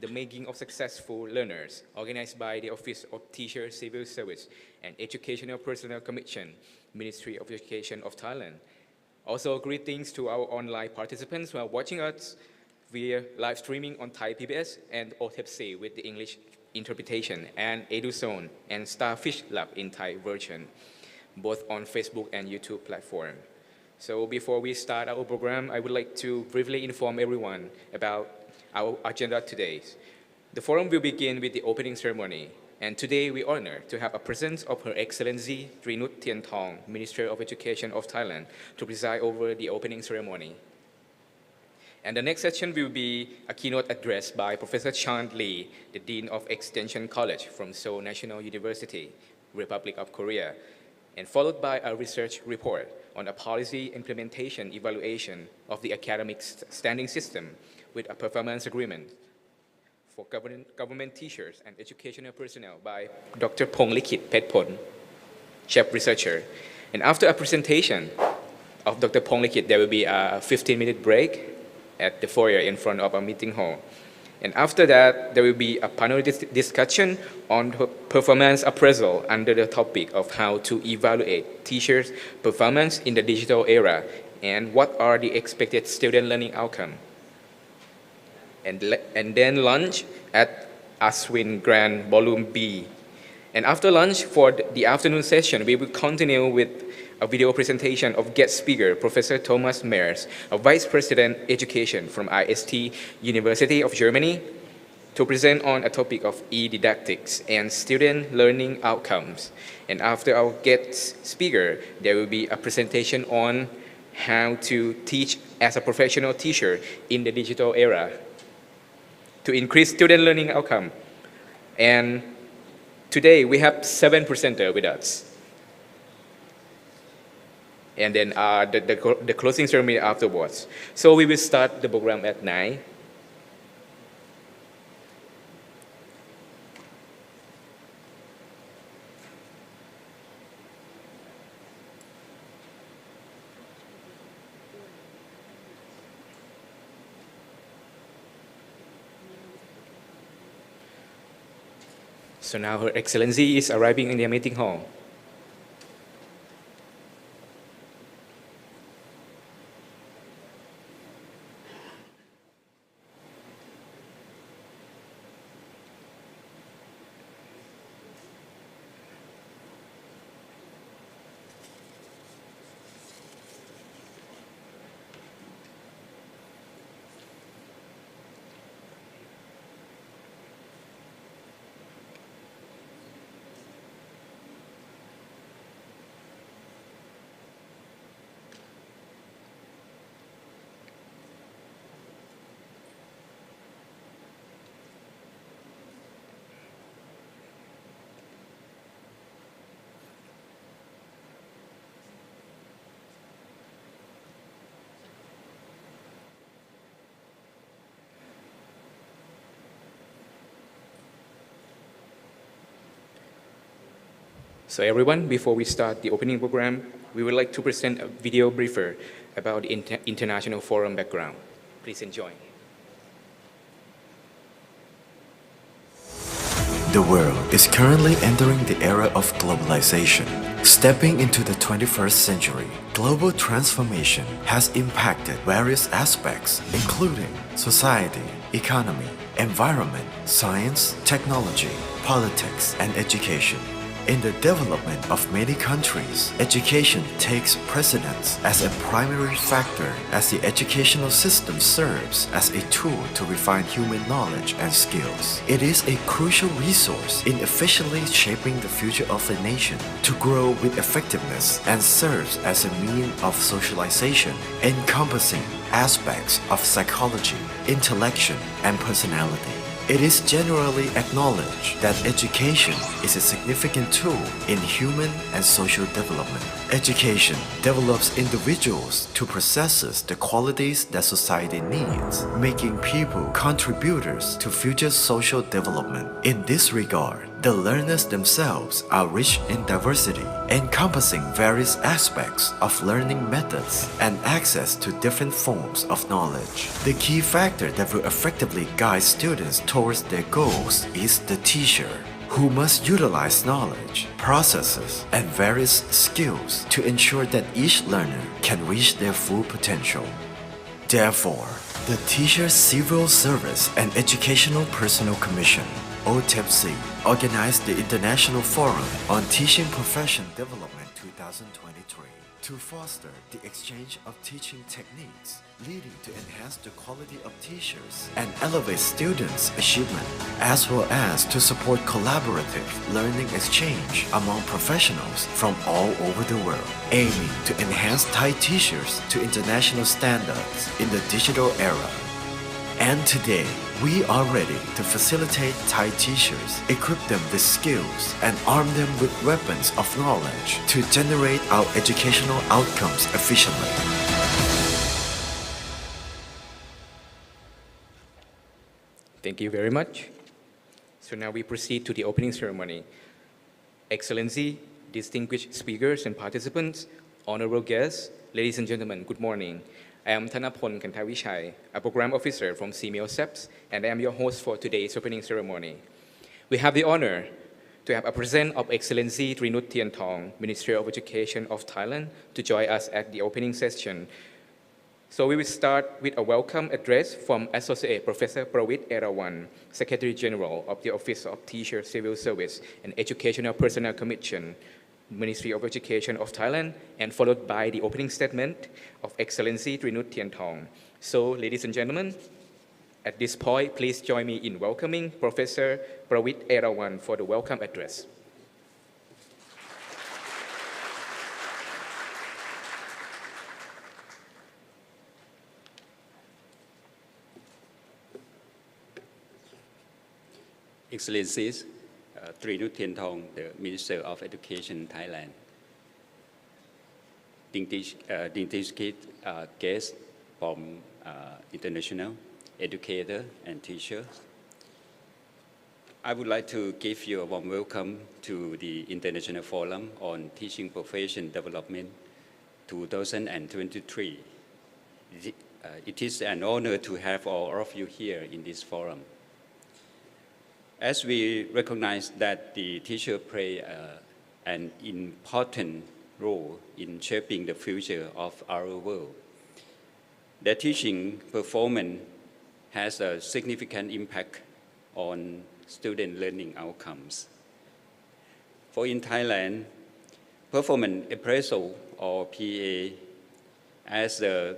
the Making of Successful Learners, organized by the Office of Teacher Civil Service and Educational Personnel Commission, Ministry of Education of Thailand. Also, greetings to our online participants who are watching us via live streaming on Thai PBS and OTEPC with the English interpretation, and EduZone and Starfish Lab in Thai version, both on Facebook and YouTube platform. So before we start our program, I would like to briefly inform everyone about our agenda today. The forum will begin with the opening ceremony, and today we honor to have a presence of Her Excellency Trinut Tiantong, Minister of Education of Thailand, to preside over the opening ceremony. And the next session will be a keynote address by Professor Chant Lee, the Dean of Extension College from Seoul National University, Republic of Korea, and followed by a research report on a policy implementation evaluation of the academic standing system with a performance agreement for government teachers and educational personnel by Dr. Ponglikit Petpon, Chief Researcher. And after a presentation of Dr. Ponglikit, there will be a 15-minute break at the foyer in front of a meeting hall. And after that, there will be a panel discussion on performance appraisal under the topic of how to evaluate teachers' performance in the digital era and what are the expected student learning outcomes. And then lunch at Aswin Grand Volume B. And after lunch, for the afternoon session, we will continue with a video presentation of guest speaker, Professor Thomas Mers, a Vice President Education from IST University of Germany, to present on a topic of e-didactics and student learning outcomes. And after our guest speaker, there will be a presentation on how to teach as a professional teacher in the digital era to increase student learning outcome. And today we have 7 presenters with us. And then the closing ceremony afterwards. So we will start the program at 9. So now Her Excellency is arriving in the meeting hall. So everyone, before we start the opening program, we would like to present a video briefer about the International Forum background. Please enjoy. The world is currently entering the era of globalization. Stepping into the 21st century, global transformation has impacted various aspects, including society, economy, environment, science, technology, politics, and education. In the development of many countries, education takes precedence as a primary factor as the educational system serves as a tool to refine human knowledge and skills. It is a crucial resource in efficiently shaping the future of a nation to grow with effectiveness and serves as a means of socialization encompassing aspects of psychology, intellection, and personality. It is generally acknowledged that education is a significant tool in human and social development. Education develops individuals to possess the qualities that society needs, making people contributors to future social development. In this regard, The learners themselves are rich in diversity, encompassing various aspects of learning methods and access to different forms of knowledge. The key factor that will effectively guide students towards their goals is the teacher, who must utilize knowledge, processes, and various skills to ensure that each learner can reach their full potential. Therefore, the Teacher Civil Service and Educational Personnel Commission, OTEPC, organized the International Forum on Teaching Profession Development 2023 to foster the exchange of teaching techniques, leading to enhance the quality of teachers and elevate students' achievement, as well as to support collaborative learning exchange among professionals from all over the world, aiming to enhance Thai teachers to international standards in the digital era. And today, we are ready to facilitate Thai teachers, equip them with skills, and arm them with weapons of knowledge to generate our educational outcomes efficiently. Thank you very much. So now we proceed to the opening ceremony. Excellency, distinguished speakers and participants, honorable guests, ladies and gentlemen, good morning. I am Thanapol Kantavichai, a program officer from CMEOSEPS, and I am your host for today's opening ceremony. We have the honor to have a present of Excellency Trinut Tiantong, Minister of Education of Thailand, to join us at the opening session. So we will start with a welcome address from Associate Professor Prawit Erawan, Secretary General of the Office of Teacher Civil Service and Educational Personnel Commission, Ministry of Education of Thailand, and followed by the opening statement of Excellency Trinut Tiantong. So, ladies and gentlemen, at this point, please join me in welcoming Professor Prawit Erawan for the welcome address. Excellencies, Trinut Tiantong, the Minister of Education, Thailand. Distinguished guests from international educator and teachers. I would like to give you a warm welcome to the International Forum on Teaching Profession Development 2023. It is an honor to have all of you here in this forum. As we recognize that the teacher play an important role in shaping the future of our world, their teaching performance has a significant impact on student learning outcomes. For in Thailand, Performance Appraisal or PA as a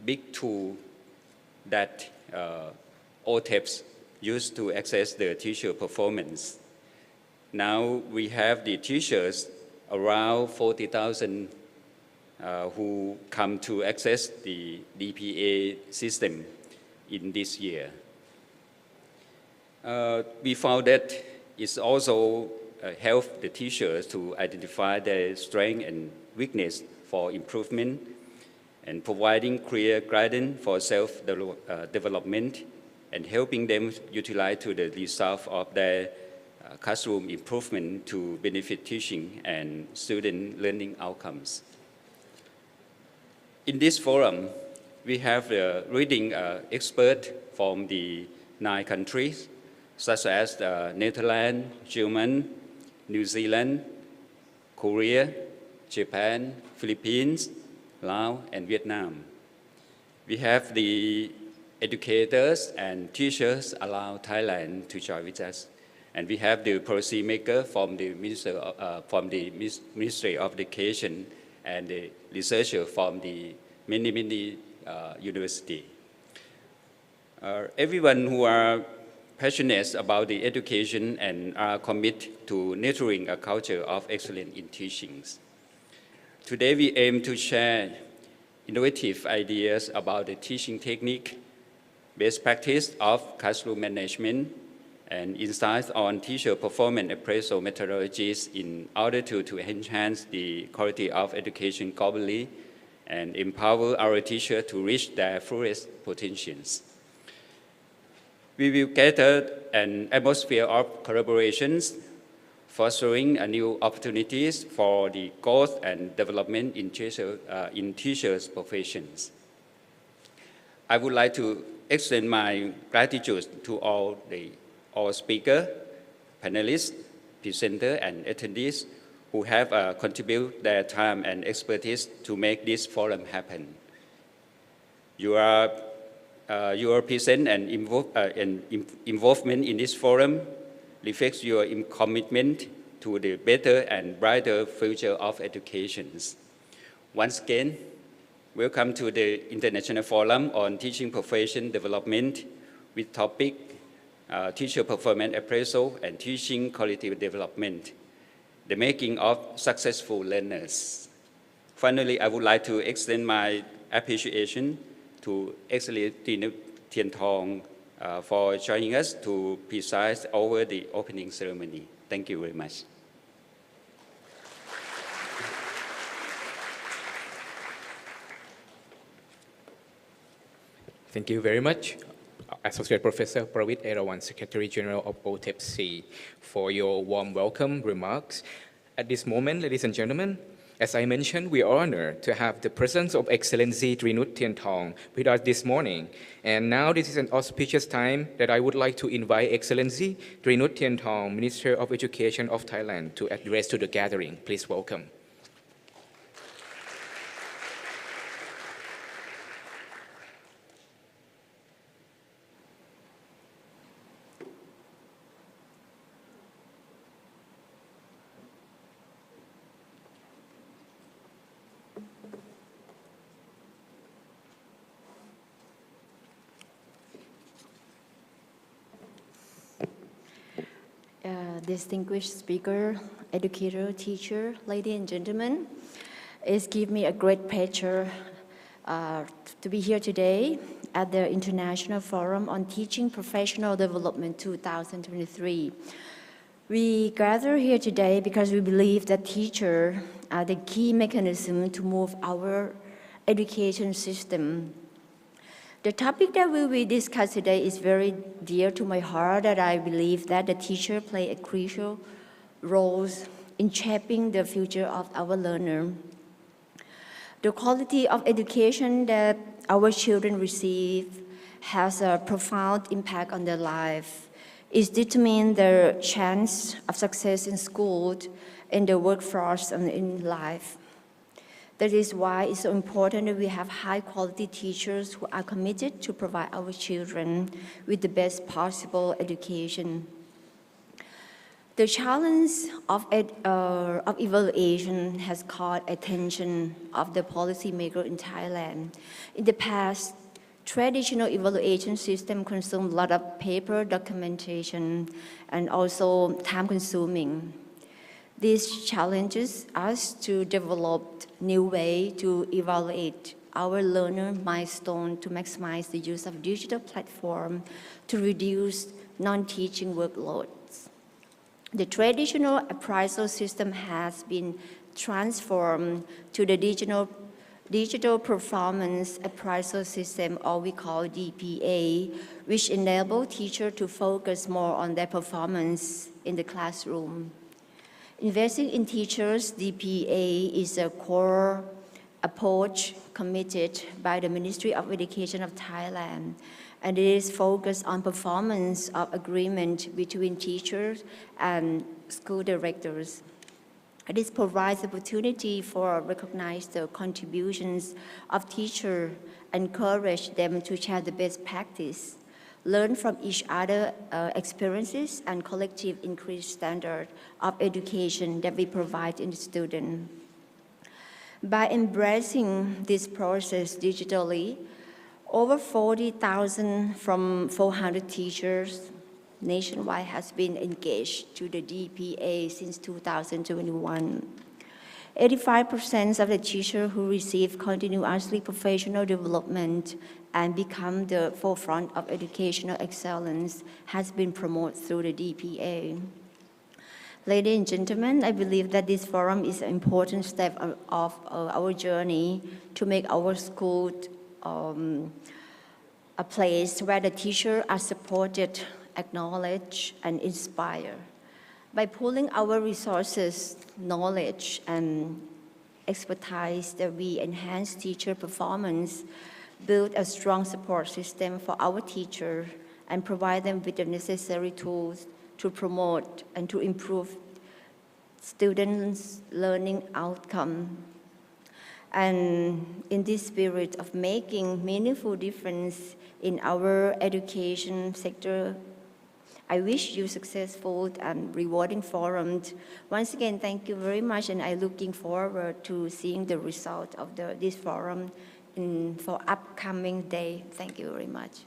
big tool that OTEPs used to assess the teacher performance. Now we have the teachers, around 40,000 who come to access the DPA system in this year. We found that it's also helped the teachers to identify their strength and weakness for improvement and providing clear guidance for self-development and helping them utilize to the result of their classroom improvement to benefit teaching and student learning outcomes. In this forum, we have reading experts from the 9 countries, such as Netherlands, Germany, New Zealand, Korea, Japan, Philippines, Laos, and Vietnam. We have the educators and teachers allow Thailand to join with us. And we have the policy maker from the Ministry of Education and the researcher from the many university. Everyone who are passionate about the education and are committed to nurturing a culture of excellence in teachings. Today we aim to share innovative ideas about the teaching technique, best practice of classroom management, and insights on teacher performance appraisal methodologies in order to enhance the quality of education globally and empower our teachers to reach their fullest potentials. We will gather an atmosphere of collaborations fostering new opportunities for the growth and development in teachers' professions. I would like to extend my gratitude to all speakers, panelists, presenters, and attendees who have contributed their time and expertise to make this forum happen. Your presence and involvement in this forum reflects your commitment to the better and brighter future of education. Once again, welcome to the International Forum on Teaching Profession Development with topic Teacher Performance Appraisal and Teaching Quality Development, the making of successful learners. Finally, I would like to extend my appreciation to Excellence Tien Thong for joining us to preside over the opening ceremony. Thank you very much. Thank you very much, Associate Professor Pravit Erawan, Secretary General of OTEPC, for your warm welcome remarks. At this moment, ladies and gentlemen, as I mentioned, we are honored to have the presence of Excellency Trinut Tien Thong with us this morning. And now this is an auspicious time that I would like to invite Excellency Trinut Tien Thong, Minister of Education of Thailand, to address to the gathering. Please welcome. Distinguished speaker, educator, teacher, ladies and gentlemen, it's given me a great pleasure to be here today at the International Forum on Teaching Professional Development 2023. We gather here today because we believe that teachers are the key mechanism to move our education system. The topic that we will discuss today is very dear to my heart, that I believe that the teacher play a crucial role in shaping the future of our learner. The quality of education that our children receive has a profound impact on their life. It determines their chance of success in school, in the workforce, and in life. That is why it's so important that we have high-quality teachers who are committed to provide our children with the best possible education. The challenge of evaluation has caught attention of the policymaker in Thailand. In the past, traditional evaluation system consumed a lot of paper documentation and also time-consuming. This challenges us to develop new way to evaluate our learner milestone to maximize the use of digital platform to reduce non-teaching workloads. The traditional appraisal system has been transformed to the digital performance appraisal system, or we call DPA, which enable teachers to focus more on their performance in the classroom. Investing in teachers, DPA is a core approach committed by the Ministry of Education of Thailand, and it is focused on performance of agreement between teachers and school directors. This provides opportunity for recognize the contributions of teachers, encourage them to share the best practice, learn from each other experiences, and collective increase standard of education that we provide in the student. By embracing this process digitally, over 40,000 from 400 teachers nationwide has been engaged to the DPA since 2021. 85% of the teachers who receive continuously professional development and become the forefront of educational excellence has been promoted through the DPA. Ladies and gentlemen, I believe that this forum is an important step of our journey to make our school a place where the teachers are supported, acknowledged, and inspired. By pooling our resources, knowledge, and expertise, that we enhance teacher performance, build a strong support system for our teachers, and provide them with the necessary tools to promote and to improve students' learning outcome. And in this spirit of making meaningful difference in our education sector, I wish you successful and rewarding forum. Once again, thank you very much, and I'm looking forward to seeing the result of this forum for upcoming day. Thank you very much.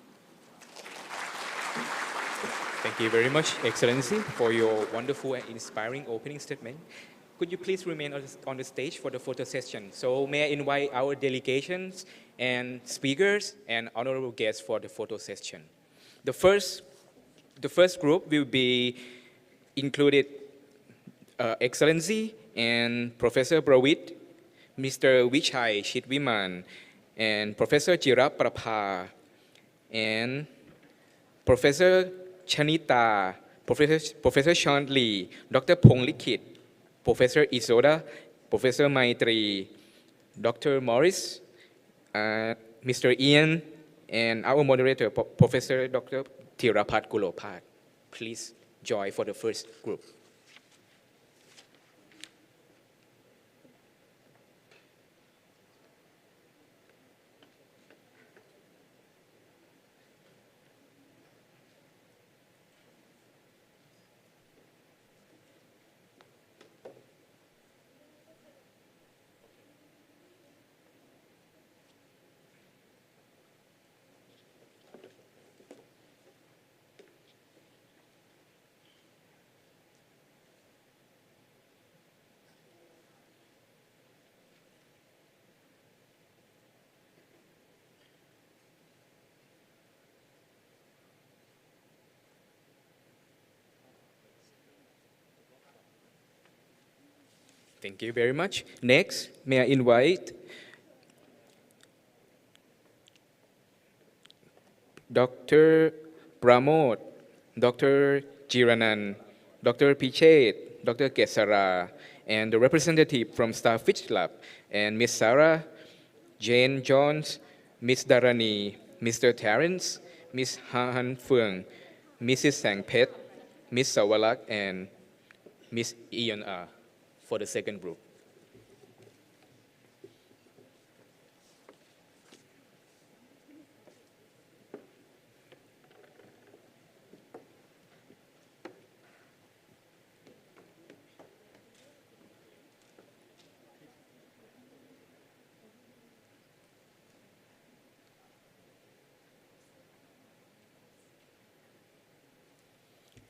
Thank you very much, Excellency, for your wonderful and inspiring opening statement. Could you please remain on the stage for the photo session? So may I invite our delegations and speakers and honorable guests for the photo session. The first group will be included Excellency and Professor Brawit, Mr. Vichai Chitwiman, and Professor Jirap Prapha, and Professor Chanita, Professor Sean Lee, Dr. Pong Likit, Professor Isoda, Professor Maitri, Dr. Morris, Mr. Ian, and our moderator, Professor Dr. Thirapat Kulopat. Please join for the first group. Thank you very much. Next, may I invite Dr. Pramod, Dr. Jiranan, Dr. Pichet, Dr. Kesara, and the representative from Starfish Lab, and Ms. Sarah, Jane Jones, Ms. Darani, Mr. Terrence, Ms. Han Phượng, Mrs. Sangpet, Ms. Sawalak, and Ms. Ian R. for the second group.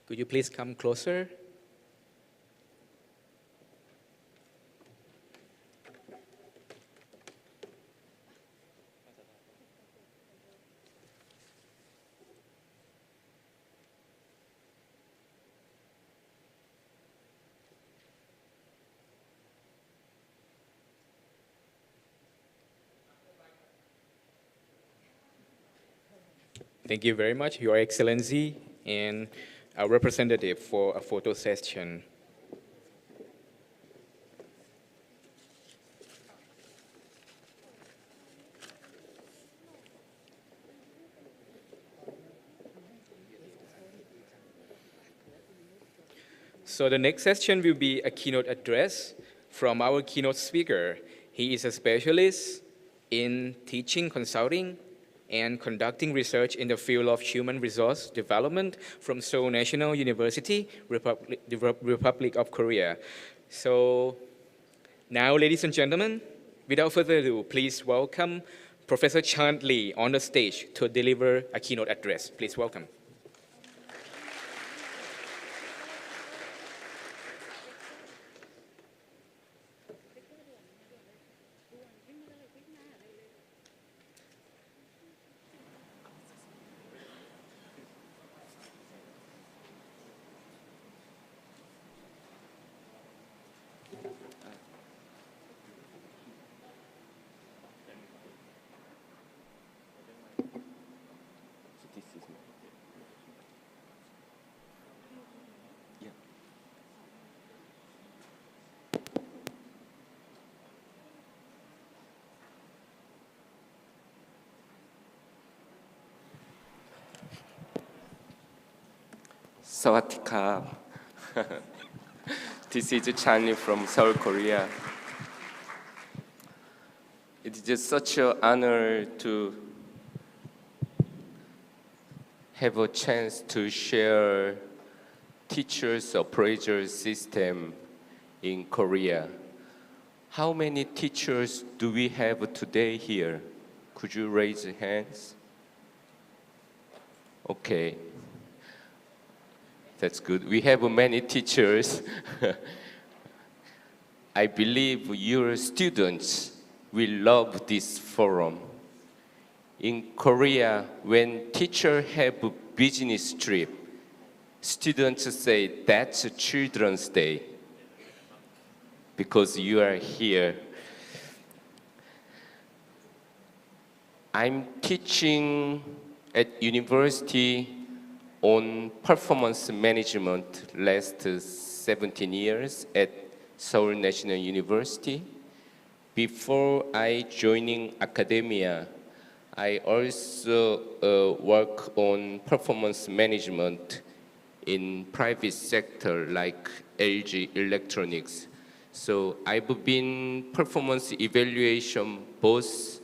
Could you please come closer? Thank you very much, Your Excellency, and our representative for a photo session. So the next session will be a keynote address from our keynote speaker. He is a specialist in teaching, consulting, and conducting research in the field of human resource development from Seoul National University, Republic of Korea. So now, ladies and gentlemen, without further ado, please welcome Professor Chan Lee on the stage to deliver a keynote address. Please welcome. Sawadee. This is Chanli from Seoul, Korea. It is just such an honor to have a chance to share teachers' appraisal system in Korea. How many teachers do we have today here? Could you raise your hands? Okay. That's good. We have many teachers. I believe your students will love this forum. In Korea, when teachers have a business trip, students say that's a Children's Day because you are here. I'm teaching at university on performance management last 17 years at Seoul National University. Before I joining academia, I also work on performance management in private sector like LG Electronics. So I've been performance evaluation both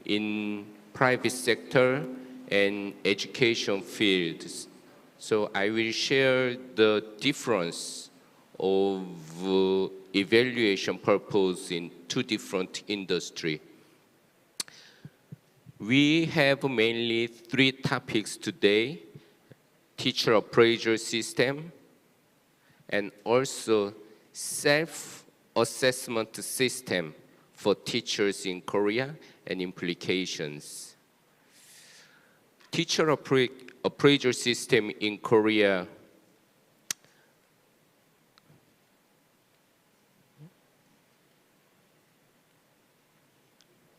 in private sector and education fields. So I will share the difference of evaluation purpose in two different industries. We have mainly three topics today: teacher appraisal system, and also self-assessment system for teachers in Korea and implications. Teacher appraisal system in Korea.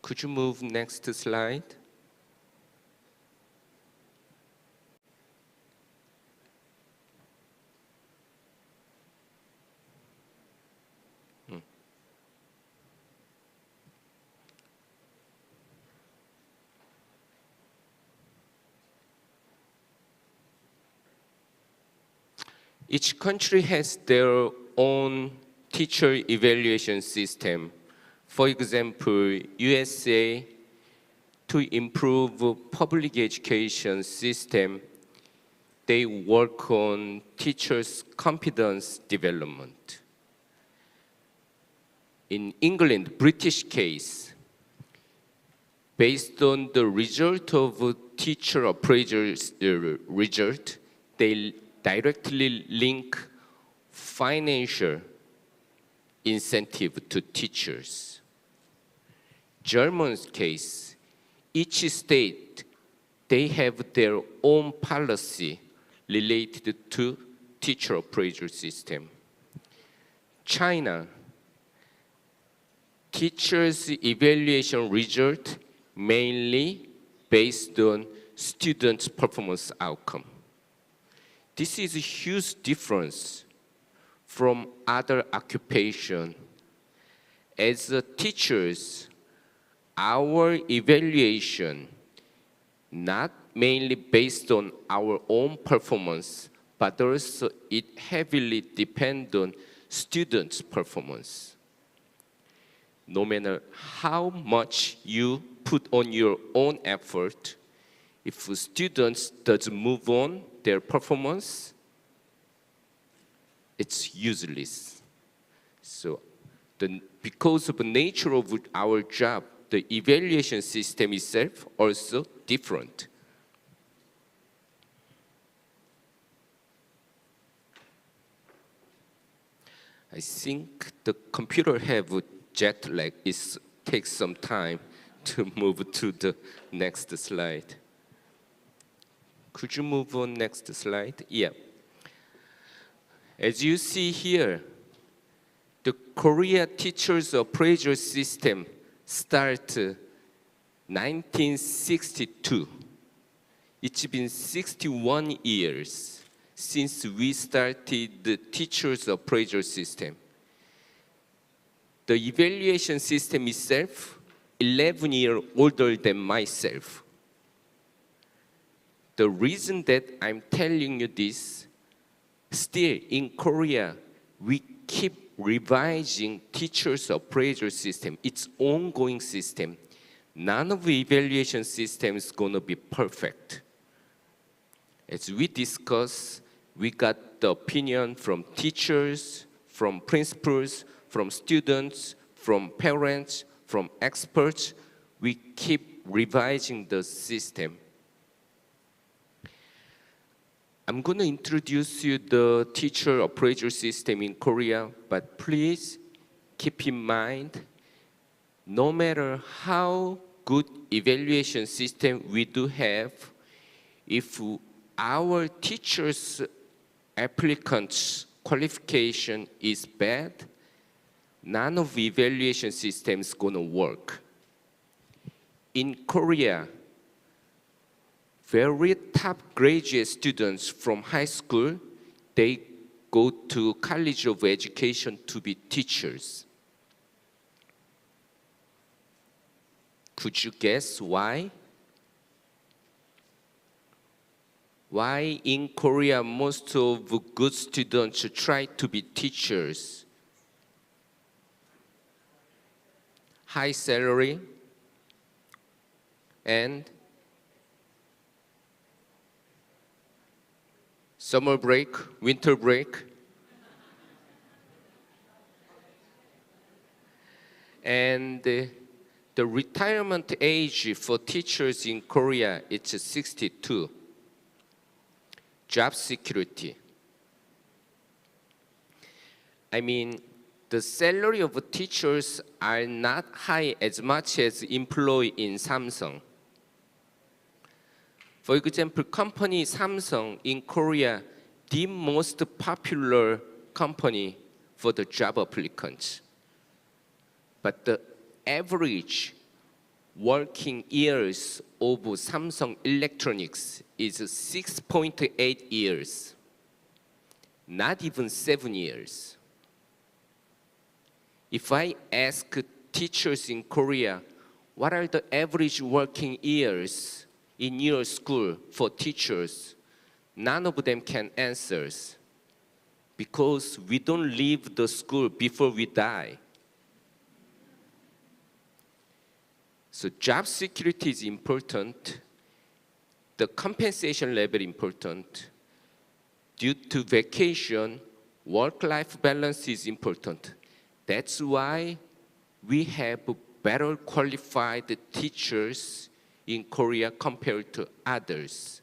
Could you move next slide? Each country has their own teacher evaluation system. For example, USA, to improve public education system, they work on teachers' competence development. In England, British case, based on the result of teacher appraisal result, they directly link financial incentive to teachers. German's case, each state, they have their own policy related to teacher appraisal system. China, teachers' evaluation result mainly based on students' performance outcome. This is a huge difference from other occupations. As teachers, our evaluation not mainly based on our own performance, but also it heavily depends on students' performance. No matter how much you put on your own effort, if students doesn't move on their performance, it's useless. So because of the nature of our job, the evaluation system itself also different. I think the computer have a jet lag. It takes some time to move to the next slide. Could you move on next slide? Yeah. As you see here, the Korea teachers appraisal system started 1962. It's been 61 years since we started the teachers appraisal system. The evaluation system itself, 11 years older than myself. The reason that I'm telling you this, Still, in Korea, we keep revising teachers' appraisal system. It's ongoing system. None of the evaluation system is going to be perfect. As we discussed, we got the opinion from teachers, from principals, from students, from parents, from experts. We keep revising the system. I'm going to introduce you the teacher appraisal system in Korea, but please keep in mind, no matter how good evaluation system we do have, if our teachers' applicants' qualification is bad, none of the evaluation system is going to work. In Korea, very top graduate students from high school, they go to College of Education to be teachers. Could you guess why? Why in Korea most of the good students try to be teachers? High salary and summer break, winter break, and the retirement age for teachers in Korea is 62. Job security. I mean, the salary of teachers are not high as much as employee in Samsung. For example, company Samsung in Korea, the most popular company for the job applicants. But the average working years of Samsung Electronics is 6.8 years, not even 7 years. If I ask teachers in Korea, what are the average working years in your school for teachers? None of them can answer, because we don't leave the school before we die. So job security is important. The compensation level important. Due to vacation, work-life balance is important. That's why we have better qualified teachers in Korea compared to others.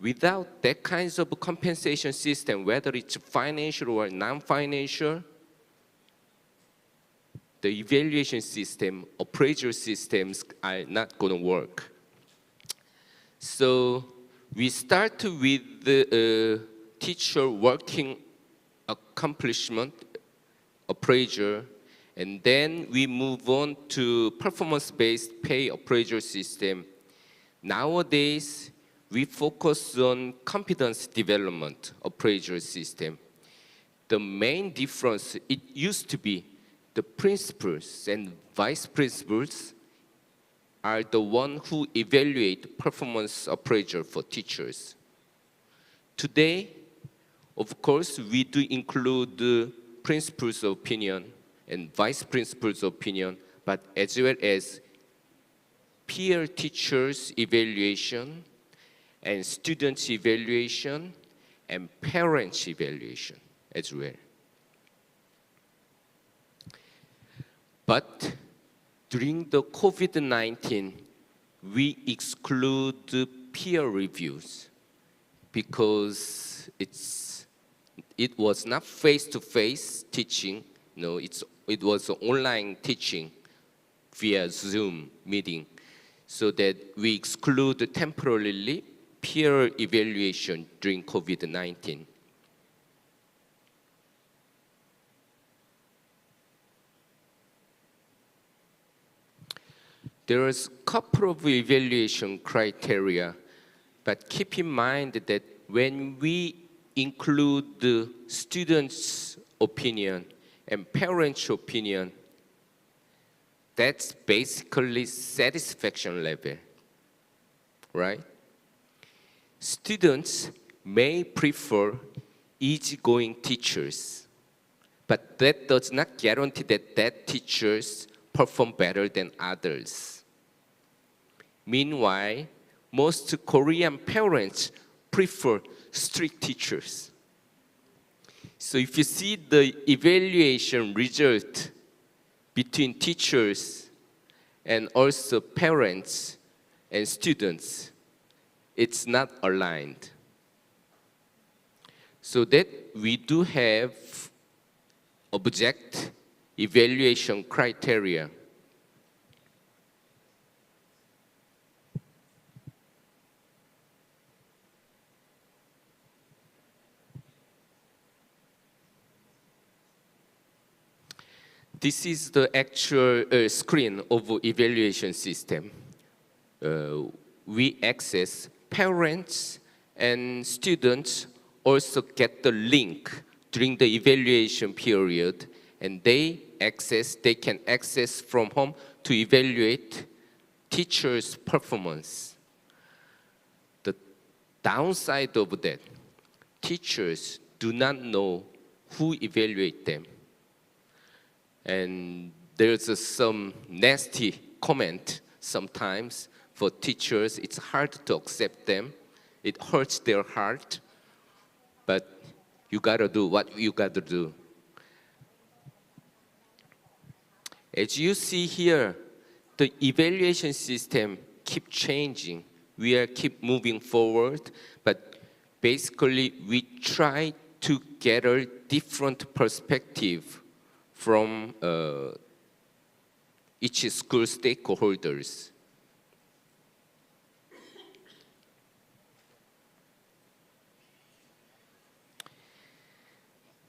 Without that kinds of compensation system, whether it's financial or non-financial, the evaluation system, appraisal systems are not going to work. So we start with the teacher working accomplishment appraisal, and then we move on to performance-based pay appraisal system. Nowadays, we focus on competence development appraisal system. The main difference, it used to be the principals and vice principals are the one who evaluate performance appraisal for teachers. Today, of course, we do include the principal's opinion and vice principal's opinion, but as well as peer teachers' evaluation and students' evaluation and parents' evaluation as well. But during the COVID-19, we exclude peer reviews because it was not face-to-face teaching. No, it was online teaching via Zoom meeting, so that we exclude temporarily peer evaluation during COVID-19. There is a couple of evaluation criteria, but keep in mind that when we include the students' opinion and parents' opinion, that's basically satisfaction level, right? Students may prefer easygoing teachers, but that does not guarantee that teachers perform better than others. Meanwhile, most Korean parents prefer strict teachers. So if you see the evaluation result between teachers and also parents and students, it's not aligned. So that we do have object evaluation criteria. This is the actual screen of evaluation system. We access parents and students also get the link during the evaluation period, and they can access from home to evaluate teachers' performance. The downside of that, teachers do not know who evaluate them. And there's some nasty comment sometimes for teachers. It's hard to accept them. It hurts their heart. But you gotta do what you gotta do. As you see here, the evaluation system keep changing. We are keep moving forward, but basically we try to gather different perspective from each school stakeholders.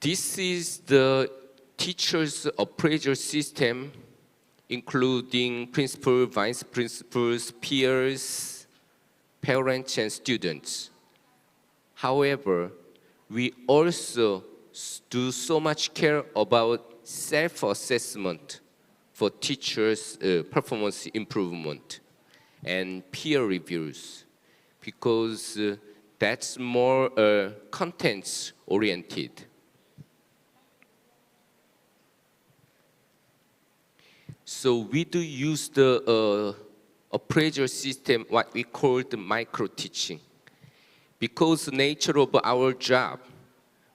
This is the teachers' appraisal system, including principal, vice principals, peers, parents, and students. However, we also do so much care about self-assessment for teachers' performance improvement and peer reviews, because that's more contents-oriented. So we do use the appraisal system, what we call the micro-teaching. Because the nature of our job,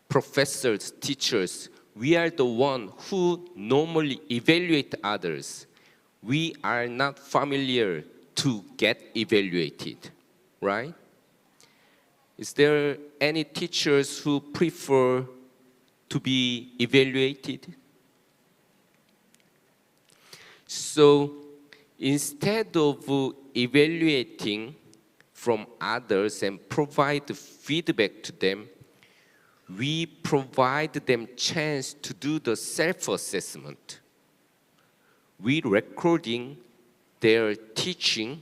professors, teachers, we are the one who normally evaluate others. We are not familiar to get evaluated, right? Is there any teachers who prefer to be evaluated? So instead of evaluating from others and provide feedback to them, we provide them chance to do the self-assessment. We recording their teaching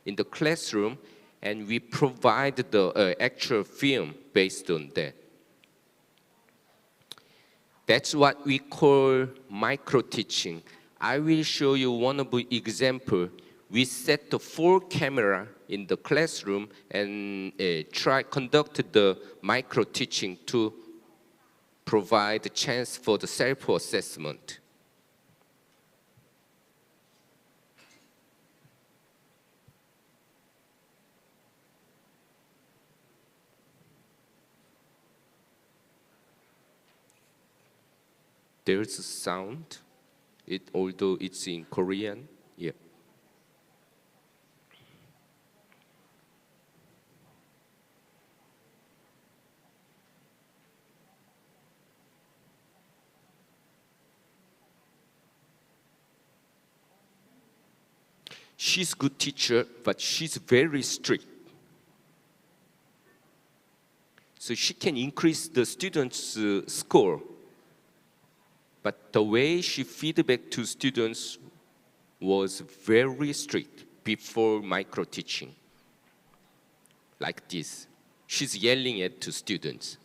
in the classroom, and we provide the actual film based on that. That's what we call micro-teaching. I will show you one of the example. We set the 4 camera in the classroom and conducted the micro-teaching to provide a chance for the self-assessment. There's a sound, although it's in Korean. Yeah. She's a good teacher, but she's very strict. So she can increase the students' score. But the way she feedback to students was very strict before micro-teaching. Like this. She's yelling at to students.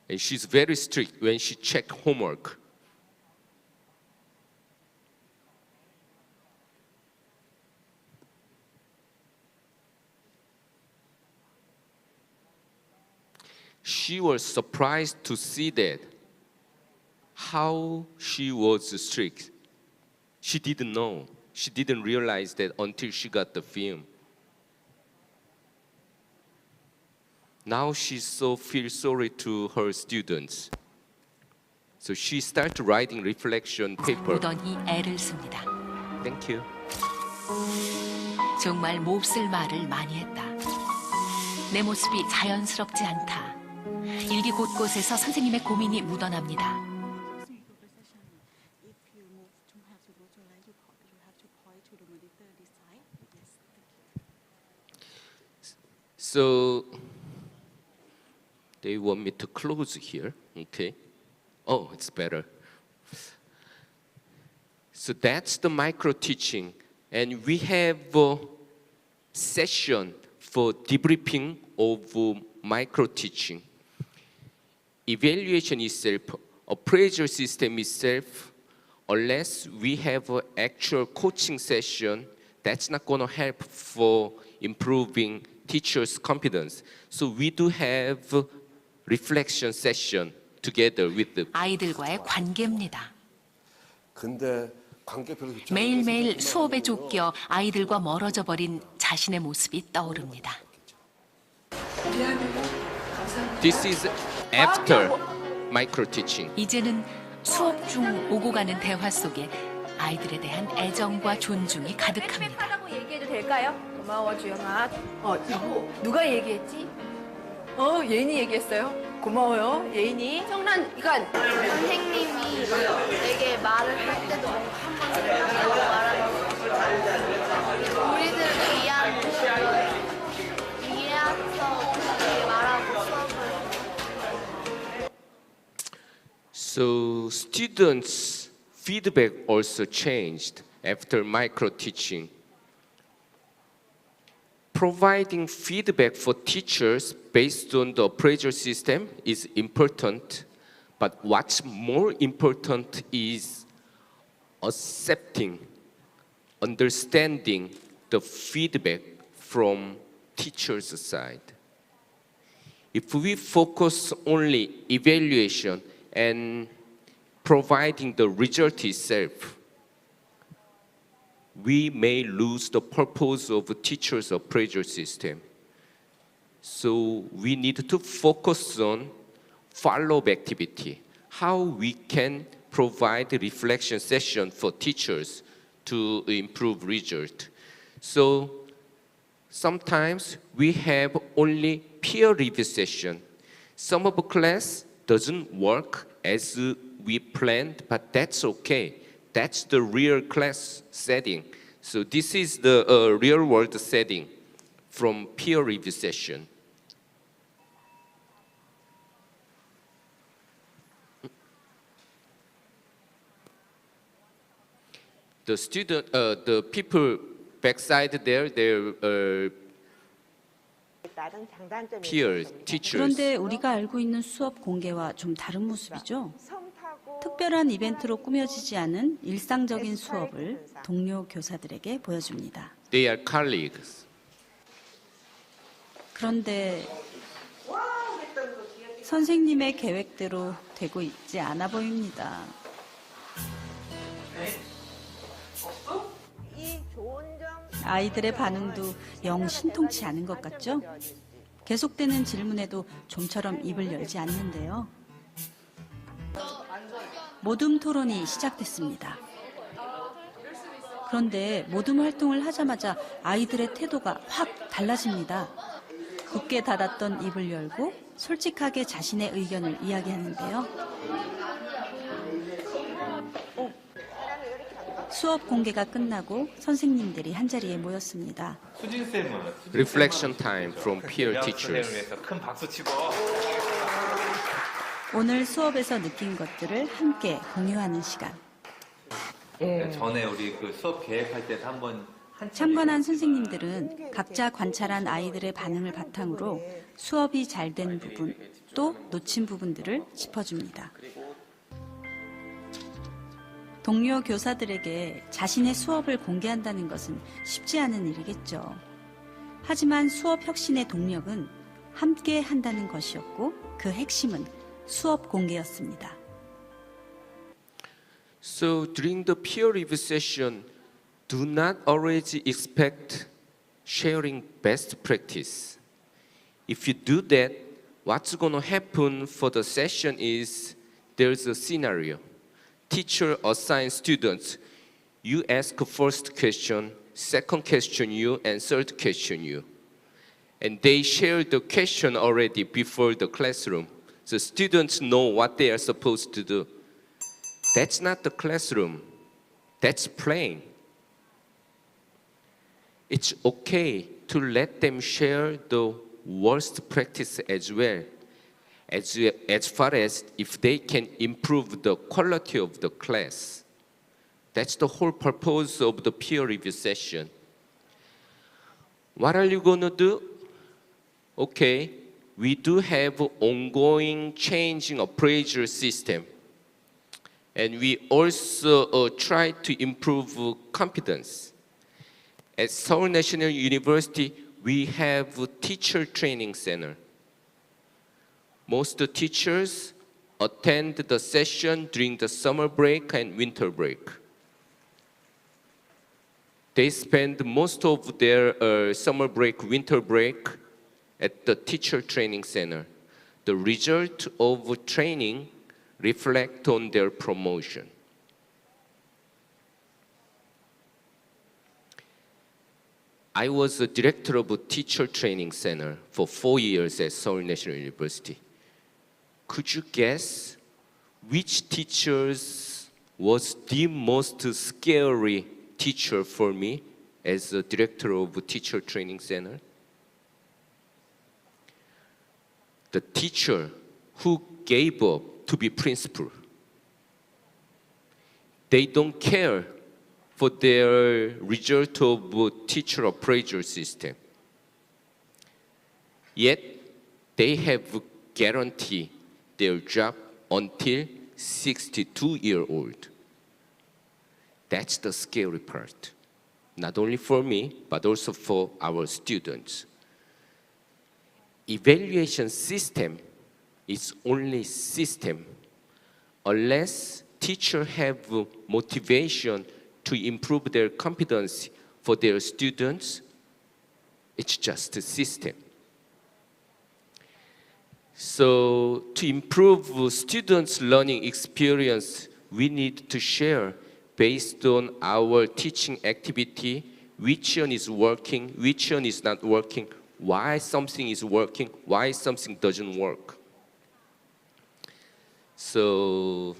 And she's very strict when she check homework. she was surprised to see that how she was strict. She didn't know. She didn't realize that until she got the film. Now she feels sorry to her students. So she started writing reflection paper. 무던히 애를 씁니다. Thank you. 정말 몹쓸 말을 많이 했다. 내 모습이 자연스럽지 않다. 일기 곳곳에서 선생님의 고민이 묻어납니다. So they want me to close here, okay? Oh, it's better. So that's the micro teaching, and we have a session for debriefing of micro teaching. Evaluation itself, appraisal system itself, unless we have an actual coaching session, that's not going to help for improving teachers' competence. So we do have a reflection session together with the 아이들과의 관계입니다. 근데 관계 별로 좋지 않아요. 매일매일 수업에 쫓겨 아이들과 멀어져 버린 자신의 모습이 떠오릅니다. This is after micro teaching. 이제는 수업 중 오고 가는 대화 속에 아이들에 대한 애정과 존중이 가득합니다. 하라고 얘기해도 될까요? 고마워 주영아. 이거 누가 얘기했지? 예인이 얘기했어요. 고마워요, 예인이. 성란, 이간. 선생님이 되게 말을 할 때도 한 번씩 말하는 우리들을 이해해서 되게 말하고 수업을. So students' feedback also changed after micro teaching. Providing feedback for teachers based on the appraisal system is important, but what's more important is accepting, understanding the feedback from teachers' side. If we focus only evaluation and providing the result itself, we may lose the purpose of a teacher's appraisal system. So we need to focus on follow-up activity, how we can provide a reflection session for teachers to improve result. So sometimes we have only peer review session. Some of the class doesn't work as we planned, but that's okay. That's the real class setting. So this is the real world setting from peer review session. The student, the people backside there, they're peers, teachers. 그런데 우리가 알고 있는 수업 공개와 좀 다른 모습이죠. 특별한 이벤트로 꾸며지지 않은 일상적인 수업을 동료 교사들에게 보여줍니다. They are colleagues. 그런데 선생님의 계획대로 되고 있지 않아 보입니다. 아이들의 반응도 영 신통치 않은 것 같죠? 계속되는 질문에도 좀처럼 입을 열지 않는데요. 모둠 토론이 시작됐습니다. 그런데 모둠 활동을 하자마자 아이들의 태도가 확 달라집니다. 굳게 닫았던 입을 열고 솔직하게 자신의 의견을 이야기하는데요. 수업 공개가 끝나고 선생님들이 한자리에 모였습니다. Reflection time from peer teachers. 큰 박수 치고. 오늘 수업에서 느낀 것들을 함께 공유하는 시간. 전에 우리 그 수업 계획할 때 한번 참관한 선생님들은 각자 관찰한 아이들의 반응을 바탕으로 수업이 잘 된 부분, 또 놓친 부분들을 짚어줍니다. 동료 교사들에게 자신의 수업을 공개한다는 것은 쉽지 않은 일이겠죠. 하지만 수업 혁신의 동력은 함께 한다는 것이었고 그 핵심은 수업 공개였습니다. So during the peer review session, do not always expect sharing best practice. If you do that, what's going to happen for the session is there's a scenario. Teacher assigns students, you ask first question, second question you, and third question you. And they share the question already before the classroom. So students know what they are supposed to do. That's not the classroom. That's playing. It's okay to let them share the worst practice as well, as far as if they can improve the quality of the class. That's the whole purpose of the peer review session. What are you going to do? Okay, we do have ongoing changing appraisal system. And we also try to improve competence. At Seoul National University, we have a teacher training center. Most teachers attend the session during the summer break and winter break. They spend most of their summer break, winter break at the teacher training center. The result of training reflect on their promotion. I was a director of a teacher training center for 4 years at Seoul National University. Could you guess which teachers was the most scary teacher for me as a director of a teacher training center? The teacher who gave up to be principal. They don't care for their result of teacher appraisal system. Yet, they have guaranteed their job until 62-year-old. That's the scary part, not only for me, but also for our students. Evaluation system is only system unless teachers have motivation to improve their competence for their students. It's just a system. So to improve students' learning experience, we need to share based on our teaching activity, which one is working, which one is not working, why something is working, why something doesn't work. So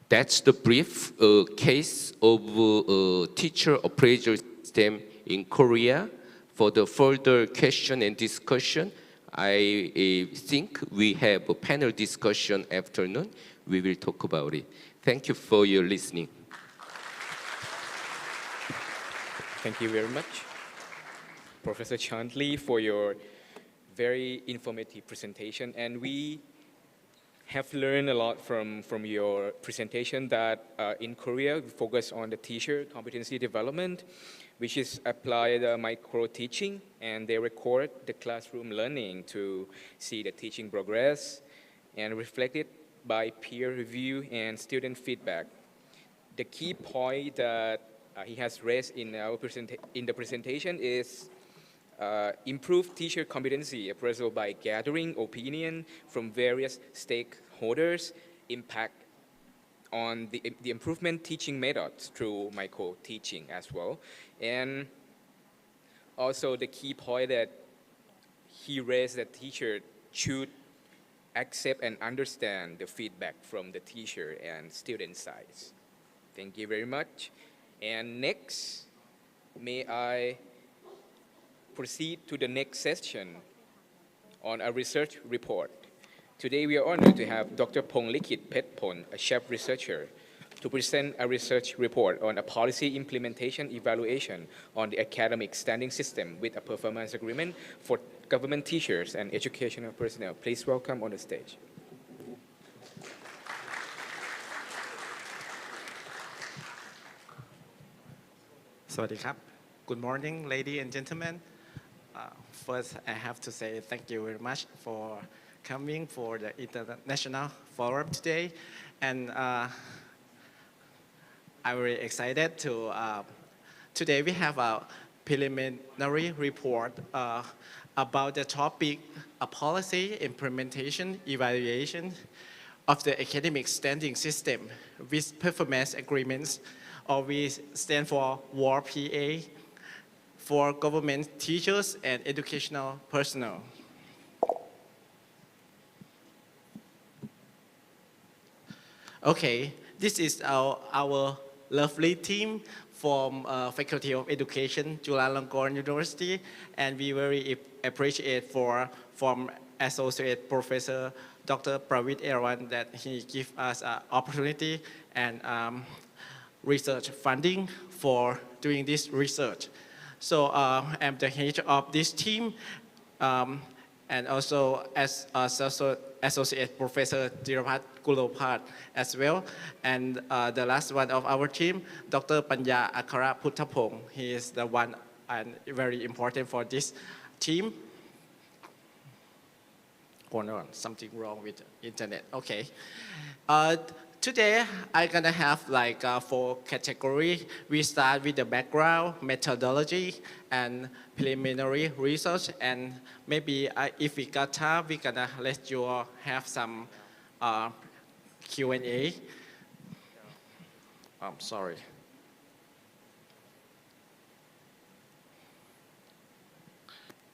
that's the brief case of teacher appraisal system in Korea. For the further question and discussion, I think we have a panel discussion afternoon. We will talk about it. Thank you for your listening. Thank you very much, Professor Chantley, for your very informative presentation. And we have learned a lot from your presentation that in Korea, we focus on the teacher competency development, which is applied micro teaching, and they record the classroom learning to see the teaching progress and reflect it by peer review and student feedback. The key point that he has raised in the presentation is improve teacher competency appraisal by gathering opinion from various stakeholders, impact on the improvement teaching methods through micro teaching as well. And also the key point that he raised that teacher should accept and understand the feedback from the teacher and student sides. Thank you very much. And next, may I proceed to the next session on a research report. Today we are honored to have Dr. Ponglikit Petpon, a chef researcher, to present a research report on a policy implementation evaluation on the academic standing system with a performance agreement for government teachers and educational personnel. Please welcome on the stage. Good morning, ladies and gentlemen. First, I have to say thank you very much for coming for the International Forum today. And I'm very excited to, today we have a preliminary report about the topic policy, implementation, evaluation of the academic standing system with performance agreements, or we stand for WAR-PA, for government teachers and educational personnel. Okay, this is our lovely team from Faculty of Education, Chulalongkorn University, and we very appreciate from Associate Professor Dr. Pravit Erawan that he give us an opportunity and research funding for doing this research. So I'm the head of this team, and also as Associate Professor Dirapat Kulopat as well. And the last one of our team, Dr. Panya Akara Puttapong. He is the one and very important for this team. Hold on, something wrong with the internet. Okay. Today, I'm gonna have like 4 categories. We start with the background, methodology, and preliminary research. And maybe if we got time, we're gonna let you all have some Q&A. I'm sorry.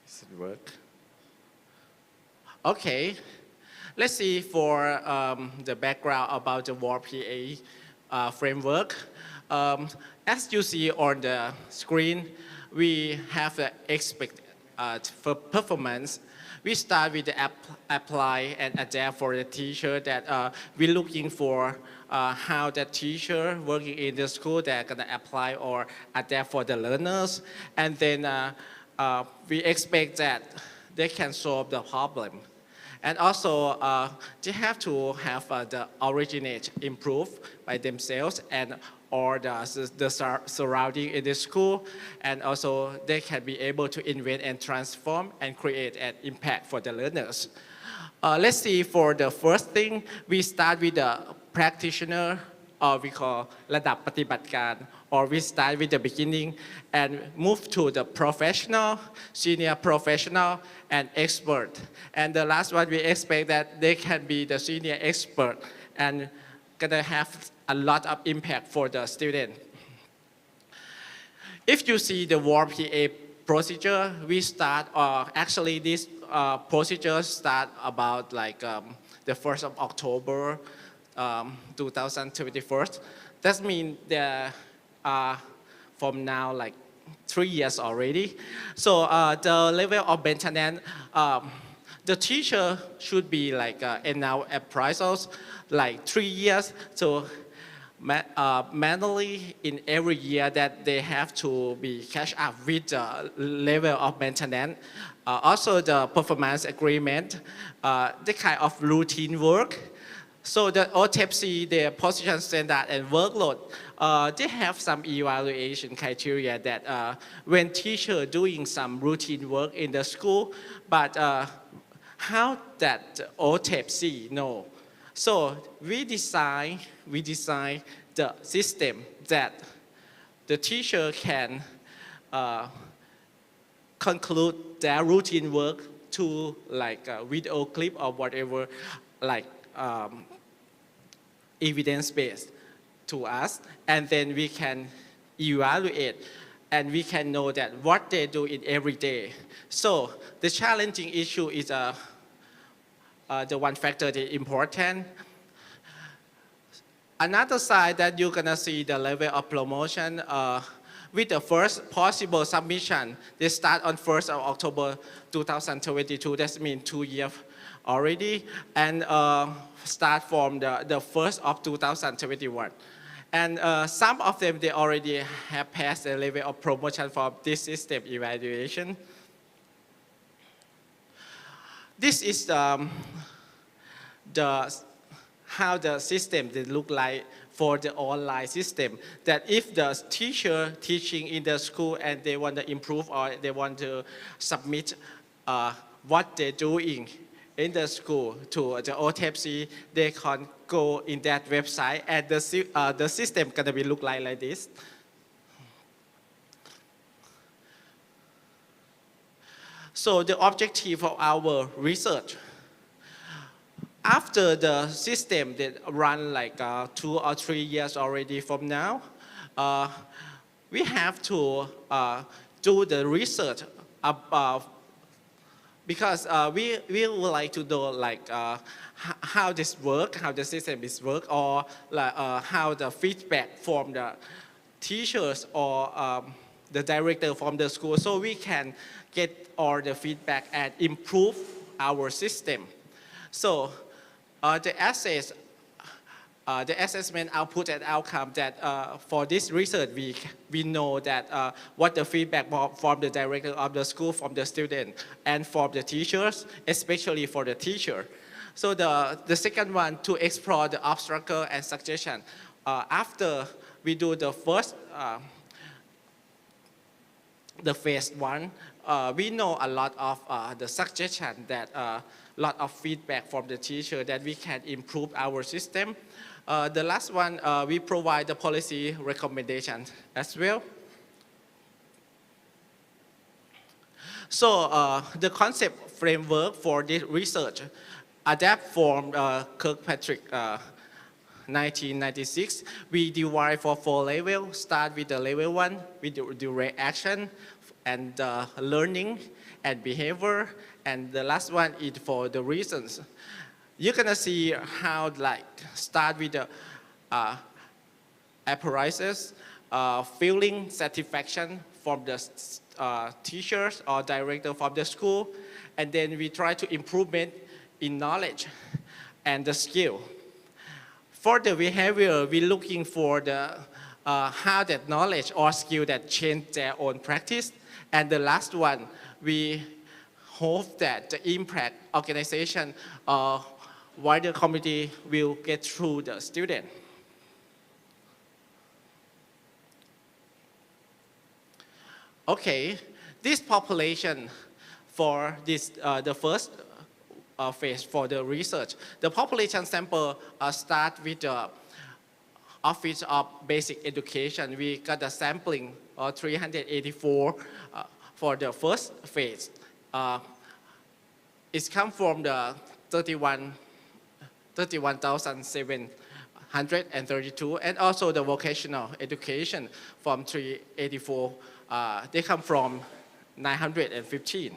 Does it work? Okay. Let's see for the background about the WAR-PA framework. As you see on the screen, we have the expect for performance. We start with the apply and adapt for the teacher that we're looking for how the teacher working in the school they're gonna apply or adapt for the learners. And then we expect that they can solve the problem. And also, they have to have the originate improve by themselves and or the surrounding in the school. And also, they can be able to invent and transform and create an impact for the learners. Let's see for the first thing, we start with the practitioner, or we call ระดับปฏิบัติการ or we start with the beginning and move to the professional, senior professional, and expert. And the last one, we expect that they can be the senior expert and gonna have a lot of impact for the student. If you see the WAR-PA procedure, we start, actually this procedure start about like the 1st of October 2021. That means there are from now like 3 years already. So the level of maintenance, the teacher should be like annual appraisals, like 3 years. So manually in every year that they have to be catch up with the level of maintenance. Also the performance agreement, the kind of routine work. So the OTEPC, the position standard and workload, they have some evaluation criteria that when teacher doing some routine work in the school, but how that OTEPC know? So we design the system that the teacher can conclude their routine work to like a video clip or whatever, like evidence-based to us, and then we can evaluate and we can know that what they do in every day. So the challenging issue is the one factor that is important. Another side that you're gonna see the level of promotion with the first possible submission. They start on 1st of October 2022. That means 2 years already, and start from the 1st of 2021. And some of them, they already have passed the level of promotion for this system evaluation. This is how the system they look like for the online system. That if the teacher teaching in the school and they want to improve or they want to submit what they're doing in the school to the OTEPC, they can go in that website and the system gonna be look like this. So the objective of our research, after the system that run like 2 or 3 years already from now, we have to do the research about, because we would like to know like how this work, how the system is work, or like, how the feedback from the teachers or the director from the school, so we can get all the feedback and improve our system. So the assessment output and outcome that for this research we know that what the feedback from the director of the school, from the student, and from the teachers, especially for the teacher. So the second one, to explore the obstacle and suggestion. After we do the first, the phase 1, we know a lot of the suggestion that lot of feedback from the teacher that we can improve our system. The last one, we provide the policy recommendations as well. So the concept framework for this research adapt from Kirkpatrick 1996. We divide for 4 levels. Start with the level 1 with the direct action and learning and behavior, and the last one is for the reasons. You're gonna see how like start with the apparatus, feeling satisfaction from the teachers or director from the school, and then we try to improvement in knowledge and the skill. For the behavior, we're looking for the how that knowledge or skill that change their own practice. And the last one, we hope that the impact organization or wider community will get through the student. Okay, this population for this the first phase for the research. The population sample start with the Office of Basic Education. We got a sampling of 384 for the first phase. It's come from the 31,732, and also the vocational education from 384. They come from 915.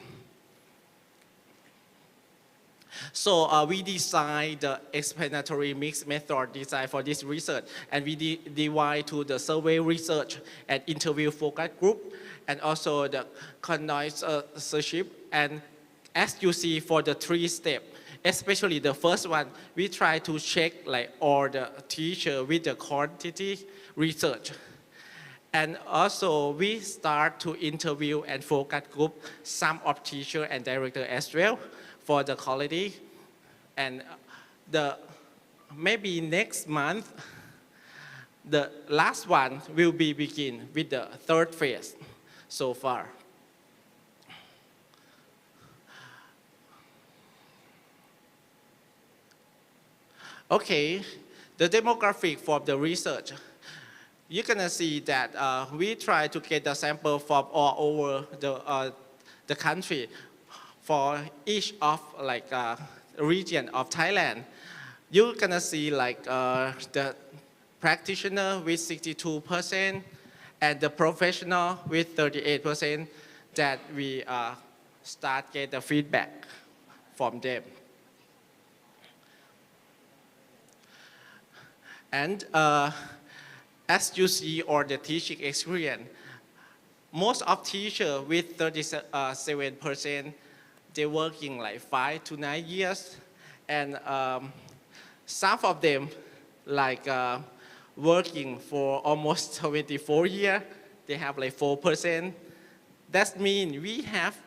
So we designed the explanatory mixed method design for this research, and we divide to the survey research and interview focus group, and also the connoisseurship. And as you see for the 3 steps, especially the first one, we try to check like all the teacher with the quantity research. And also we start to interview and focus group some of teacher and director as well for the quality. And maybe next month, the last one will be begin with the 3rd phase so far. Okay, the demographic for the research. You're gonna see that we try to get the sample from all over the country for each of like region of Thailand. You're gonna see like the practitioner with 62% and the professional with 38% that we start get the feedback from them. And as you see on the teaching experience, most of teachers with 37%, they're working like 5 to 9 years. And some of them like working for almost 24 years, they have like 4%. That means we have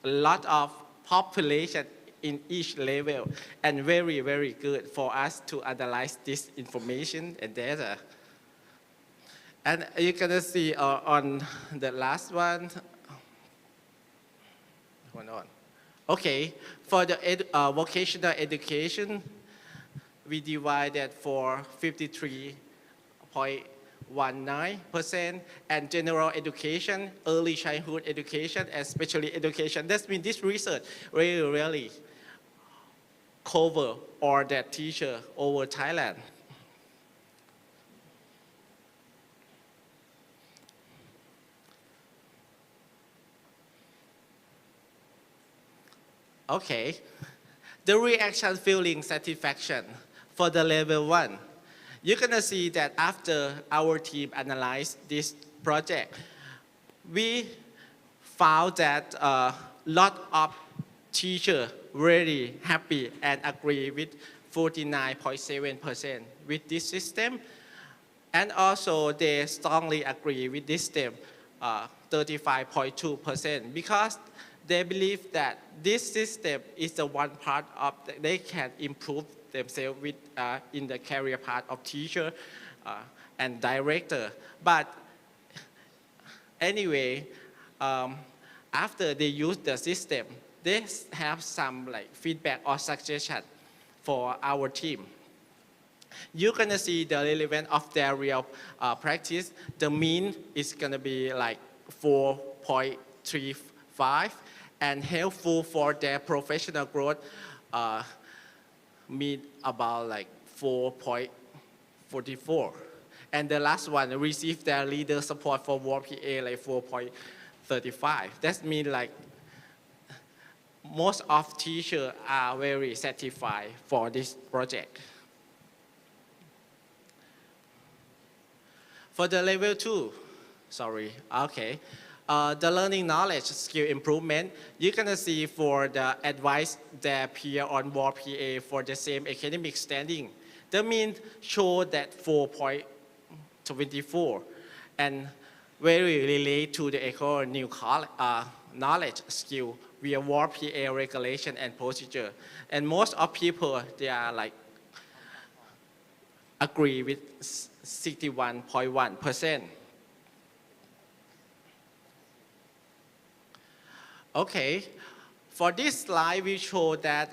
a lot of population in each level, and very, very good for us to analyze this information and data. And you're gonna see on the last one. Hold on. Okay, for the vocational education, we divided for 53.19%, and general education, early childhood education, and special education. That means this research really cover all that teacher over Thailand. Okay, the reaction feeling satisfaction for the level 1. You're gonna see that after our team analyzed this project, we found that a lot of teachers really happy and agree with 49.7% with this system. And also they strongly agree with this system, 35.2%, because they believe that this system is the one part of they can improve themselves with in the career path of teacher and director. But anyway, after they use the system, they have some feedback or suggestion for our team. You're gonna see the relevance of their real practice. The mean is gonna be 4.35, and helpful for their professional growth mean about 4.44. And the last one received their leader support for WARP PA 4.35. That means most of teachers are very satisfied for this project. For the level 2, the learning knowledge skill improvement, you're gonna see for the advice that appear on WARP PA for the same academic standing. The mean show that 4.24 and very relate to the new knowledge skill via WARP PA regulation and procedure. And most of people, they are agree with 61.1%. Okay, for this slide, we show that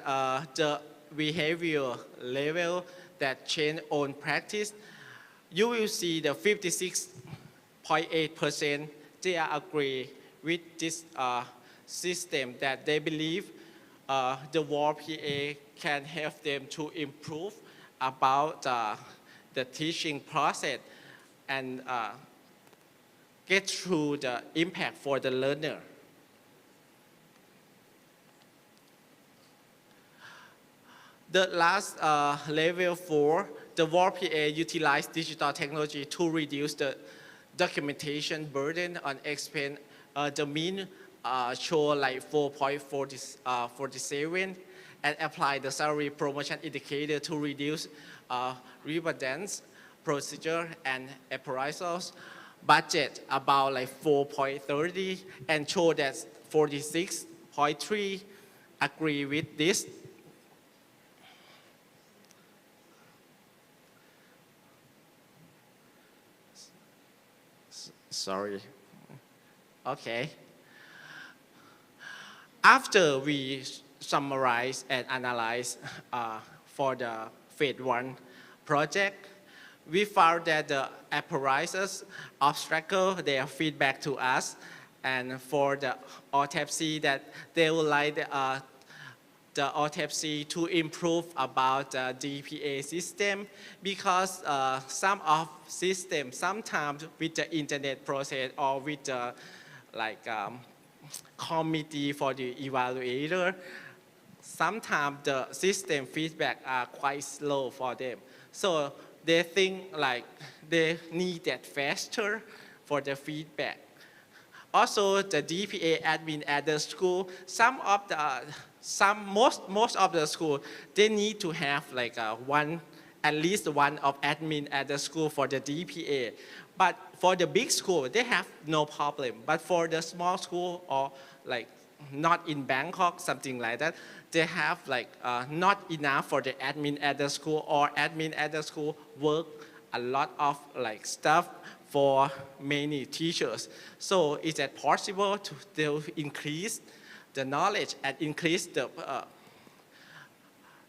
the behavior level that change on practice, you will see the 56.8%, they are agree with this system that they believe the WARP PA can help them to improve about the teaching process and get through the impact for the learner. The last level 4, the WARP PA utilized digital technology to reduce the documentation burden on expense. The mean show 4.47 and apply the salary promotion indicator to reduce redundant procedure and appraisals. Budget about 4.30 and show that 46.3 agree with this. Sorry. Okay. After we summarize and analyze for the phase 1 project, we found that the appraisers obstacle their feedback to us, and for the OTEPC that they would like the OTEPC to improve about the DPA system, because some of systems, sometimes with the internet process or with the committee for the evaluator, sometimes the system feedback are quite slow for them. So they think they need that faster for the feedback. Also, the DPA admin at the school, most of the school, they need to have at least one of admin at the school for the DPA. But for the big school, they have no problem. But for the small school or not in Bangkok, something like that. They have like not enough for the admin at the school, or admin at the school work a lot of like stuff for many teachers. So is it possible to increase the knowledge and increase the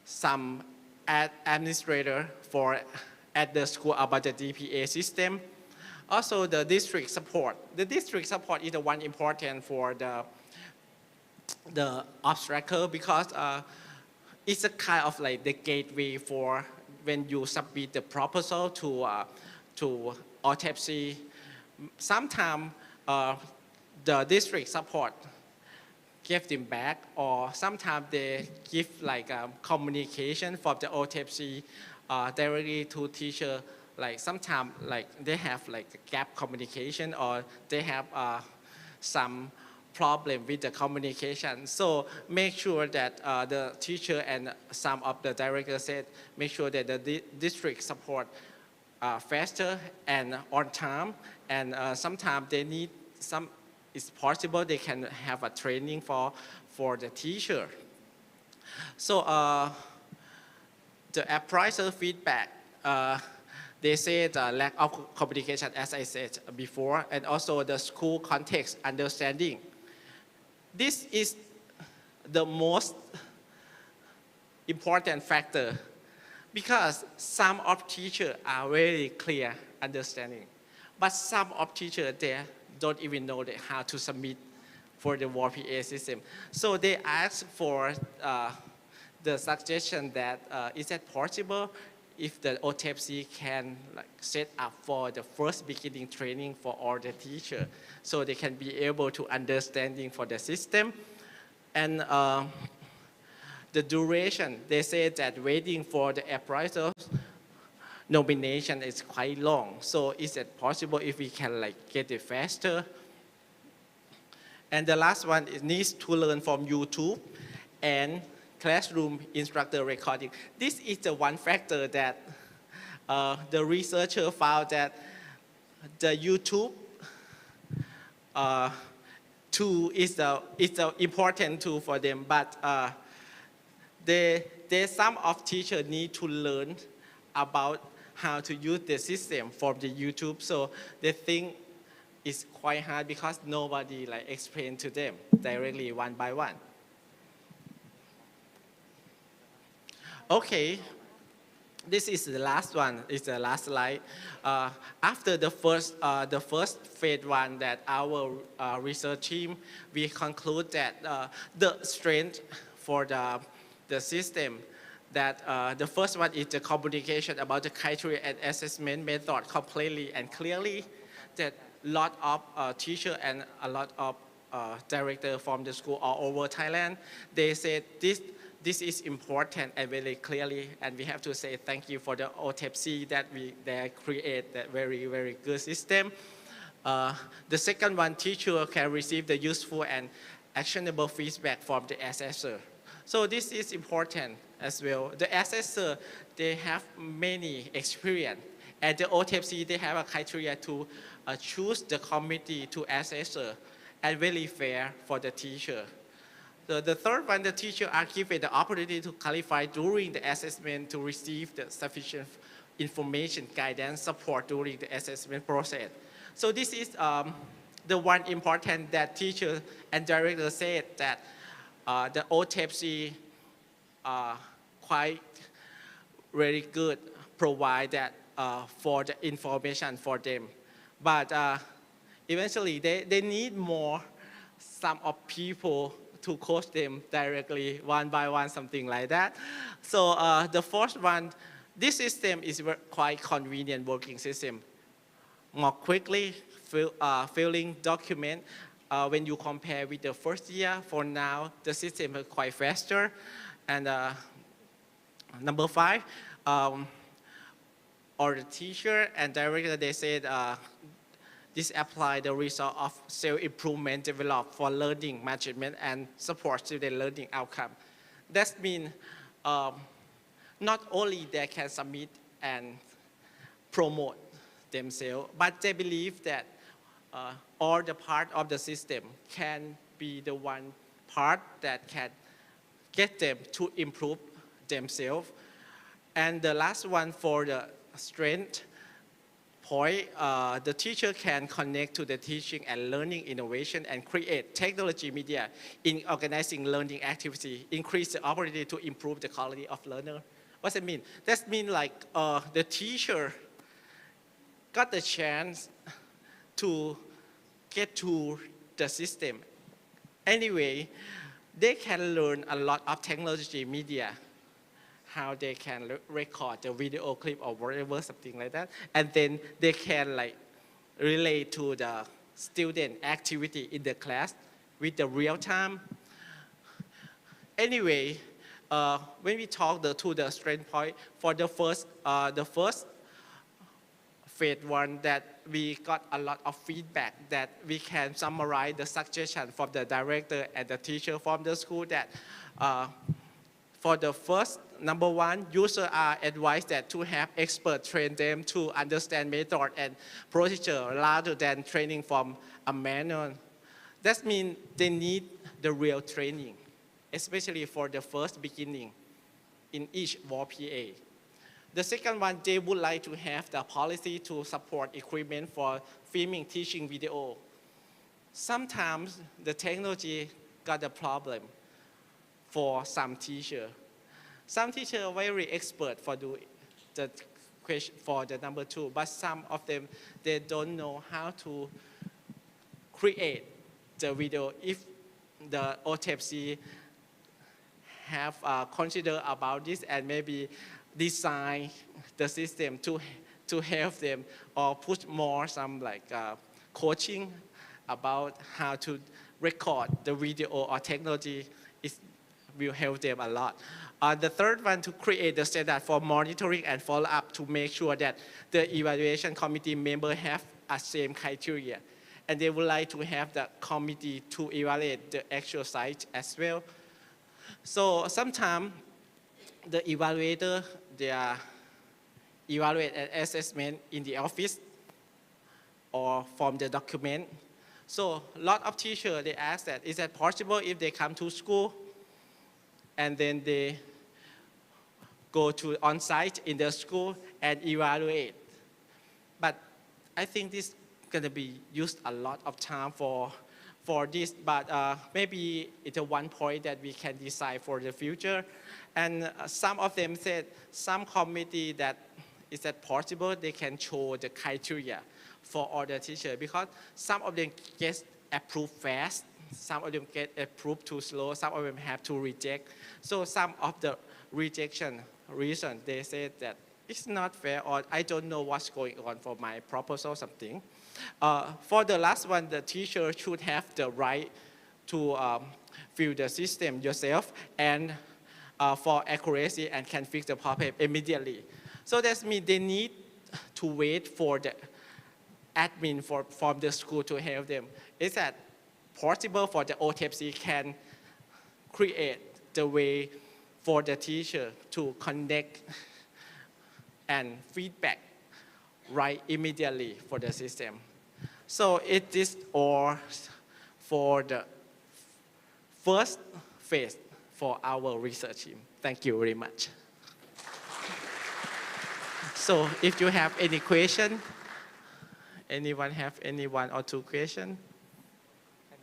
some administrator for at the school about the DPA system? Also the district support. The district support is the one important for the obstacle, because it's a kind of like the gateway for when you submit the proposal to OTEPC. Sometimes the district support give them back, or sometimes they give like communication from the OTEPC directly to teacher. Like sometimes like they have like a gap communication, or they have some problem with the communication. So make sure that the teacher and some of the directors said, make sure that the district support faster and on time. And sometimes they need some, it's possible they can have a training for the teacher. So the appraiser feedback, they say the lack of communication, as I said before, and also the school context understanding. This is the most important factor, because some of teachers are very clear understanding, but some of teachers they don't even know how to submit for the WPA system. So they ask for the suggestion that is it possible if the OTEPC can like set up for the first beginning training for all the teachers, so they can be able to understanding for the system. And the duration, they say that waiting for the appraisal nomination is quite long. So is it possible if we can like get it faster? And the last one is needs to learn from YouTube and classroom instructor recording. This is the one factor that the researcher found that the YouTube tool is the important tool for them, but some of teachers need to learn about how to use the system from the YouTube. So they think it's quite hard because nobody like explain to them directly one by one. Okay, this is the last one. It's the last slide. After the first phase one that our research team, we conclude that the strength for the system, that the first one is the communication about the criteria and assessment method completely and clearly. That a lot of teachers and a lot of directors from the school all over Thailand, they said this is important and very clearly, and we have to say thank you for the OTEPC that they create that very, very good system. The second one, teacher can receive the useful and actionable feedback from the assessor. So this is important as well. The assessor, they have many experience. At the OTEPC, they have a criteria to choose the committee to assessor and very fair for the teacher. The third one, the teacher are given the opportunity to qualify during the assessment to receive the sufficient information, guidance, support during the assessment process. So this is the one important that teacher and director said that the OTEPC quite very good, provide that for the information for them. But eventually they need more, some of people to coach them directly one by one, something like that. So the first one, this system is quite convenient working system. More quickly filling document. When you compare with the first year, for now, the system is quite faster. And number 5, or the teacher and director, they said this apply the result of self-improvement developed for learning management and support student learning outcome. That means not only they can submit and promote themselves, but they believe that all the part of the system can be the one part that can get them to improve themselves. And the last one for the strength point, the teacher can connect to the teaching and learning innovation and create technology media in organizing learning activity, increase the opportunity to improve the quality of learner. What does that mean? That means like the teacher got the chance to get to the system. Anyway, they can learn a lot of technology media, how they can record the video clip or whatever, something like that. And then they can like relate to the student activity in the class with the real time. Anyway, when we talk to the strength point, for the first phase one, that we got a lot of feedback that we can summarize the suggestion from the director and the teacher from the school that for the first, number one, users are advised that to have experts train them to understand method and procedure rather than training from a manual. That means they need the real training, especially for the first beginning in each WPA. The second one, they would like to have the policy to support equipment for filming teaching video. Sometimes the technology got a problem for some teacher. Some teachers are very expert for doing the question for the number two, but some of them, they don't know how to create the video. If the OTEPC have considered about this and maybe design the system to help them or put more some like coaching about how to record the video or technology will help them a lot. The third one, to create the standard for monitoring and follow-up to make sure that the evaluation committee member have a same criteria. And they would like to have the committee to evaluate the actual site as well. So sometimes the evaluator, they are evaluate an assessment in the office or from the document. So a lot of teachers, they ask that, is that possible if they come to school and then they go to on-site in the school and evaluate? But I think this is going to be used a lot of time for this, but maybe it's a one point that we can decide for the future. And some of them said, some committee that is that possible, they can show the criteria for all the teachers, because some of them get approved fast, some of them get approved too slow, some of them have to reject. So some of the rejection reason, they said that it's not fair, or I don't know what's going on for my proposal or something. For the last one, the teacher should have the right to fill the system yourself and for accuracy and can fix the problem immediately. So that means they need to wait for the admin from the school to help them. Is that possible for the OTEPC can create the way for the teacher to connect and feedback right immediately for the system? So it is all for the first phase for our research team. Thank you very much. So if you have any question, anyone have any one or two questions?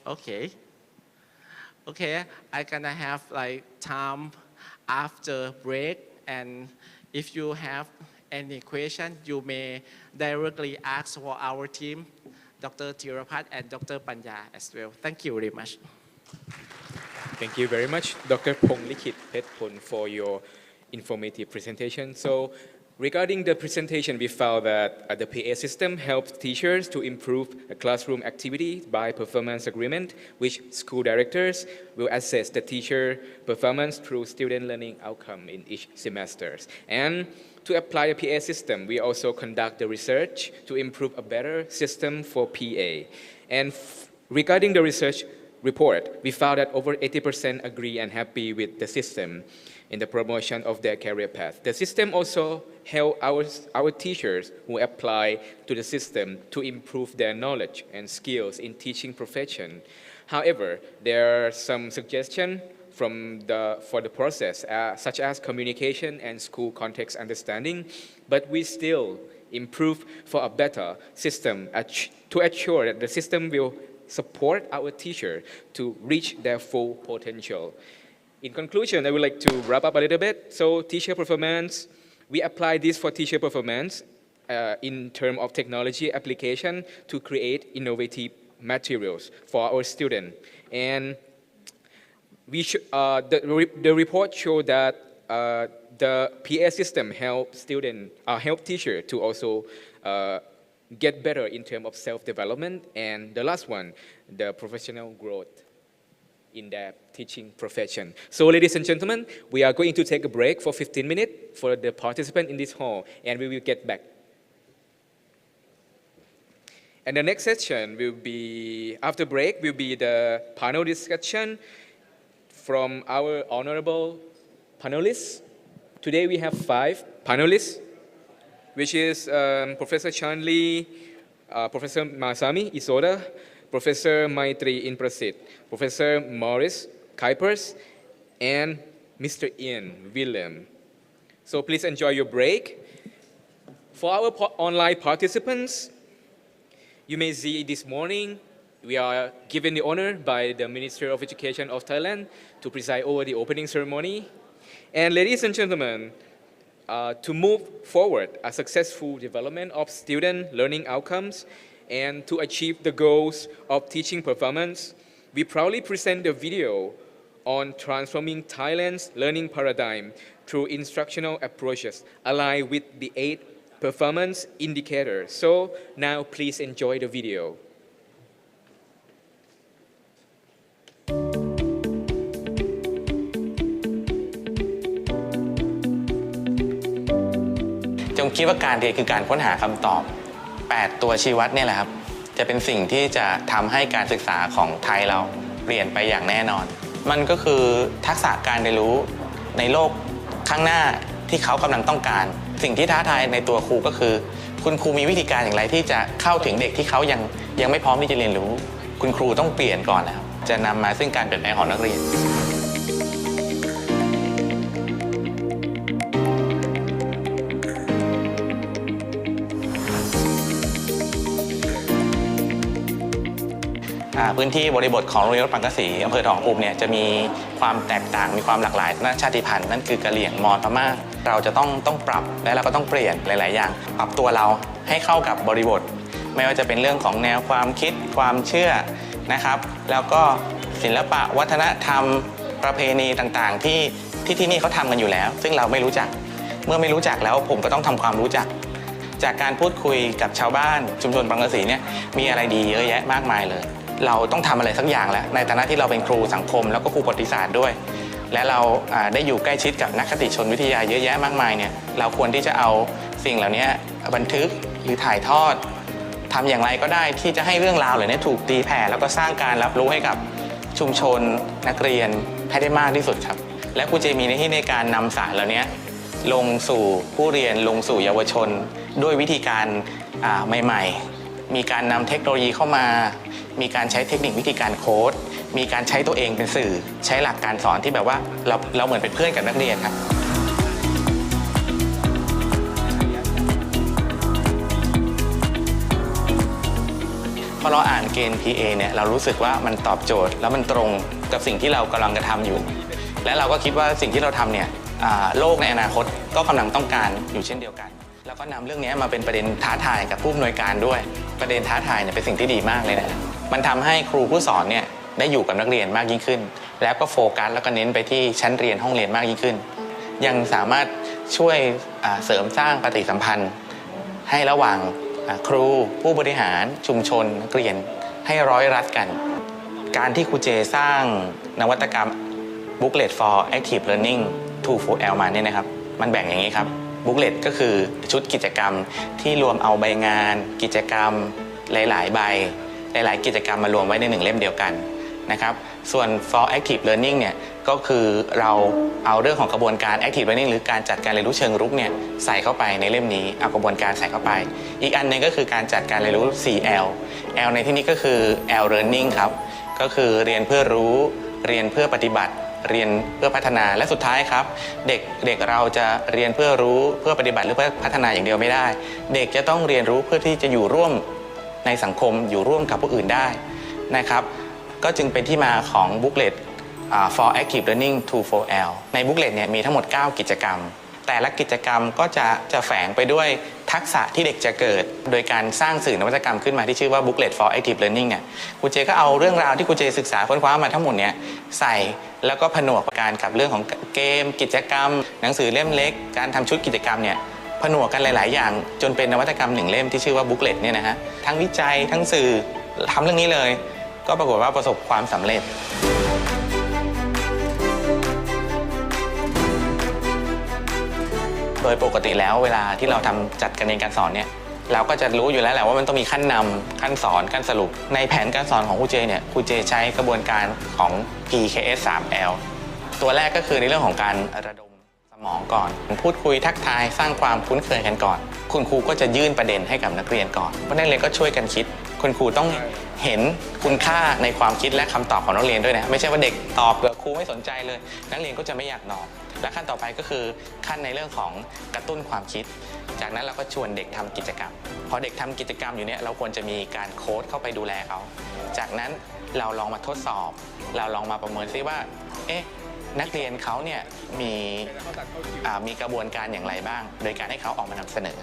Okay. Okay, I'm gonna have like time after break, and if you have any question, you may directly ask for our team, Dr. Thirapat and Dr. Panya as well. Thank you very much. Thank you very much, Dr. Ponglikit Petpon, for your informative presentation. So regarding the presentation, we found that the PA system helps teachers to improve classroom activity by performance agreement, which school directors will assess the teacher performance through student learning outcome in each semester. And to apply the PA system, we also conduct the research to improve a better system for PA. And regarding the research report, we found that over 80% agree and happy with the system in the promotion of their career path. The system also help our teachers who apply to the system to improve their knowledge and skills in teaching profession. However, there are some suggestions for the process, such as communication and school context understanding, but we still improve for a better system to ensure that the system will support our teacher to reach their full potential. In conclusion, I would like to wrap up a little bit. So teacher performance, we apply this for teacher performance in terms of technology application to create innovative materials for our students. And the report showed that the PA system help teacher to also get better in terms of self-development. And the last one, the professional growth in their teaching profession. So ladies and gentlemen, we are going to take a break for 15 minutes for the participant in this hall, and we will get back. And the next session will be, after break, will be the panel discussion from our honorable panelists. Today we have 5 panelists, which is Professor Chan Lee, Professor Masami Isoda, Professor Maitri Inprasit, Professor Morris Kuipers, and Mr. Ian Willem. So please enjoy your break. For our online participants, you may see this morning, we are given the honor by the Ministry of Education of Thailand to preside over the opening ceremony. And ladies and gentlemen, to move forward a successful development of student learning outcomes and to achieve the goals of teaching performance, we proudly present the video on transforming Thailand's learning paradigm through instructional approaches aligned with the 8 performance indicators. So now please enjoy the video.จงคิดว่าการเรียนคือการค้นหาคำตอบ 8 ตัวชี้วัดเนี่ยแหละครับจะเป็นสิ่งที่จะทำให้การศึกษาของไทยเราเปลี่ยนไปอย่างแน่นอนมันก็คือทักษะการเรียนรู้ในโลกข้างหน้าที่เขากำลังต้องการสิ่งที่ท้าทายในตัวครูก็คือคุณครูมีวิธีการอย่างไรที่จะเข้าถึงเด็กที่เขายังไม่พร้อมที่จะเรียนรู้คุณครูต้องเปลี่ยนก่อนแล้วจะนำมาซึ่งการเปลี่ยนแปลงของนักเรียนพื้นที่บริบทของโรงเรียนวัดปังกะสีอำเภอทองภูมิเนี่ยจะมีความแตกต่างมีความหลากหลายทางชาติพันธุ์นั่นคือกะเหรี่ยงมอญพม่าเราจะต้องปรับและเราก็ต้องเปลี่ยนหลายๆอย่างปรับตัวเราให้เข้ากับบริบทไม่ว่าจะเป็นเรื่องของแนวความคิดความเชื่อนะครับแล้วก็ศิลปะวัฒนธรรมประเพณีต่างๆที่นี่เขาทำกันอยู่แล้วซึ่งเราไม่รู้จักเมื่อไม่รู้จักแล้วผมก็ต้องทำความรู้จักจากการพูดคุยกับชาวบ้านชุมชนปังกะสีเนี่ยมีอะไรดีเยอะแยะมากมายเลยเราต้องทำอะไรสักอย่างแล้วในฐานะที่เราเป็นครูสังคมแล้วก็ครูประวัติศาสตร์ด้วยและเราได้อยู่ใกล้ชิดกับนักคติชนวิทยาเยอะแยะมากมายเนี่ยเราควรที่จะเอาสิ่งเหล่านี้บันทึกหรือถ่ายทอดทำอย่างไรก็ได้ที่จะให้เรื่องราวเหล่านี้ถูกตีแผ่แล้วก็สร้างการรับรู้ให้กับชุมชนนักเรียนให้ได้มากที่สุดครับและครูเจมีหน้าที่ในการนำสารเหล่านี้ลงสู่ผู้เรียนลงสู่เยาวชนด้วยวิธีการใหม่ๆมีการนำเทคโนโลยีเข้ามามีการใช้เทคนิควิธีการโค้ดมีการใช้ตัวเองเป็นสื่อใช้หลักการสอนที่แบบว่าเราเหมือนเป็นเพื่อนกับนักเรียนครับพอเราอ่านเกณฑ์ PA เนี่ยเรารู้สึกว่ามันตอบโจทย์แล้วมันตรงกับสิ่งที่เรากำลังกระทำอยู่และเราก็คิดว่าสิ่งที่เราทำเนี่ยโลกในอนาคตก็กำลังต้องการอยู่เช่นเดียวกันแล้วก็นำเรื่องนี้มาเป็นประเด็นท้าทายกับผู้อำนวยการด้วยประเด็นท้าทายเนี่ยเป็นสิ่งที่ดีมากเลยนะมันทำให้ครูผู้สอนเนี่ยได้อยู่กับนักเรียนมากยิ่งขึ้นแล้วก็โฟกัสแล้วก็เน้นไปที่ชั้นเรียนห้องเรียนมากยิ่งขึ้นยังสามารถช่วยเสริมสร้างปฏิสัมพันธ์ให้ระหว่างครูผู้บริหารชุมชนนักเรียนให้ร้อยรัดกันการที่ครูเจสร้างนวัตกรรม Booklet for Active Learning 2 มาเนี่ยนะครับมันแบ่งอย่างนี้ครับบุ๊กเลตก็คือชุดกิจกรรมที่รวมเอาใบงานกิจกรรมหลายๆใบหลายๆกิจกรรมมารวมไว้ใน1 เล่มเดียวกันนะครับส่วน for active learning เนี่ยก็คือเราเอาเรื่องของกระบวนการ active learning หรือการจัดการเรียนรู้เชิงรุกเนี่ยใส่เข้าไปในเล่มนี้เอากระบวนการใส่เข้าไปอีกอันนึงก็คือการจัดการเรียนรู้ 4L L ในที่นี้ก็คือ L learning ครับ ก็คือเรียนเพื่อรู้เรียนเพื่อปฏิบัติเรียนเพื่อพัฒนาและสุดท้ายครับเด็กเราจะเรียนเพื่อรู้เพื่อปฏิบัติหรือเพื่อพัฒนาอย่างเดียวไม่ได้เด็กจะต้องเรียนรู้เพื่อที่จะอยู่ร่วมในสังคมอยู่ร่วมกับผู้อื่นได้นะครับก็จึงเป็นที่มาของบุ๊กเลตfor active learning 2 4L ในบุ๊กเลตเนี่ยมีทั้งหมด9กิจกรรมแต่ละกิจกรรมก็จะแฝงไปด้วยทักษะที่เด็กจะเกิดโดยการสร้างสื่อนวัตกรรมขึ้นมาที่ชื่อว่า Booklet for Active Learning เนี่ยครูเจก็เอาเรื่องราวที่ครูเจศึกษาค้นคว้ามาทั้งหมดเนี่ยใส่แล้วก็ผนวกกันกับเรื่องของเกมกิจกรรมหนังสือเล่มเล็กการทำชุดกิจกรรมเนี่ยผนวกกันหลายๆอย่างจนเป็นนวัตกรรม1เล่มที่ชื่อว่า Booklet เนี่ยนะฮะทั้งวิจัยทั้งสื่อทำเรื่องนี้เลยก็ปรากฏว่าประสบความสำเร็จโดยปกติแล้วเวลาที่เราจัดการเรียนการสอนเนี่ยเราก็จะรู้อยู่แล้วแหละว่ามันต้องมีขั้นนำขั้นสอนขั้นสรุปในแผนการสอนของครูเจเนี่ยครูเจใช้กระบวนการของ PKS 3L ตัวแรกก็คือในเรื่องของการระดมสมองก่อนพูดคุยทักทายสร้างความคุ้นเคยกันก่อนคุณครูก็จะยื่นประเด็นให้กับนักเรียนก่อนเพราะนักเรียนก็ช่วยกันคิดคุณครูต้องเห็นคุณค่าในความคิดและคำตอบของนักเรียนด้วยนะไม่ใช่ว่าเด็กตอบแต่ครูไม่สนใจเลยนักเรียนก็จะไม่อยากตอบและขั้นต่อไปก็คือขั้นในเรื่องของกระตุ้นความคิดจากนั้นเราก็ชวนเด็กทำกิจกรรมพอเด็กทำกิจกรรมอยู่เนี่ยเราควรจะมีการโค้ชเข้าไปดูแลเขาจากนั้นเราลองมาทดสอบเราลองมาประเมินซิว่านักเรียนเขาเนี่ยมีกระบวนการอย่างไรบ้างโดยการให้เขาออกมานำเสนอ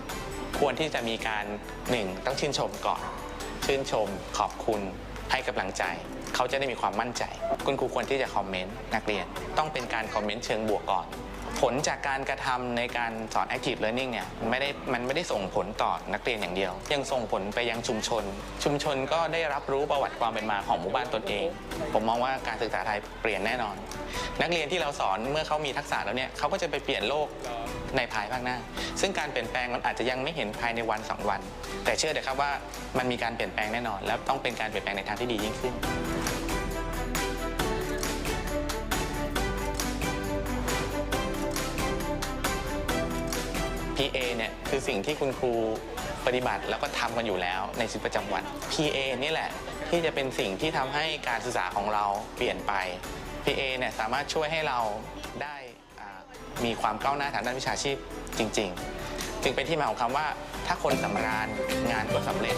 ควรที่จะมีการ1ต้องชื่นชมก่อนชื่นชมขอบคุณให้กำลังใจเขาจะได้มีความมั่นใจคุณครูควรที่จะคอมเมนต์นักเรียนต้องเป็นการคอมเมนต์เชิงบวกก่อนผลจากการกระทำในการสอน Active Learning เนี่ยมันไม่ได้ส่งผลต่อนักเรียนอย่างเดียวยังส่งผลไปยังชุมชนก็ได้รับรู้ประวัติความเป็นมาของหมู่บ้านตนเองผมมองว่าการศึกษาไทยเปลี่ยนแน่นอนนักเรียนที่เราสอนเมื่อเขามีทักษะแล้วเนี่ยเขาก็จะไปเปลี่ยนโลกในภายภาคหน้าซึ่งการเปลี่ยนแปลงมันอาจจะยังไม่เห็นภายในวัน2วันแต่เชื่อเถอะครับว่ามันมีการเปลี่ยนแปลงแน่นอนและต้องเป็นการเปลี่ยนแปลงในทางที่ดียิ่งขึ้นPA เนี่ยคือสิ่งที่คุณครูปฏิบัติแล้วก็ทำกันอยู่แล้วในชีวิตประจำวัน PA นี่แหละที่จะเป็นสิ่งที่ทำให้การศึกษาของเราเปลี่ยนไป PA เนี่ยสามารถช่วยให้เราได้มีความก้าวหน้าทางด้านวิชาชีพจริงๆจึงเป็นที่มาของคำว่าถ้าคนสำราญงานก็สำเร็จ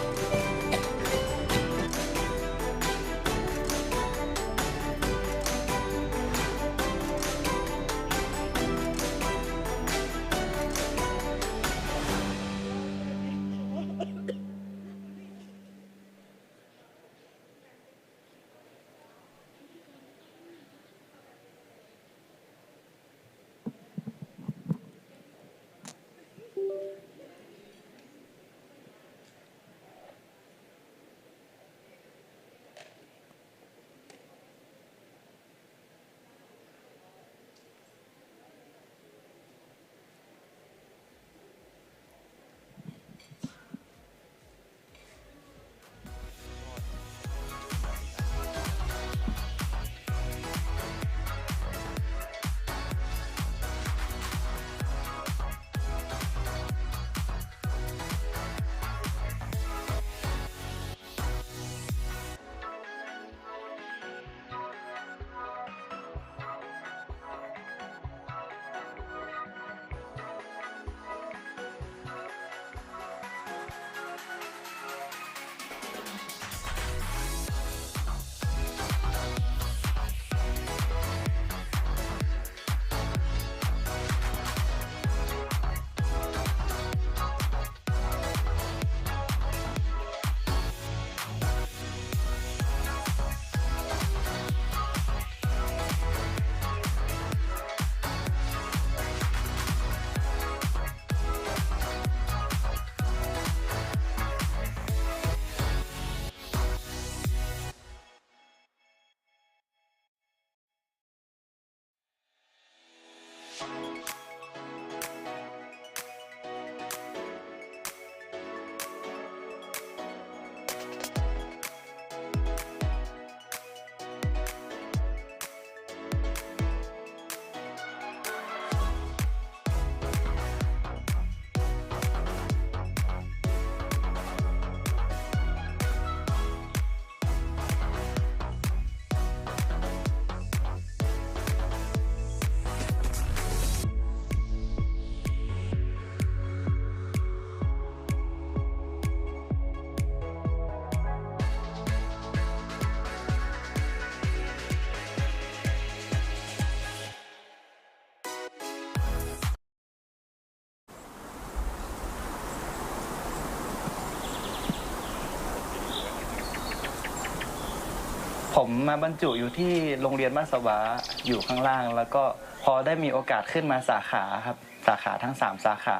ผมมาบรรจุอยู่ที่โรงเรียนบ้านสวาอยู่ข้างล่าง แล้วก็พอได้มีโอกาสขึ้นมาสาขาครับสาขาทั้ง3สาขา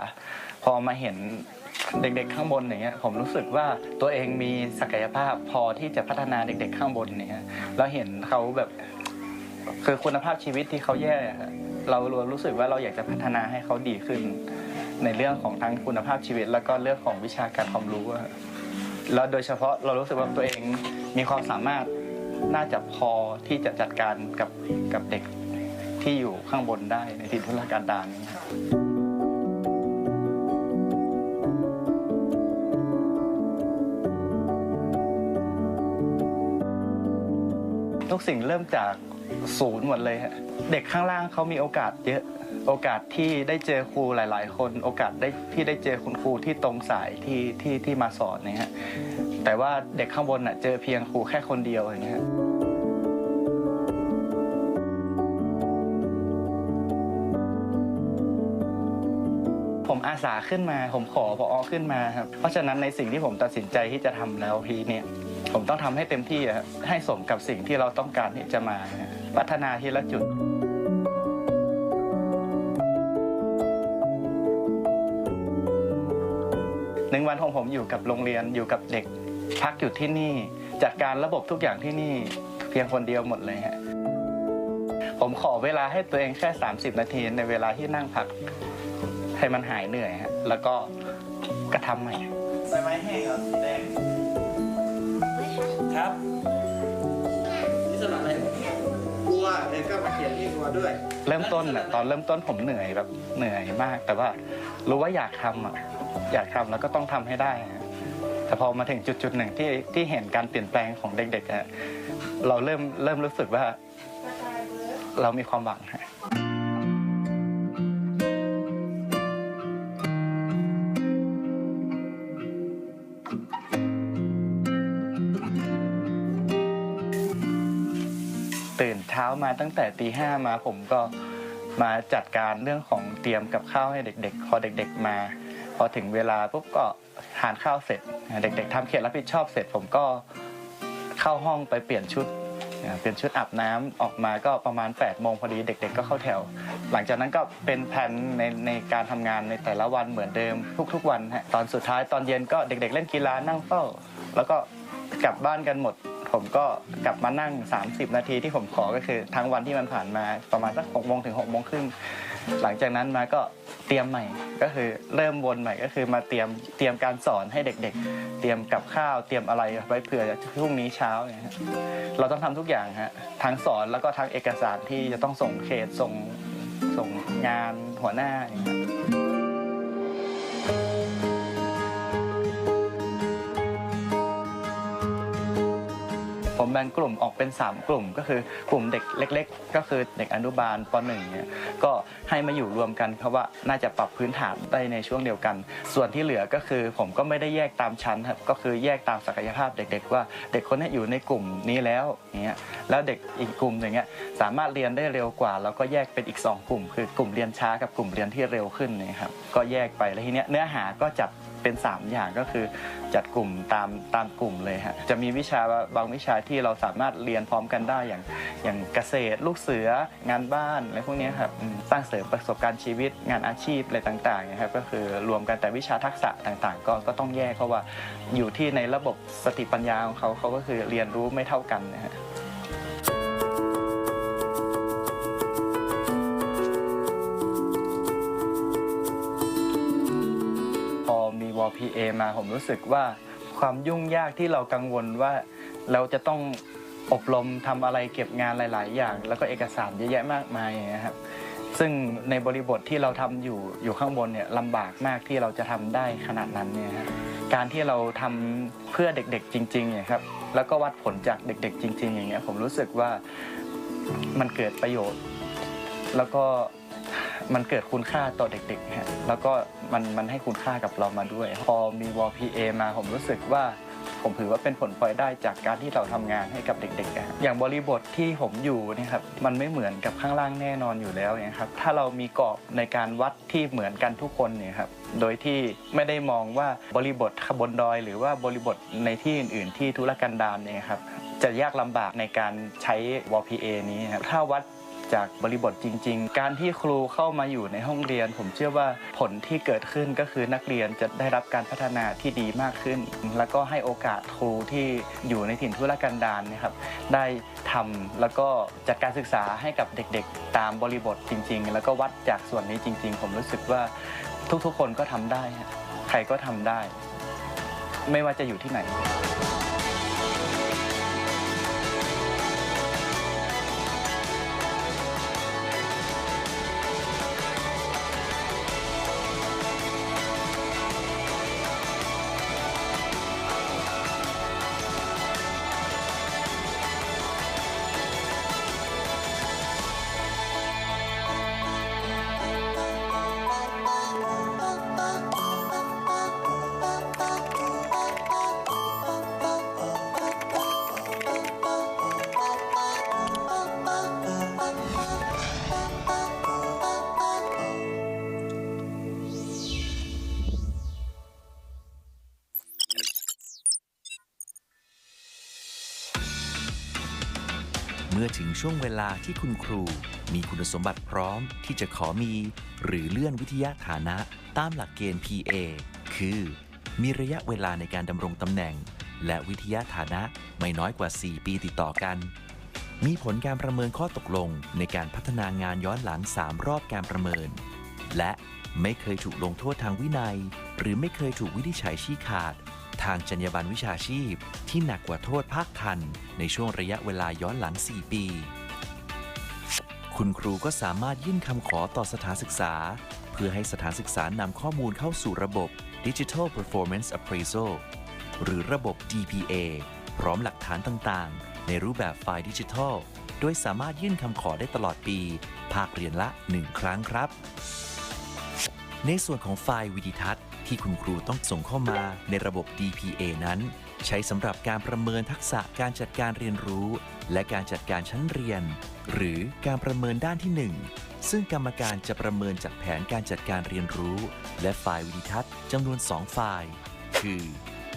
พอมาเห็นเด็กๆข้างบนอย่างเงี้ยผมรู้สึกว่าตัวเองมีศักยภาพพอที่จะพัฒนาเด็กๆข้างบนเนี่ยเราเห็นเขาแบบคือคุณภาพชีวิตที่เขาแย่เรารู้สึกว่าเราอยากจะพัฒนาให้เขาดีขึ้นในเรื่องของทั้งคุณภาพชีวิตแล้วก็เรื่องของวิชาการความรู้แล้วโดยเฉพาะเรารู้สึกว่าตัวเองมีความสามารถน่าจะพอที่จะจัดการกับเด็กที่อยู่ข้างบนได้ในถิ่นทุรกันดารนี้ทุกสิ่งเริ่มจากศูนย์หมดเลยฮะเด็กข้างล่างเขามีโอกาสเยอะโอกาสที่ได้เจอครูหลายๆคนโอกาสที่ได้เจอคุณครูที่ตรงสายที่มาสอนเนี่ยฮะแต่ว่าเด็กข้างบนน่ะเจอเพียงครูแค่คนเดียวอย่างเงี้ยผมอาสาขึ้นมาผมขอผอ.ขึ้นมาครับเพราะฉะนั้นในสิ่งที่ผมตัดสินใจที่จะทำแล้วทีเนี่ยผมต้องทำให้เต็มที่ให้สมกับสิ่งที่เราต้องการที่จะมาพัฒนาทีละจุด1 วันของผมอยู่กับโรงเรียนอยู่กับเด็กพักอยู่ที่นี่จัดการระบบทุกอย่างที่นี่เพียงคนเดียวหมดเลยฮะผมขอเวลาให้ตัวเองแค่30 นาทีในเวลาที่นั่งพักให้มันหายเหนื่อยฮะแล้วก็กระทำใหม่ใบไม้แห้งเหรอสีแดงครับนี่สำหรับอะไรกลัวเลยก็มาเขียนที่กลัวด้วยเริ่มต้นอ่ะตอนเริ่มต้นผมเหนื่อยแบบเหนื่อยมากแต่ว่ารู้ว่าอยากทำอ่ะอยากทำแล้วก็ต้องทำให้ได้แต่พอมาถึงจุดหนึ่งที่เห็นการเปลี่ยนแปลงของเด็กๆฮะเราเริ่มรู้สึกว่าเรามีความหวังฮะตื่นเช้ามาตั้งแต่ตี 5มาผมก็มาจัดการเรื่องของเตรียมกับข้าวให้เด็กๆพอเด็กๆมาพอถึงเวลาปุ๊บก็ทานข้าวเสร็จเด็กๆทำเขตรับผิดชอบเสร็จผมก็เข้าห้องไปเปลี่ยนชุดอาบน้ำออกมาก็ประมาณ8 โมงพอดีเด็กๆก็เข้าแถวหลังจากนั้นก็เป็นแผนในการทำงานในแต่ละวันเหมือนเดิมทุกๆวันฮะตอนสุดท้ายตอนเย็นก็เด็กๆเล่นกีฬานั่งเฝ้าแล้วก็กลับบ้านกันหมดผมก็กลับมานั่ง30 นาทีที่ผมขอก็คือทั้งวันที่มันผ่านมาประมาณสัก6 โมงถึง6 โมงครึ่งหลังจากนั้นมาก็เตรียมใหม่ก็คือเริ่มวนใหม่ก็คือมาเตรียมการสอนให้เด็กๆเตรียมกับข้าวเตรียมอะไรไว้เผื่อพรุ่งนี้เช้าเนี่ยเราต้องทำทุกอย่างฮะทั้งสอนแล้วก็ทั้งเอกสารที่จะต้องส่งเขตส่งงานหัวหน้าอย่างเงี้ยผมแบ่งกลุ่มออกเป็น3 กลุ่มก็คือกลุ่มเด็กเล็กๆก็คือเด็กอนุบาลป .1 เนี่ยก็ให้มาอยู่รวมกันเพราะว่าน่าจะปรับพื้นฐานได้ในช่วงเดียวกันส่วนที่เหลือก็คือผมก็ไม่ได้แยกตามชั้นครับก็คือแยกตามศักยภาพเด็กๆว่าเด็กคนนี้อยู่ในกลุ่มนี้แล้วเงี้ยแล้วเด็กอีกกลุ่มอย่างเงี้ยสามารถเรียนได้เร็วกว่าแล้วก็แยกเป็นอีก2 กลุ่มคือกลุ่มเรียนช้ากับกลุ่มเรียนที่เร็วขึ้นนี่ครับก็แยกไปแล้วทีเนี้ยเนื้อหาก็จัดเป็น3 อย่างก็คือจัดกลุ่มตามกลุ่มเลยฮะจะมีวิชาบางวิชาที่เราสามารถเรียนพร้อมกันได้อย่างเกษตรลูกเสืองานบ้านอะไรพวกนี้ครับสร้างเสริมประสบการณ์ชีวิตงานอาชีพอะไรต่างๆนะครับก็คือรวมกันแต่วิชาทักษะต่างๆก็ต้องแยกเพราะว่าอยู่ที่ในระบบสติปัญญาของเขาก็คือเรียนรู้ไม่เท่ากันนะฮะPA มาผมรู้สึกว่าความยุ่งยากที่เรากังวลว่าเราจะต้องอบรมทำอะไรเก็บงานหลายๆอย่างแล้วก็เอกสารเยอะแยะมากมายนะครับซึ่งในบริบทที่เราทำอยู่ข้างบนเนี่ยลำบากมากที่เราจะทำได้ขนาดนั้นเนี่ยครับการที่เราทำเพื่อเด็กๆจริงๆเนี่ยครับแล้วก็วัดผลจากเด็กๆจริงๆอย่างเงี้ยผมรู้สึกว่ามันเกิดประโยชน์แล้วก็มันเกิดคุณค่าต่อเด็กๆฮะแล้วก็มันให้คุณค่ากับเรามาด้วยพอมีวอ PA มาผมรู้สึกว่าผมถือว่าเป็นผลพลอยได้จากการที่เราทำงานให้กับเด็กๆอย่างบริบทที่ผมอยู่นี่ครับมันไม่เหมือนกับข้างล่างแน่นอนอยู่แล้วเนี่ยครับถ้าเรามีกรอบในการวัดที่เหมือนกันทุกคนเนี่ยครับโดยที่ไม่ได้มองว่าบริบทบนดอยหรือว่าบริบทในที่อื่นๆที่ทุรกันดารเนี่ยครับ จะยากลำบากในการใช้ WPA นี้ครับถ้าวัดจากบริบทจริงๆการที่ครูเข้ามาอยู่ในห้องเรียนผมเชื่อว่าผลที่เกิดขึ้นก็คือนักเรียนจะได้รับการพัฒนาที่ดีมากขึ้นแล้วก็ให้โอกาสครูที่อยู่ในถิ่นทุรกันดารนะครับได้ทำแล้วก็จัดการศึกษาให้กับเด็กๆตามบริบทจริงๆแล้วก็วัดจากส่วนนี้จริงๆผมรู้สึกว่าทุกๆคนก็ทำได้ใครก็ทำได้ไม่ว่าจะอยู่ที่ไหนเมื่อถึงช่วงเวลาที่คุณครูมีคุณสมบัติพร้อมที่จะขอมีหรือเลื่อนวิทยาฐานะตามหลักเกณฑ์ PA คือมีระยะเวลาในการดำรงตำแหน่งและวิทยาฐานะไม่น้อยกว่า 4 ปีติดต่อกันมีผลการประเมินข้อตกลงในการพัฒนางานย้อนหลัง 3 รอบการประเมินและไม่เคยถูกลงโทษทางวินัยหรือไม่เคยถูกวินิจฉัยชี้ขาดทางจรรยาบรรณวิชาชีพที่หนักกว่าโทษภาคทันในช่วงระยะเวลาย้อนหลัง 4 ปีคุณครูก็สามารถยื่นคำขอต่อสถานศึกษาเพื่อให้สถานศึกษานำข้อมูลเข้าสู่ระบบ Digital Performance Appraisal หรือระบบ DPA พร้อมหลักฐานต่างๆในรูปแบบไฟล์ดิจิทัลโดยสามารถยื่นคำขอได้ตลอดปีภาคเรียนละ 1 ครั้งครับในส่วนของไฟล์วิดีทัศน์ที่คุณครูต้องส่งเข้ามาในระบบ DPA นั้นใช้สำหรับการประเมินทักษะการจัดการเรียนรู้และการจัดการชั้นเรียนหรือการประเมินด้านที่ 1ซึ่งกรรมการจะประเมินจากแผนการจัดการเรียนรู้และไฟล์วิดีทัศน์จำนวน 2 ไฟล์คือ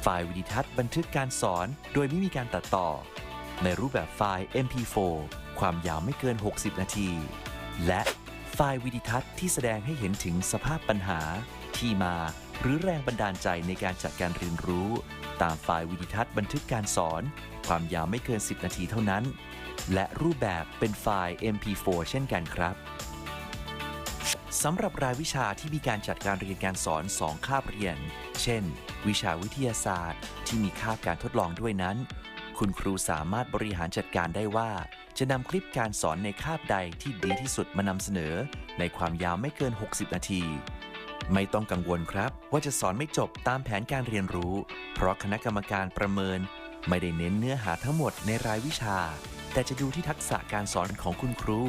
ไฟล์วิดีทัศน์บันทึกการสอนโดยไม่มีการตัดต่อในรูปแบบไฟล์ MP4 ความยาวไม่เกิน 60 นาทีและไฟล์วิดีทัศน์ที่แสดงให้เห็นถึงสภาพปัญหาที่มาหรือแรงบันดาลใจในการจัดการเรียนรู้ตามไฟล์วิดีทัศน์บันทึกการสอนความยาวไม่เกิน 10 นาทีเท่านั้นและรูปแบบเป็นไฟล์ MP4 เช่นกันครับสำหรับรายวิชาที่มีการจัดการเรียนการสอน 2 คาบเรียนเช่นวิชาวิทยาศาสตร์ที่มีคาบการทดลองด้วยนั้นคุณครูสามารถบริหารจัดการได้ว่าจะนำคลิปการสอนในคาบใดที่ดีที่สุดมานำเสนอในความยาวไม่เกิน 60 นาทีไม่ต้องกังวลครับว่าจะสอนไม่จบตามแผนการเรียนรู้เพราะคณะกรรมการประเมินไม่ได้เน้นเนื้อหาทั้งหมดในรายวิชาแต่จะดูที่ทักษะการสอนของคุณครู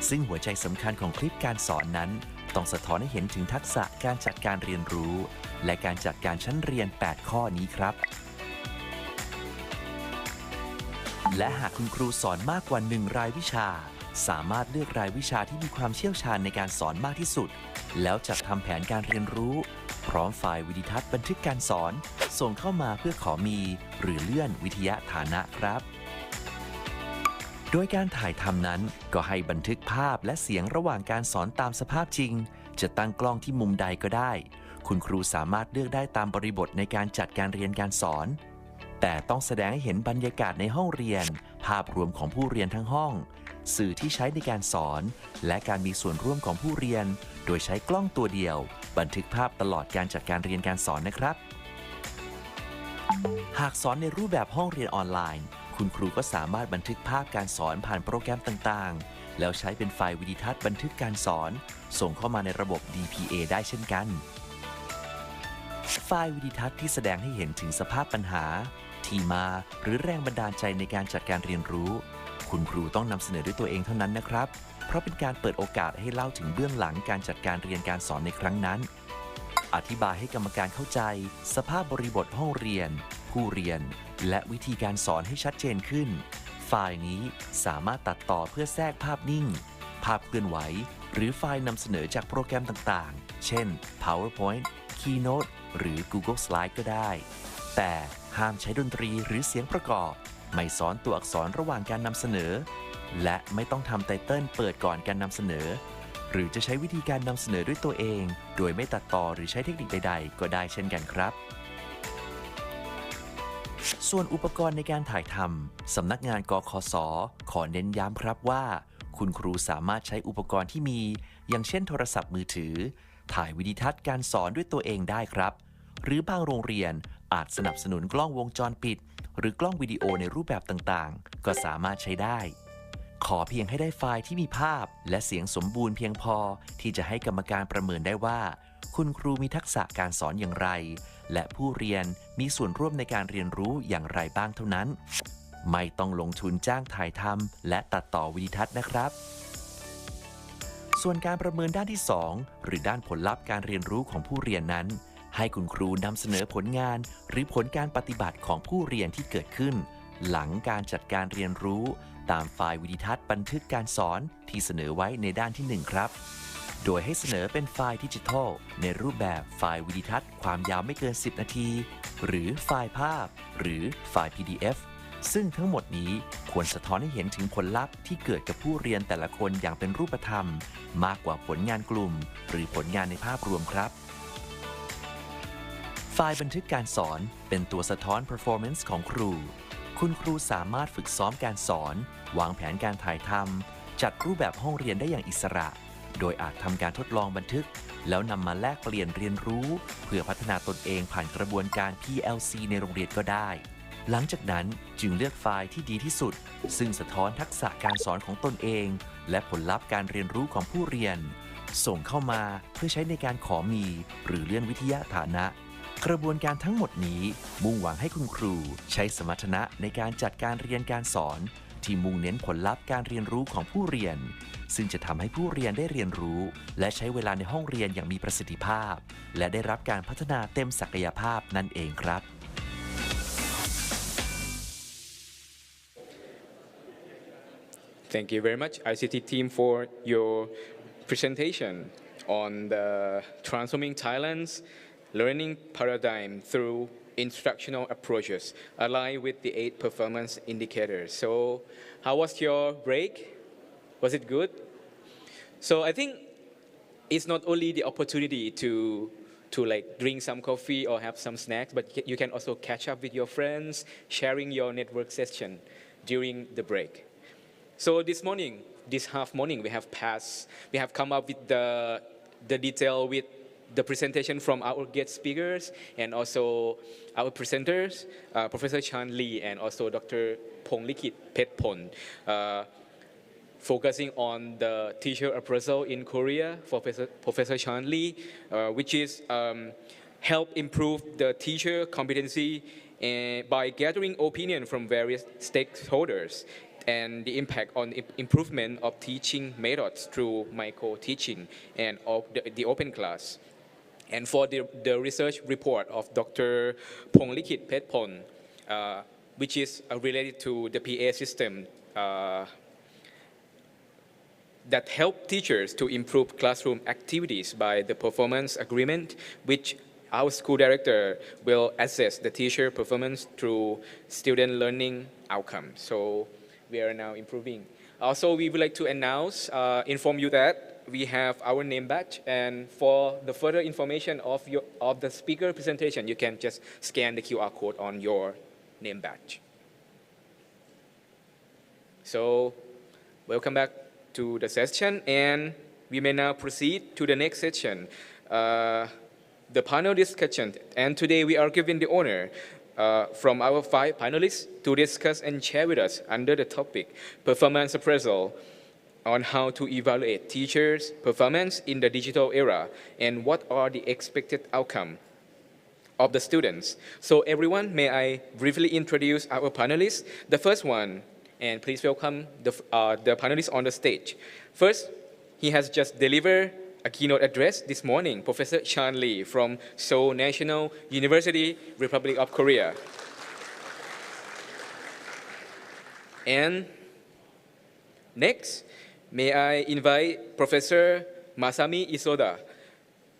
ซึ่งหัวใจสำคัญของคลิปการสอนนั้นต้องสะท้อนให้เห็นถึงทักษะการจัดการเรียนรู้และการจัดการชั้นเรียน 8 ข้อนี้ครับและหากคุณครูสอนมากกว่า1รายวิชาสามารถเลือกรายวิชาที่มีความเชี่ยวชาญในการสอนมากที่สุดแล้วจัดทำแผนการเรียนรู้พร้อมไฟล์วิดีทัศน์บันทึกการสอนส่งเข้ามาเพื่อขอมีหรือเลื่อนวิทยาฐานะครับโดยการถ่ายทำนั้นก็ให้บันทึกภาพและเสียงระหว่างการสอนตามสภาพจริงจะตั้งกล้องที่มุมใดก็ได้คุณครูสามารถเลือกได้ตามบริบทในการจัดการเรียนการสอนแต่ต้องแสดงให้เห็นบรรยากาศในห้องเรียนภาพรวมของผู้เรียนทั้งห้องสื่อที่ใช้ในการสอนและการมีส่วนร่วมของผู้เรียนโดยใช้กล้องตัวเดียวบันทึกภาพตลอดการจัดการเรียนการสอนนะครับหากสอนในรูปแบบห้องเรียนออนไลน์คุณครูก็สามารถบันทึกภาพการสอนผ่านโปรแกรมต่างๆแล้วใช้เป็นไฟล์วิดีทัศน์บันทึกการสอนส่งเข้ามาในระบบ DPA ได้เช่นกันไฟล์วิดีทัศน์ที่แสดงให้เห็นถึงสภาพปัญหาที่มาหรือแรงบันดาลใจในการจัดการเรียนรู้คุณครูต้องนำเสนอด้วยตัวเองเท่านั้นนะครับเพราะเป็นการเปิดโอกาสให้เล่าถึงเบื้องหลังการจัดการเรียนการสอนในครั้งนั้นอธิบายให้กรรมการเข้าใจสภาพบริบทห้องเรียนผู้เรียนและวิธีการสอนให้ชัดเจนขึ้นไฟล์นี้สามารถตัดต่อเพื่อแทรกภาพนิ่งภาพเคลื่อนไหวหรือไฟล์นำเสนอจากโปรแกรมต่างๆเช่น PowerPoint Keynote หรือ Google Slide ก็ได้แต่ ห้ามใช้ดนตรีหรือเสียงประกอบ ไม่สอนตัวอักษรระหว่างการนำเสนอ และไม่ต้องทำไตเติ้ลเปิดก่อนการนำเสนอ หรือจะใช้วิธีการนำเสนอด้วยตัวเอง โดยไม่ตัดต่อหรือใช้เทคนิคใดๆก็ได้เช่นกันครับ ส่วนอุปกรณ์ในการถ่ายทำสำนักงานก.ค.ศ.ขอเน้นย้ำครับว่า คุณครูสามารถใช้อุปกรณ์ที่มีอย่างเช่นโทรศัพท์มือถือถ่ายวิดีทัศน์การสอนด้วยตัวเองได้ครับหรือบางโรงเรียนอาจสนับสนุนกล้องวงจรปิดหรือกล้องวิดีโอในรูปแบบต่างๆก็สามารถใช้ได้ขอเพียงให้ได้ไฟล์ที่มีภาพและเสียงสมบูรณ์เพียงพอที่จะให้กรรมการประเมินได้ว่าคุณครูมีทักษะการสอนอย่างไรและผู้เรียนมีส่วนร่วมในการเรียนรู้อย่างไรบ้างเท่านั้นไม่ต้องลงทุนจ้างถ่ายทำและตัดต่อวิดีทัศน์นะครับส่วนการประเมินด้านที่ 2 หรือด้านผลลัพธ์การเรียนรู้ของผู้เรียนนั้นให้คุณครูนำเสนอผลงานหรือผลการปฏิบัติของผู้เรียนที่เกิดขึ้นหลังการจัดการเรียนรู้ตามไฟล์วิดีทัศน์บันทึกการสอนที่เสนอไว้ในด้านที่ 1 ครับโดยให้เสนอเป็นไฟล์ดิจิทัลในรูปแบบไฟล์วิดีทัศน์ความยาวไม่เกิน 10 นาทีหรือไฟล์ภาพหรือไฟล์ PDF ซึ่งทั้งหมดนี้ควรสะท้อนให้เห็นถึงผลลัพธ์ที่เกิดกับผู้เรียนแต่ละคนอย่างเป็นรูปธรรมมากกว่าผลงานกลุ่มหรือผลงานในภาพรวมครับไฟล์บันทึกการสอนเป็นตัวสะท้อน performance ของครูคุณครูสามารถฝึกซ้อมการสอนวางแผนการถ่ายทำจัดรูปแบบห้องเรียนได้อย่างอิสระโดยอาจทำการทดลองบันทึกแล้วนำมาแลกเปลี่ยนเรียนรู้เพื่อพัฒนาตนเองผ่านกระบวนการ PLC ในโรงเรียนก็ได้หลังจากนั้นจึงเลือกไฟล์ที่ดีที่สุดซึ่งสะท้อนทักษะการสอนของตนเองและผลลัพธ์การเรียนรู้ของผู้เรียนส่งเข้ามาเพื่อใช้ในการขอมีหรือเลื่อนวิทยาฐานะกระบวนการทั้งหมดนี้มุ่งหวังให้คุณครูใช้สมรรถนะในการจัดการเรียนการสอนที่มุ่งเน้นผลลัพธ์การเรียนรู้ของผู้เรียนซึ่งจะทำให้ผู้เรียนได้เรียนรู้และใช้เวลาในห้องเรียนอย่างมีประสิทธิภาพและได้รับการพัฒนาเต็มศักยภาพนั่นเองครับ Thank you very much, ICT team, for your presentation on the transforming Thailand's learning paradigm through instructional approaches aligned with the 8 performance indicators. So, how was your break? Was it good? So, I think it's not only the opportunity to like drink some coffee or have some snacks, but you can also catch up with your friends, sharing your network session during the break. So this morning, this half morning, we have come up with the detail with the presentation from our guest speakers and also our presenters, Professor Chan Lee and also Dr. Phonglikit Petpon, focusing on the teacher appraisal in Korea for Professor Chan Lee, which is help improve the teacher competency by gathering opinion from various stakeholders and the impact on improvement of teaching methods through micro-teaching and of the open class. And for the research report of Dr. Phonglikit Petpon, which is related to the PA system that help teachers to improve classroom activities by the performance agreement, which our school director will assess the teacher performance through student learning outcomes. So we are now improving. Also, we would like to inform you that we have our name badge, and for the further information of the speaker presentation, you can just scan the QR code on your name badge. So, welcome back to the session, and we may now proceed to the next session, the panel discussion. And today we are given the honor from our 5 panelists to discuss and share with us under the topic Performance Appraisal on how to evaluate teachers' performance in the digital era and what are the expected outcome of the students. So everyone, may I briefly introduce our panelists. The first one, and please welcome the panelists on the stage. First, he has just delivered a keynote address this morning, Professor Chan Lee from Seoul National University, Republic of Korea. And next, may I invite Professor Masami Isoda,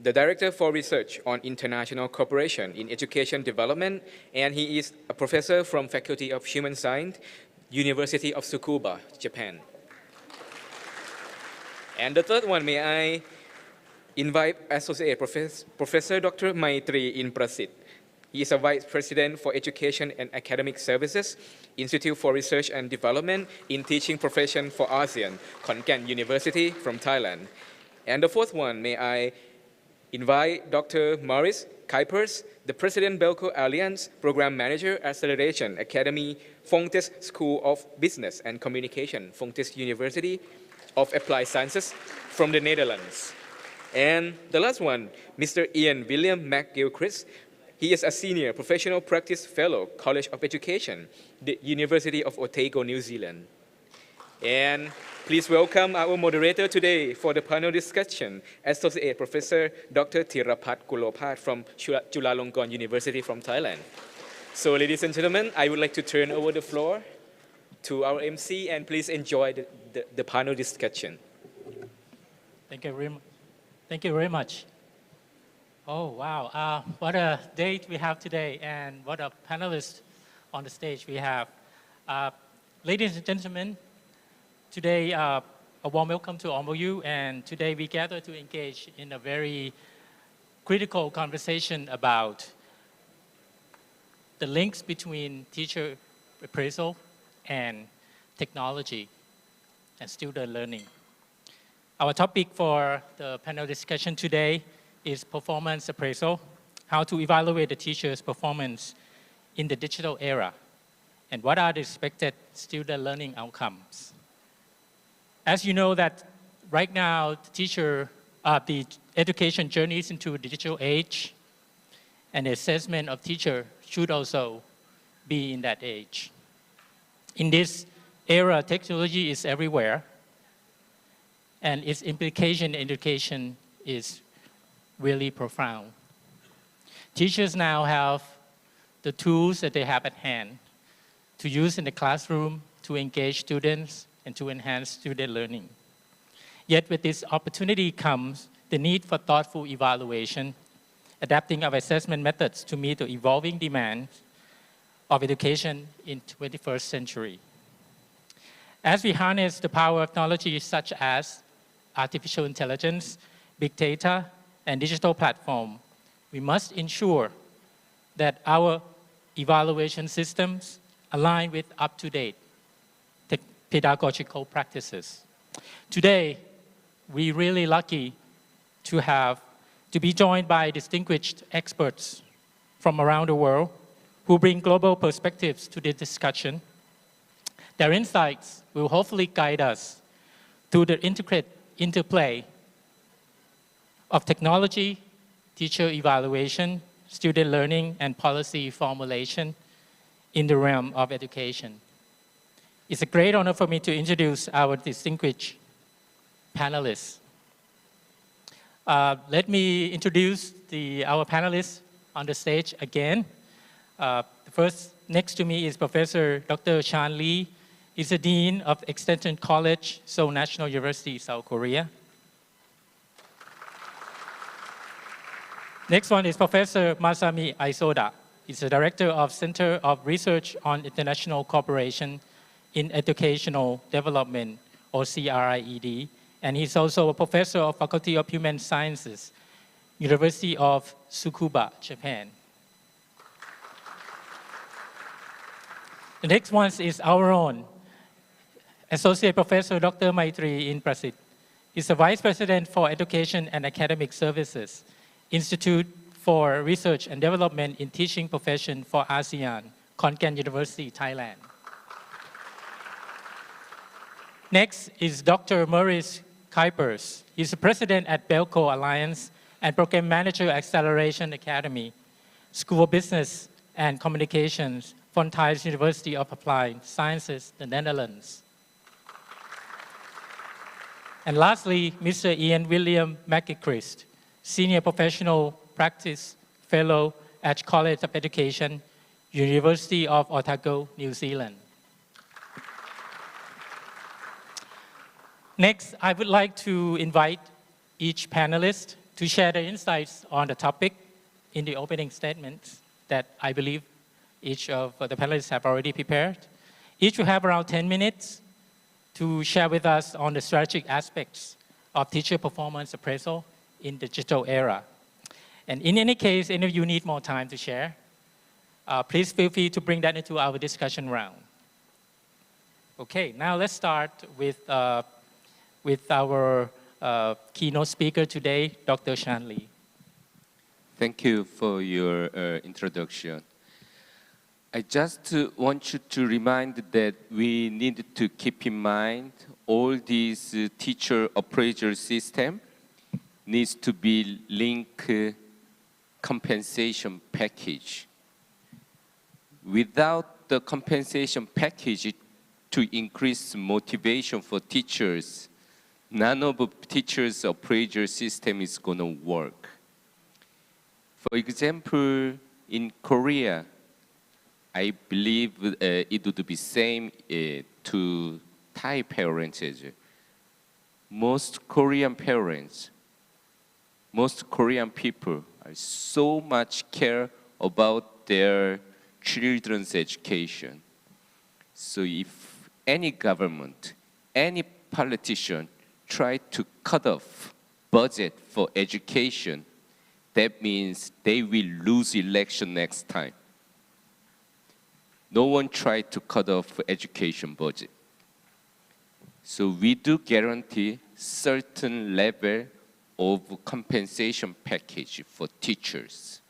the Director for Research on International Cooperation in Education Development, and he is a professor from Faculty of Human Science, University of Tsukuba, Japan. And the third one, may I invite Associate Professor Dr. Maitri Inprasit. He is a Vice President for Education and Academic Services, Institute for Research and Development in Teaching Profession for ASEAN, Khon Kaen University from Thailand. And the fourth one, may I invite Dr. Maurice Kuipers, the President Belco Alliance Program Manager, Acceleration Academy, Fontes School of Business and Communication, Fontes University of Applied Sciences from the Netherlands. And the last one, Mr. Ian William McGilchrist. He is a Senior Professional Practice Fellow, College of Education, the University of Otago, New Zealand. And please welcome our moderator today for the panel discussion, Associate Professor Dr. Thirapat Kulopat from Chulalongkorn University from Thailand. So ladies and gentlemen, I would like to turn over the floor to our MC, and please enjoy the panel discussion. Thank you very much. Oh, wow. What a date we have today, and what a panelist on the stage we have. Ladies and gentlemen, today a warm welcome to all of you, and today we gather to engage in a very critical conversation about the links between teacher appraisal and technology and student learning. Our topic for the panel discussion today is performance appraisal, how to evaluate the teacher's performance in the digital era, and what are the expected student learning outcomes. As you know that right now, the education journeys into a digital age, and the assessment of teacher should also be in that age. In this era, technology is everywhere, and its implication in education is really profound. Teachers now have the tools that they have at hand to use in the classroom to engage students and to enhance student learning. Yet with this opportunity comes the need for thoughtful evaluation, adapting our assessment methods to meet the evolving demands of education in 21st century. As we harness the power of technologies such as artificial intelligence, big data, and digital platform, we must ensure that our evaluation systems align with up-to-date pedagogical practices. Today, we're really lucky to be joined by distinguished experts from around the world who bring global perspectives to the discussion. Their insights will hopefully guide us through the interplay of technology, teacher evaluation, student learning, and policy formulation in the realm of education. It's a great honor for me to introduce our distinguished panelists. Let me introduce our panelists on the stage again. First, next to me is Professor Dr. Chan Lee. He's the Dean of Extension College, Seoul National University, South Korea. Next one is Professor Masami Aisoda. He's the Director of Center of Research on International Cooperation in Educational Development, or CRIED, and he's also a Professor of Faculty of Human Sciences, University of Tsukuba, Japan. The next one is our own Associate Professor Dr. Maitri Inprasit. He's the Vice President for Education and Academic Services, Institute for Research and Development in Teaching Profession for ASEAN, Khon Kaen University, Thailand. Next is Dr. Maurice Kuipers. He's the President at Belco Alliance and Program Manager Acceleration Academy, School of Business and Communications, Fontes University of Applied Sciences, the Netherlands. And lastly, Mr. Ian William McGilchrist, Senior Professional Practice Fellow at College of Education, University of Otago, New Zealand. Next, I would like to invite each panelist to share their insights on the topic in the opening statements that I believe each of the panelists have already prepared. Each will have around 10 minutes to share with us on the strategic aspects of teacher performance appraisal in the digital era. And in any case, any of you need more time to share, please feel free to bring that into our discussion round. Okay, now let's start with our keynote speaker today, Dr. Shan Lee. Thank you for your introduction. I just want you to remind that we need to keep in mind all these teacher appraisal system needs to be linked compensation package. Without the compensation package to increase motivation for teachers, none of the teachers' appraisal system is going to work. For example, in Korea, I believe it would be same to Thai parents. Most Korean parents, most Korean people are so much care about their children's education. So if any government, any politician try to cut off budget for education, that means they will lose election next time. No one tried to cut off education budget. So we do guarantee certain level of compensation package for teachers.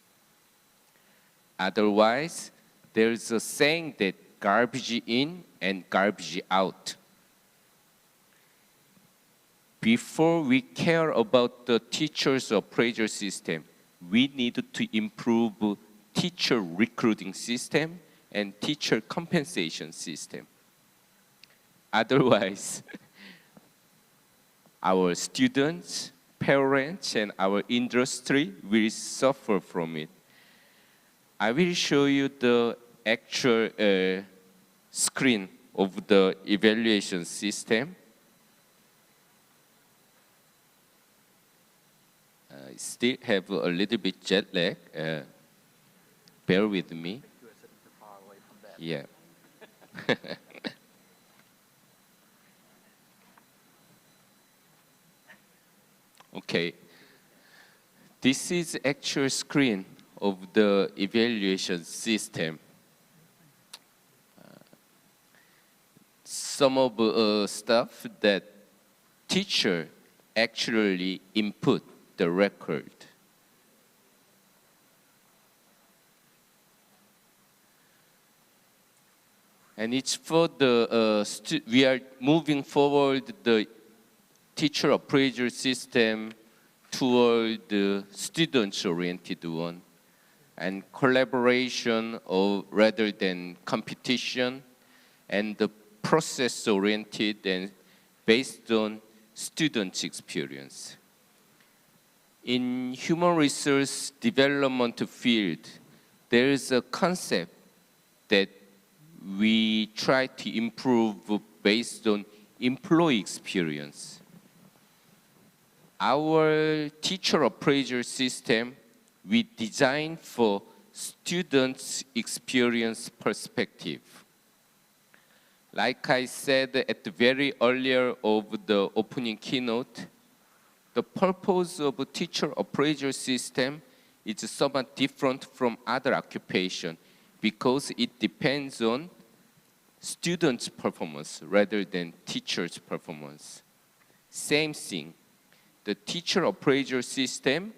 Otherwise, there's a saying that garbage in and garbage out. Before we care about the teachers' appraisal system, we need to improve teacher recruiting system and teacher compensation system. Otherwise, our students, parents, and our industry will suffer from it. I will show you the actual screen of the evaluation system. I still have a little bit jet lag. Bear with me. Yeah. Okay. This is actual screen of the evaluation system. Some of the stuff that teacher actually input the record. And it's for the, we are moving forward the teacher appraisal system toward the students-oriented one and collaboration rather than competition, and the process-oriented and based on students' experience. In human resource development field, there is a concept that we try to improve based on employee experience. Our teacher appraisal system, we designed for students' experience perspective. Like I said at the very earlier of the opening keynote, the purpose of a teacher appraisal system is somewhat different from other occupation because it depends on students' performance rather than teachers' performance. Same thing, the teacher appraisal system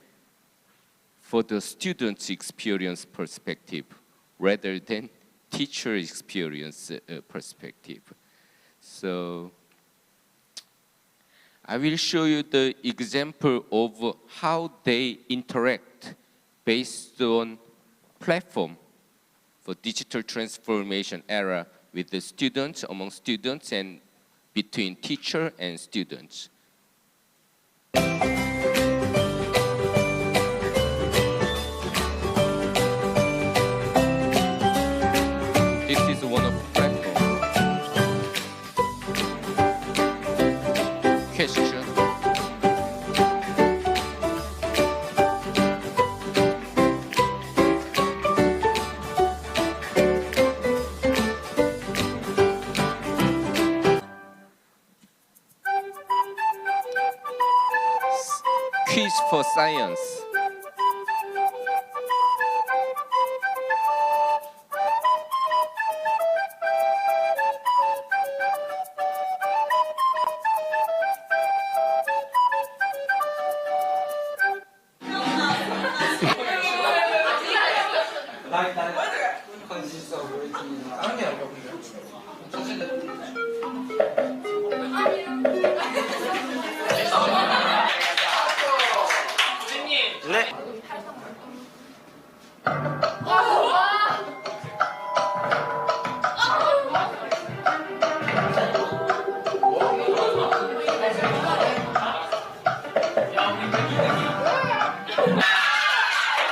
for the students' experience perspective rather than teacher experience perspective. So I will show you the example of how they interact based on platform for digital transformation era with the students, among students, and between teacher and students. This is one of the platforms. Question. science.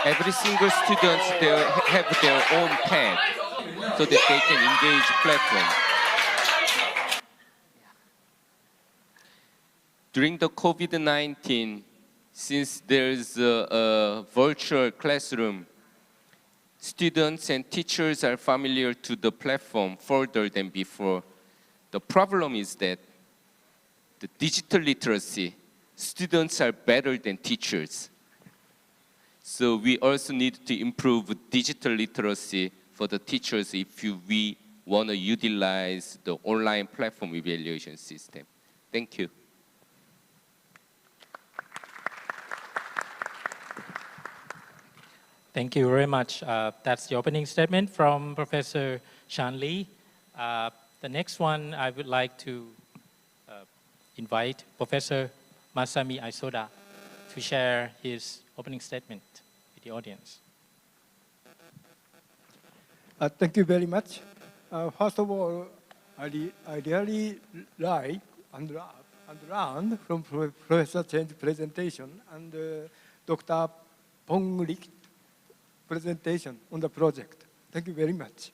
Every single student have their own pad so that they can engage platform. During the COVID-19, since there's a virtual classroom, students and teachers are familiar to the platform further than before. The problem is that the digital literacy, students are better than teachers. So we also need to improve digital literacy for the teachers if we want to utilize the online platform evaluation system. Thank you. Thank you very much. That's the opening statement from Professor Shan Lee. The next one, I would like to invite Professor Masami Aisoda to share his opening statement with the audience. Thank you very much. First of all, I really like and learn from Professor Chen's presentation and Dr. Ponglik's presentation on the project. Thank you very much.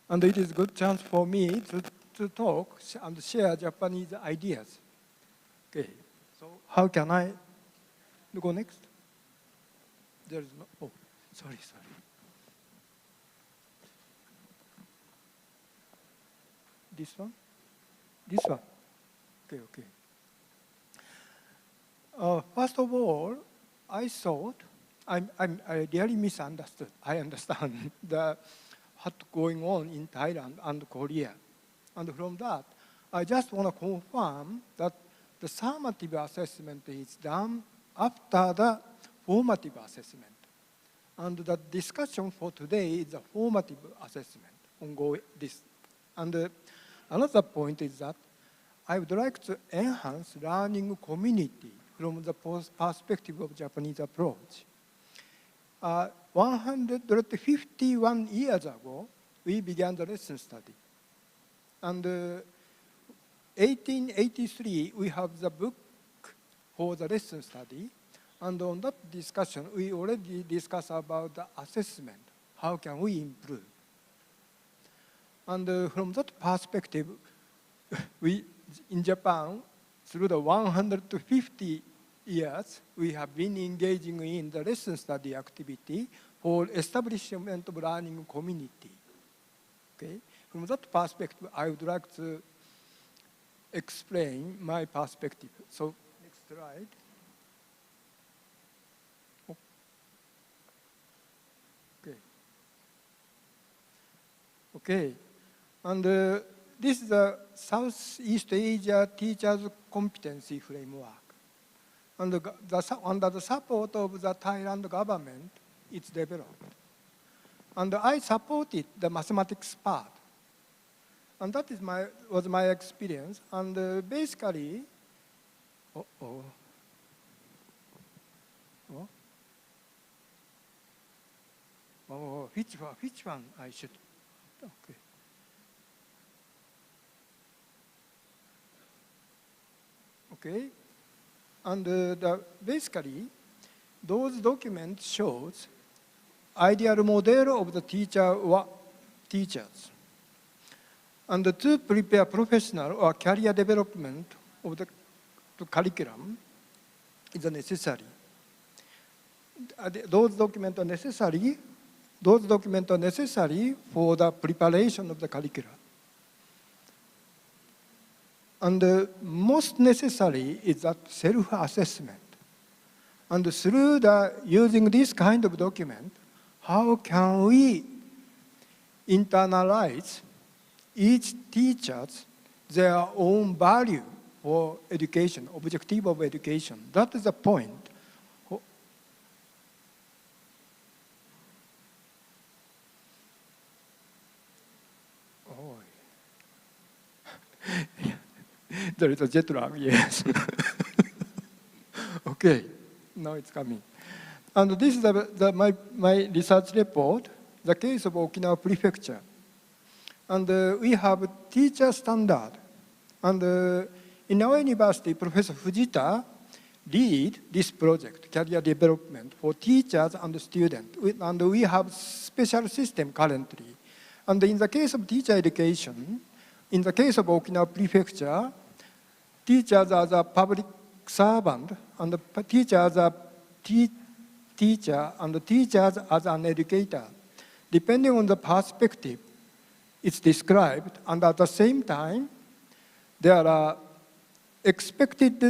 And it is a good chance for me to talk and share Japanese ideas. Okay, so how can I go next? There is no, oh, sorry. This one? This one? Okay. First of all, I thought, I really misunderstood. I understand what's going on in Thailand and Korea. And from that, I just want to confirm that the summative assessment is done after the formative assessment. And the discussion for today is the formative assessment ongoing this. And another point is that I would like to enhance learning community from the perspective of Japanese approach. 151 years ago, we began the lesson study. And 1883, we have the book for the lesson study. And on that discussion, we already discussed about the assessment. How can we improve? And from that perspective, we, in Japan, through the 150 years, we have been engaging in the lesson study activity for establishment of learning community. Okay? From that perspective, I would like to explain my perspective. So, next slide. Okay. And this is the Southeast Asia Teachers Competency Framework. And under the support of the Thailand government, it's developed. And I supported the mathematics part. And that is was my experience. And basically, which one I should? Okay. Okay. And basically, those documents shows ideal model of the teachers. And to prepare professional or career development of the curriculum is necessary. Those documents are necessary. Those documents are necessary for the preparation of the curriculum. And most necessary is that self-assessment. And through using this kind of document, how can we internalize each teacher's their own value for education, objective of education? That is the point. There is a jet lag, yes. Okay, now it's coming. And this is my research report, the case of Okinawa Prefecture. And we have teacher standard. And in our university, Professor Fujita lead this project, career development for teachers and students. And we have special system currently. And in the case of teacher education, in the case of Okinawa Prefecture, teachers as a public servant, and the teachers as a teacher, and the teachers as an educator. Depending on the perspective, it's described, and at the same time, there are expected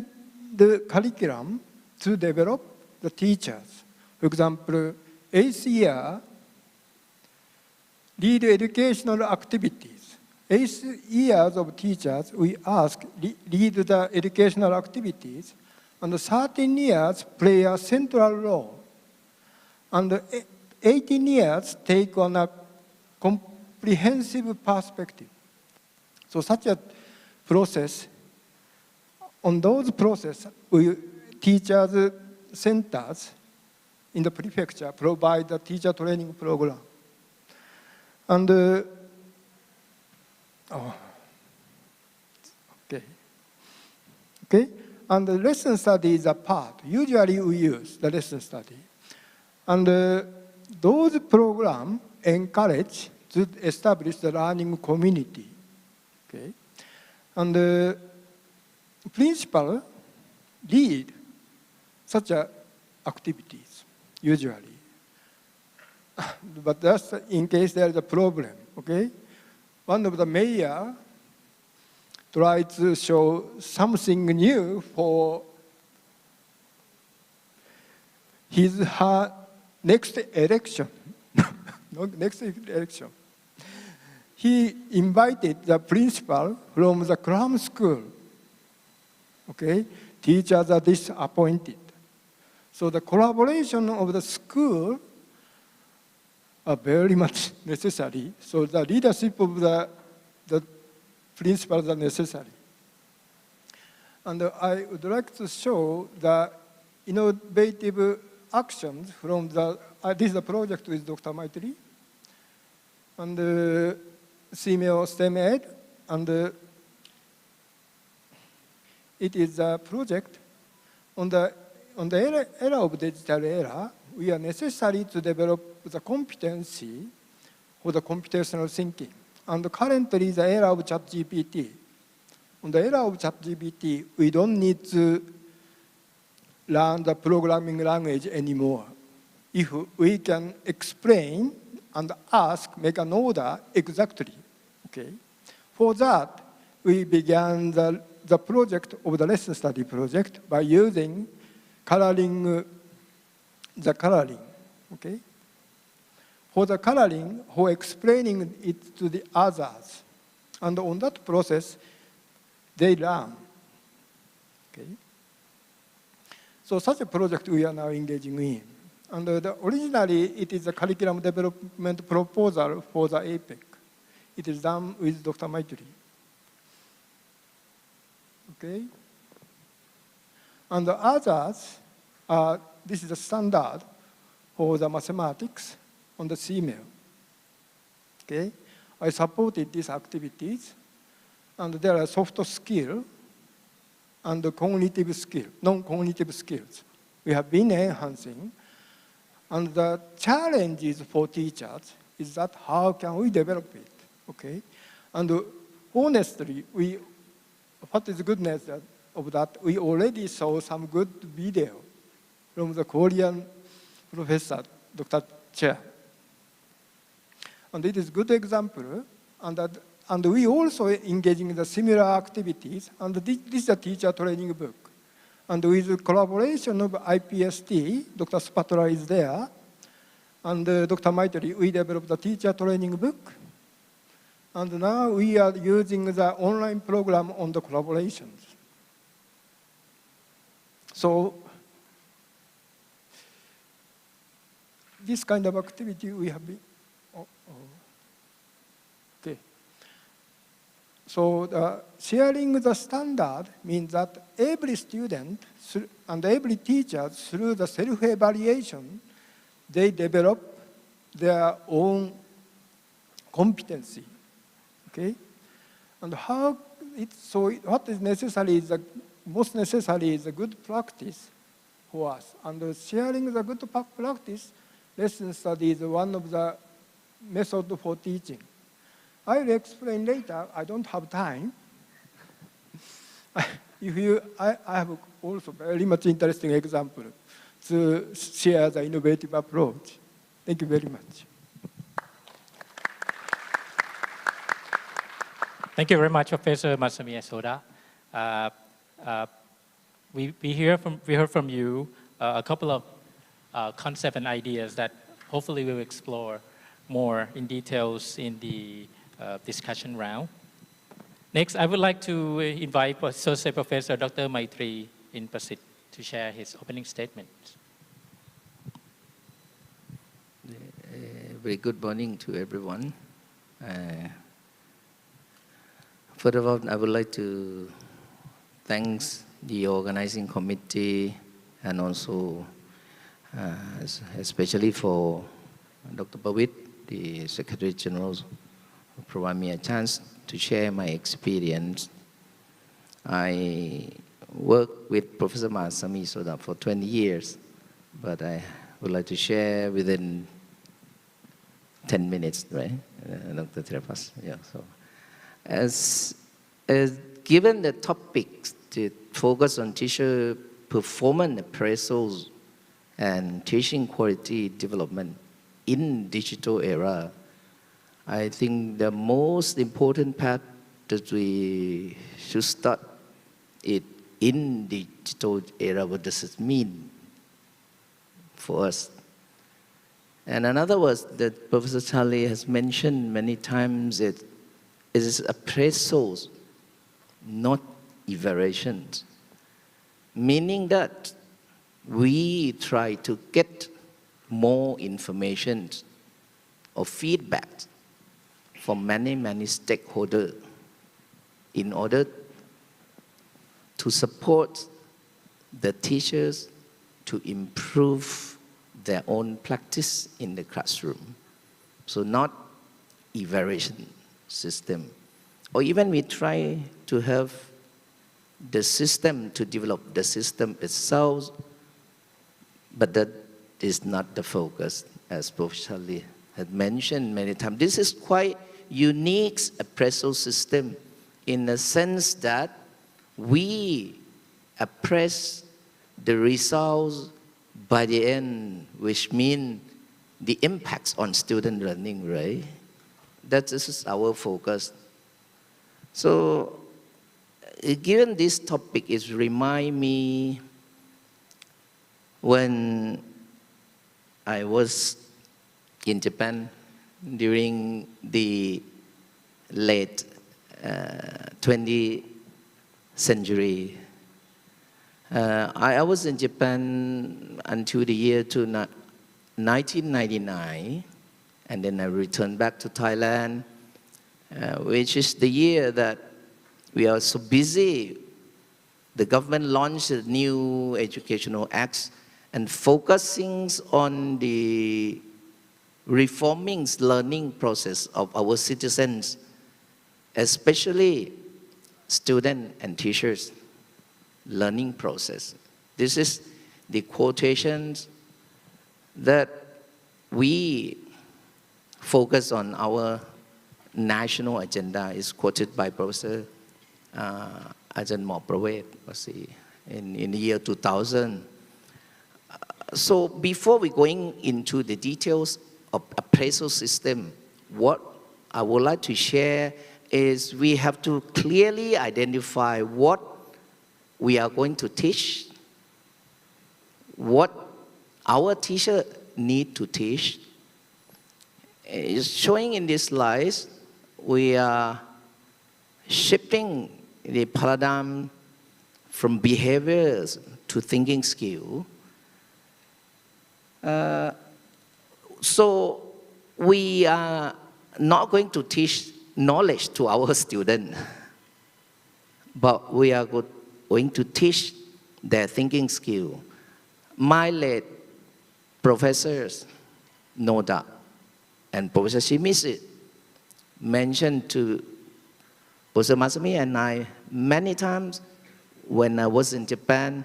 the curriculum to develop the teachers. For example, 8th year, lead educational activities. 8 years of teachers, we ask, lead the educational activities, and 13 years play a central role. And 18 years take on a comprehensive perspective. So such a process, on those processes, teachers centers in the prefecture provide the teacher training program. And okay. And the lesson study is a part. Usually we use the lesson study. And those programs encourage to establish the learning community. Okay. And the principal lead such activities, usually. But that's in case there is a problem, okay? One of the mayor tried to show something new for her next election. Next election. He invited the principal from the cram school. Okay, teachers are disappointed. So the collaboration of the school are very much necessary. So the leadership of the principals are necessary. And I would like to show the innovative actions from this is a project with Dr. Maitri and female STEM Ed, and it is a project on the era of digital era. We are necessary to develop the competency for the computational thinking. And currently, the era of ChatGPT. On the era of ChatGPT, we don't need to learn the programming language anymore. If we can explain and ask, make an order exactly, okay? For that, we began the project of the lesson study project by using coloring, okay? For the coloring, for explaining it to the others. And on that process, they learn, okay? So such a project we are now engaging in. And originally, it is a curriculum development proposal for the APEC. It is done with Dr. Maitri. Okay? And the others, this is a standard for the mathematics on the CMAIL. Okay? I supported these activities, and there are soft skill and cognitive skill, non-cognitive skills. We have been enhancing. And the challenges for teachers is that how can we develop it, okay? And honestly, what is the goodness of that? We already saw some good video from the Korean professor, Dr. Che. And it is a good example. And we also engaging in the similar activities. And this is a teacher training book. And with collaboration of IPST, Dr. Spatola is there, and Dr. Maitri, we developed the teacher training book. And now we are using the online program on the collaborations. So this kind of activity we have been, okay. So sharing the standard means that every student and every teacher, through the self-evaluation, they develop their own competency. Okay, and how what is necessary is most necessary is a good practice for us. And sharing the good practice, lesson study is one of the methods for teaching. I will explain later. I don't have time. I have also very much interesting example to share the innovative approach. Thank you very much. Thank you very much, Professor Masami Soda. We heard from you a couple of concepts and ideas that hopefully we'll explore more in details in the discussion round. Next, I would like to invite Associate Professor Dr. Maitri Inprasit to share his opening statement. Very good morning to everyone. First of all, I would like to thank the organizing committee and also especially for Dr. Pawit, the Secretary General, who provided me a chance to share my experience. I worked with Professor Masami Soda for 20 years, but I would like to share within 10 minutes, right, Dr. Therapas? Yeah, so. As given the topics to focus on teacher performance appraisals and teaching quality development in digital era, I think the most important part that we should start it in digital era. What does it mean for us? And another word that Professor Charlie has mentioned many times, it is appraisals, not evaluations. Meaning that we try to get more information or feedback from many stakeholders in order to support the teachers to improve their own practice in the classroom. So not evaluation system. Or even we try to have the system to develop the system itself, but that is not the focus, as Professor Lee had mentioned many times. This is quite unique appraisal system in the sense that we appraise the results by the end, which means the impacts on student learning, right? That is our focus. So, given this topic, it reminds me when I was in Japan during the late 20th century. I was in Japan until the year 1999, and then I returned back to Thailand, which is the year that we are so busy. The government launched a new educational acts and focusing on the reforming learning process of our citizens, especially students and teachers learning process. This is the quotations that we focus on our national agenda is quoted by Professor Ajahn Mok Prawet in the year 2000. So before we going into the details of appraisal system, what I would like to share is we have to clearly identify what we are going to teach what our teacher need to teach. Is showing in these slides, we are shifting the paradigm from behaviors to thinking skill. So we are not going to teach knowledge to our students, but we are going to teach their thinking skill. My late professors, Noda and Professor Shimizu, mentioned to Professor Masami and I many times when I was in Japan,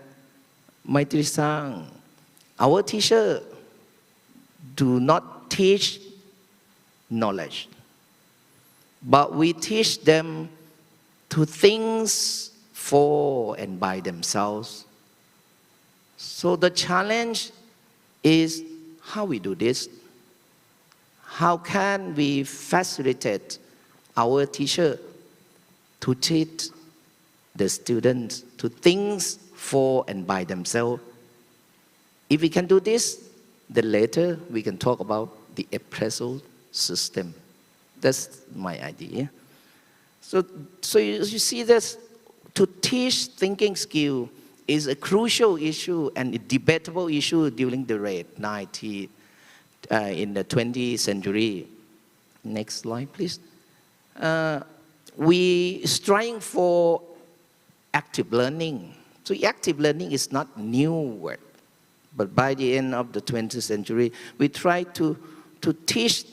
Maitri-san, our teacher do not teach knowledge, but we teach them to think for and by themselves. So the challenge is how we do this. How can we facilitate our teacher to teach the students to think for and by themselves? If we can do this, then later we can talk about the appraisal system. That's my idea. So you see this, to teach thinking skill is a crucial issue and a debatable issue during the late 90s, in the 20th century. Next slide, please. We striving for active learning. So active learning is not new word, but by the end of the 20th century, we try to teach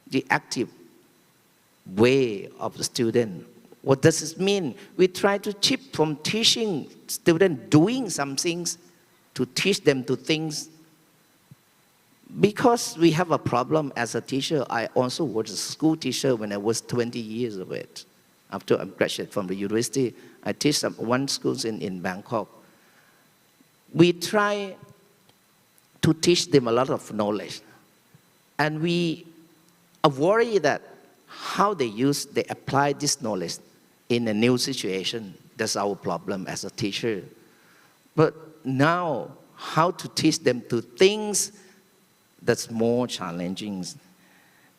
the active way of the student. What does this mean? We try to shift from teaching students doing some things to teach them to think. Because we have a problem as a teacher, I also was a school teacher when I was 20 years of age. After I graduated from the university, I teach one school in Bangkok. We try to teach them a lot of knowledge. And we are worried that how they apply this knowledge in a new situation. That's our problem as a teacher. But now, how to teach them to think, that's more challenging.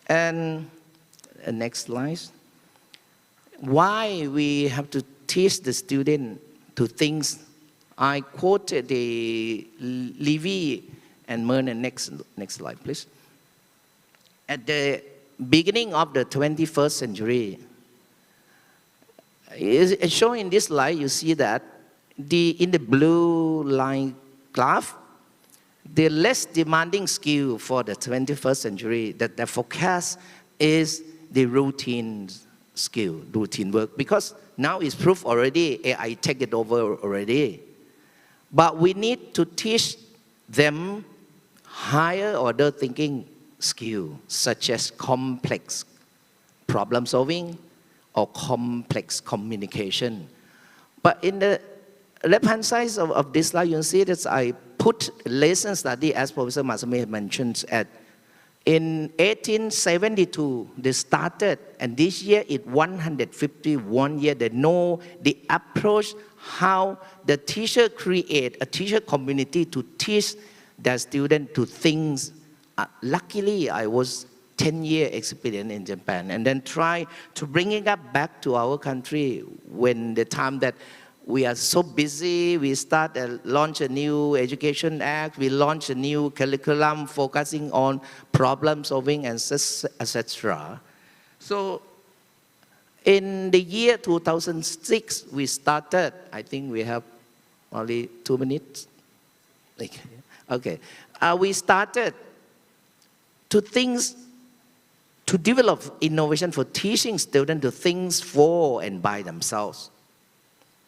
And next slide. Why we have to teach the student to think? I quoted the Levy and Merner. Next slide, please. At the beginning of the 21st century, it's shown in this slide, you see that in the blue line graph, the less demanding skill for the 21st century that the forecast is the routine skill, routine work, because now it's proved already, AI take it over already. But we need to teach them higher order thinking skill, such as complex problem solving or complex communication. But in the left-hand side of this slide, you see that I put lesson study, as Professor Masame mentioned, in 1872, they started, and this year it's 151 years. They know the approach, how the teacher create a teacher community to teach their students to think. Luckily, I was 10-year experience in Japan, and then try to bring it up back to our country when the time that we are so busy. We launch a new education act. We launch a new curriculum focusing on problem solving and etc. So in the year 2006, we started. I think we have only 2 minutes. Okay. We started to develop innovation for teaching students to think for and by themselves.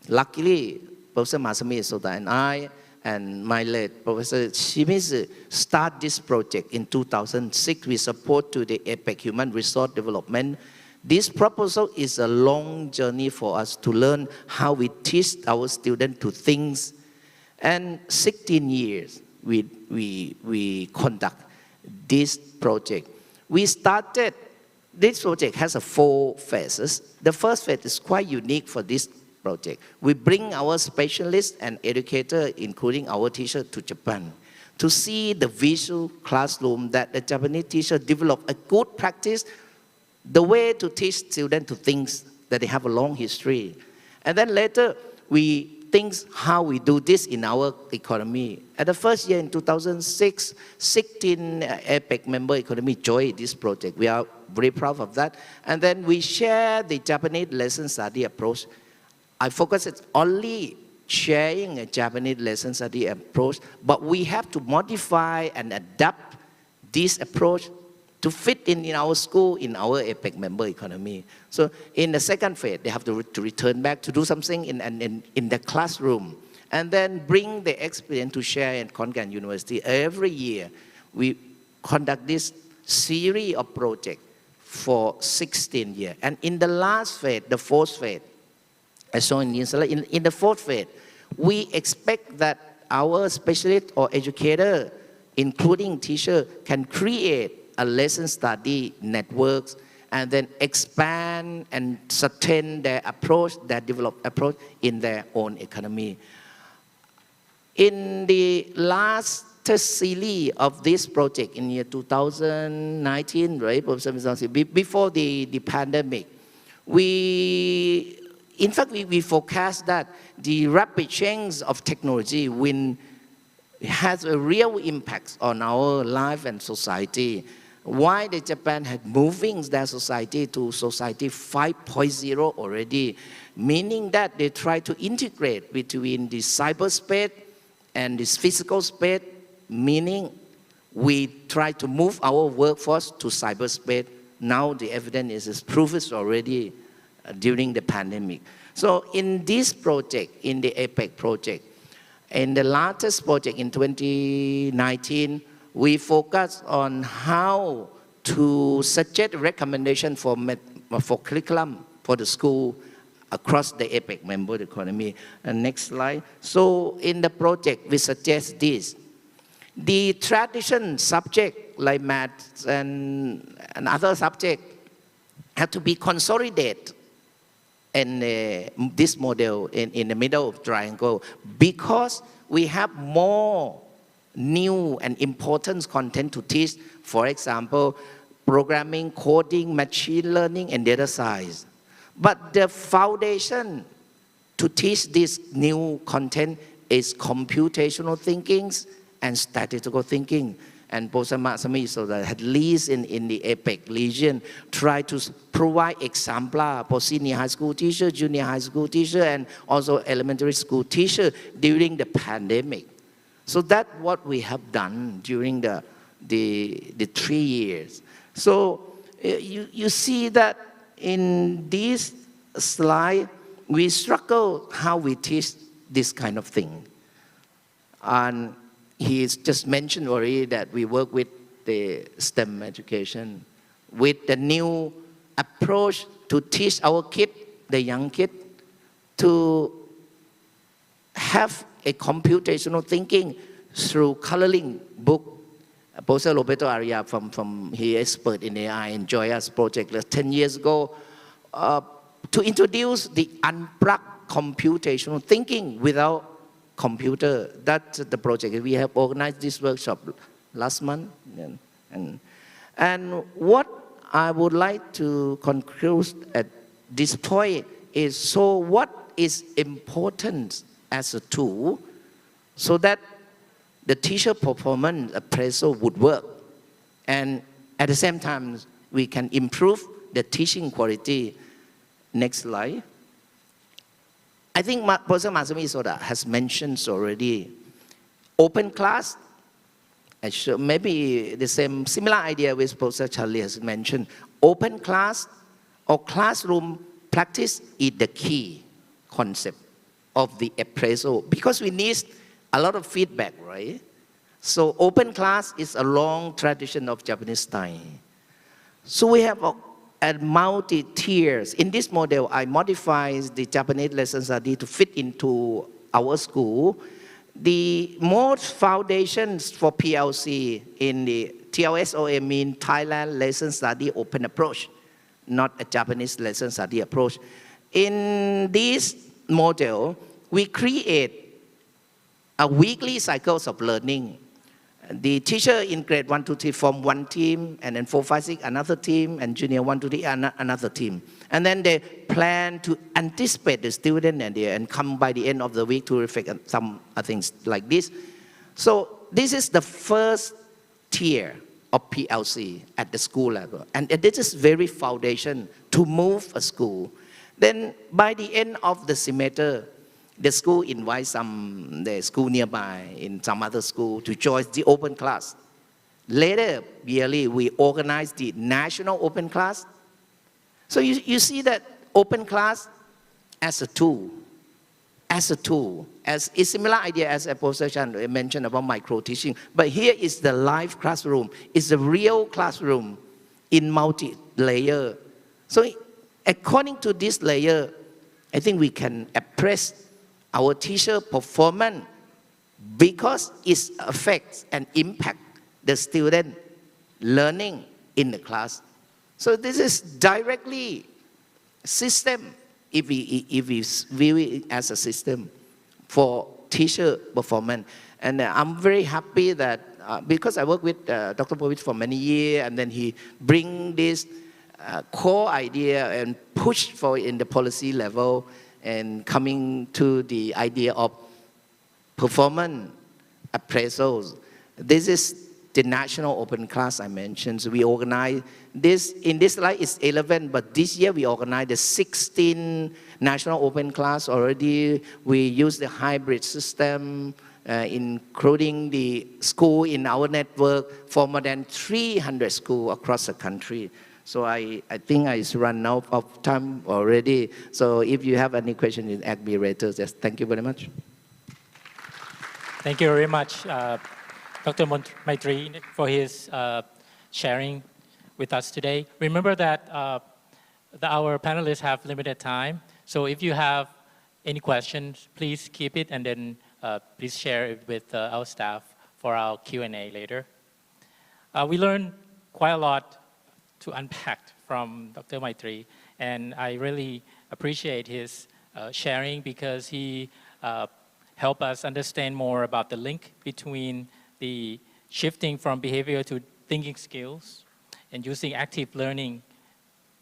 Luckily, Professor Masami Soda and I and my late Professor Shimizu start this project in 2006. We support to the APEC Human Resource Development. This proposal is a long journey for us to learn how we teach our students to think. And 16 years we conduct this project. We started, this project has 4 phases. The first phase is quite unique for this project. We bring our specialists and educators, including our teacher, to Japan to see the visual classroom that the Japanese teacher developed a good practice, the way to teach students to things that they have a long history. And then later, we think how we do this in our economy. At the first year in 2006, 16 APEC member economy joined this project. We are very proud of that. And then we share the Japanese lesson study approach. I focus only sharing a Japanese lesson study approach, but we have to modify and adapt this approach to fit in our school, in our APEC member economy. So in the second phase, they have to return back to do something in the classroom, and then bring the experience to share in Khon Kaen University. Every year, we conduct this series of projects for 16 years. And in the last phase, the fourth phase, as shown in the slide, in the fourth phase, we expect that our specialist or educator, including teacher, can create a lesson study networks and then expand and sustain their approach, their developed approach in their own economy. In the last series of this project in year 2019, right, before the pandemic, in fact, we forecast that the rapid change of technology has a real impact on our life and society. Why the Japan had moving their society to society 5.0 already, meaning that they try to integrate between the cyberspace and this physical space, meaning we try to move our workforce to cyberspace. Now the evidence is proven already during the pandemic. So in this project, in the APEC project, in the latest project in 2019, we focus on how to suggest recommendation for curriculum for the school across the APEC member economy. And next slide. So in the project, we suggest this. The traditional subject like maths and other subjects have to be consolidated in this model in the middle of triangle, because we have more new and important content to teach. For example, programming, coding, machine learning, and data science. But the foundation to teach this new content is computational thinking and statistical thinking. And Professor Masami Soda, at least in the APEC region, try to provide example for senior high school teacher, junior high school teacher, and also elementary school teacher during the pandemic. So that's what we have done during the 3 years. So you see that in this slide, we struggle how we teach this kind of thing. And he's just mentioned already that we work with the STEM education, with the new approach to teach our kids, the young kids, to have a computational thinking through coloring book. Professor Roberto Aria he expert in AI and Joyous project 10 years ago to introduce the unplugged computational thinking without computer. That's the project. We have organized this workshop last month. And what I would like to conclude at this point is, so what is important as a tool so that the teacher performance appraisal would work, and at the same time we can improve the teaching quality. Next slide. I think Professor Masami Soda has mentioned already open class. Maybe the similar idea with Professor Charlie has mentioned. Open class or classroom practice is the key concept of the appraisal, because we need a lot of feedback, right? So open class is a long tradition of Japanese style. So we have a multi-tiers. In this model, I modify the Japanese lesson study to fit into our school. The most foundations for PLC in the TLSOA mean Thailand lesson study open approach, not a Japanese lesson study approach. In this model, we create a weekly cycles of learning. The teacher in grade 1 to 3 form one team, and then 4, 5, 6 another team, and junior 1 to 3 another team. And then they plan to anticipate the student and come by the end of the week to reflect some things like this. So this is the first tier of PLC at the school level. And this is very foundation to move a school. Then by the end of the semester, the school invites the school nearby in some other school to join the open class. Later, yearly, we organize the national open class. So you see that open class as a tool, as a similar idea as a professor mentioned about micro teaching. But here is the live classroom. It's a real classroom in multi-layer. So according to this layer, I think we can appraise our teacher performance because it affects and impacts the student learning in the class. So this is directly system, if we view it as a system for teacher performance. And I'm very happy that because I work with Dr. Pawit for many years, and then he bring this core idea and push for it in the policy level, and coming to the idea of performance appraisals. This is the national open class I mentioned. So we organize this, in this slide it's 11, but this year we organized the 16 national open class already. We use the hybrid system, including the school in our network for more than 300 schools across the country. So I think I run out of time already. So if you have any questions, ask me later. Yes, thank you very much. Thank you very much, Dr. Maitri, for his sharing with us today. Remember that our panelists have limited time. So if you have any questions, please keep it, and then please share it with our staff for our Q&A later. We learned quite a lot to unpack from Dr. Maitri, and I really appreciate his sharing because he helped us understand more about the link between the shifting from behavior to thinking skills and using active learning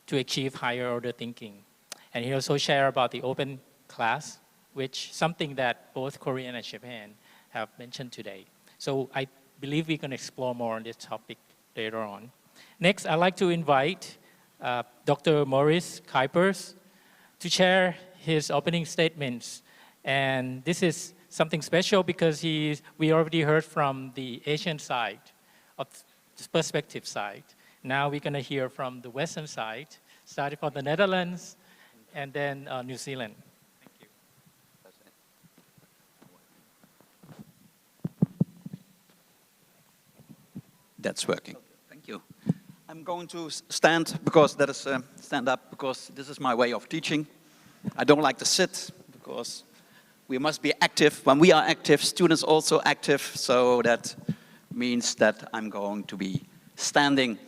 to achieve higher order thinking. And he also shared about the open class, which something that both Korea and Japan have mentioned today. So I believe we can explore more on this topic later on. Next, I'd like to invite Dr. Maurice Kuipers to share his opening statements. And this is something special because we already heard from the Asian side, of the perspective side. Now we're going to hear from the Western side, starting from the Netherlands and then New Zealand. Thank you. That's working. Thank you. I'm going to stand because that is stand up because this is my way of teaching. I don't like to sit because we must be active. When we are active, students also active. So that means that I'm going to be standing.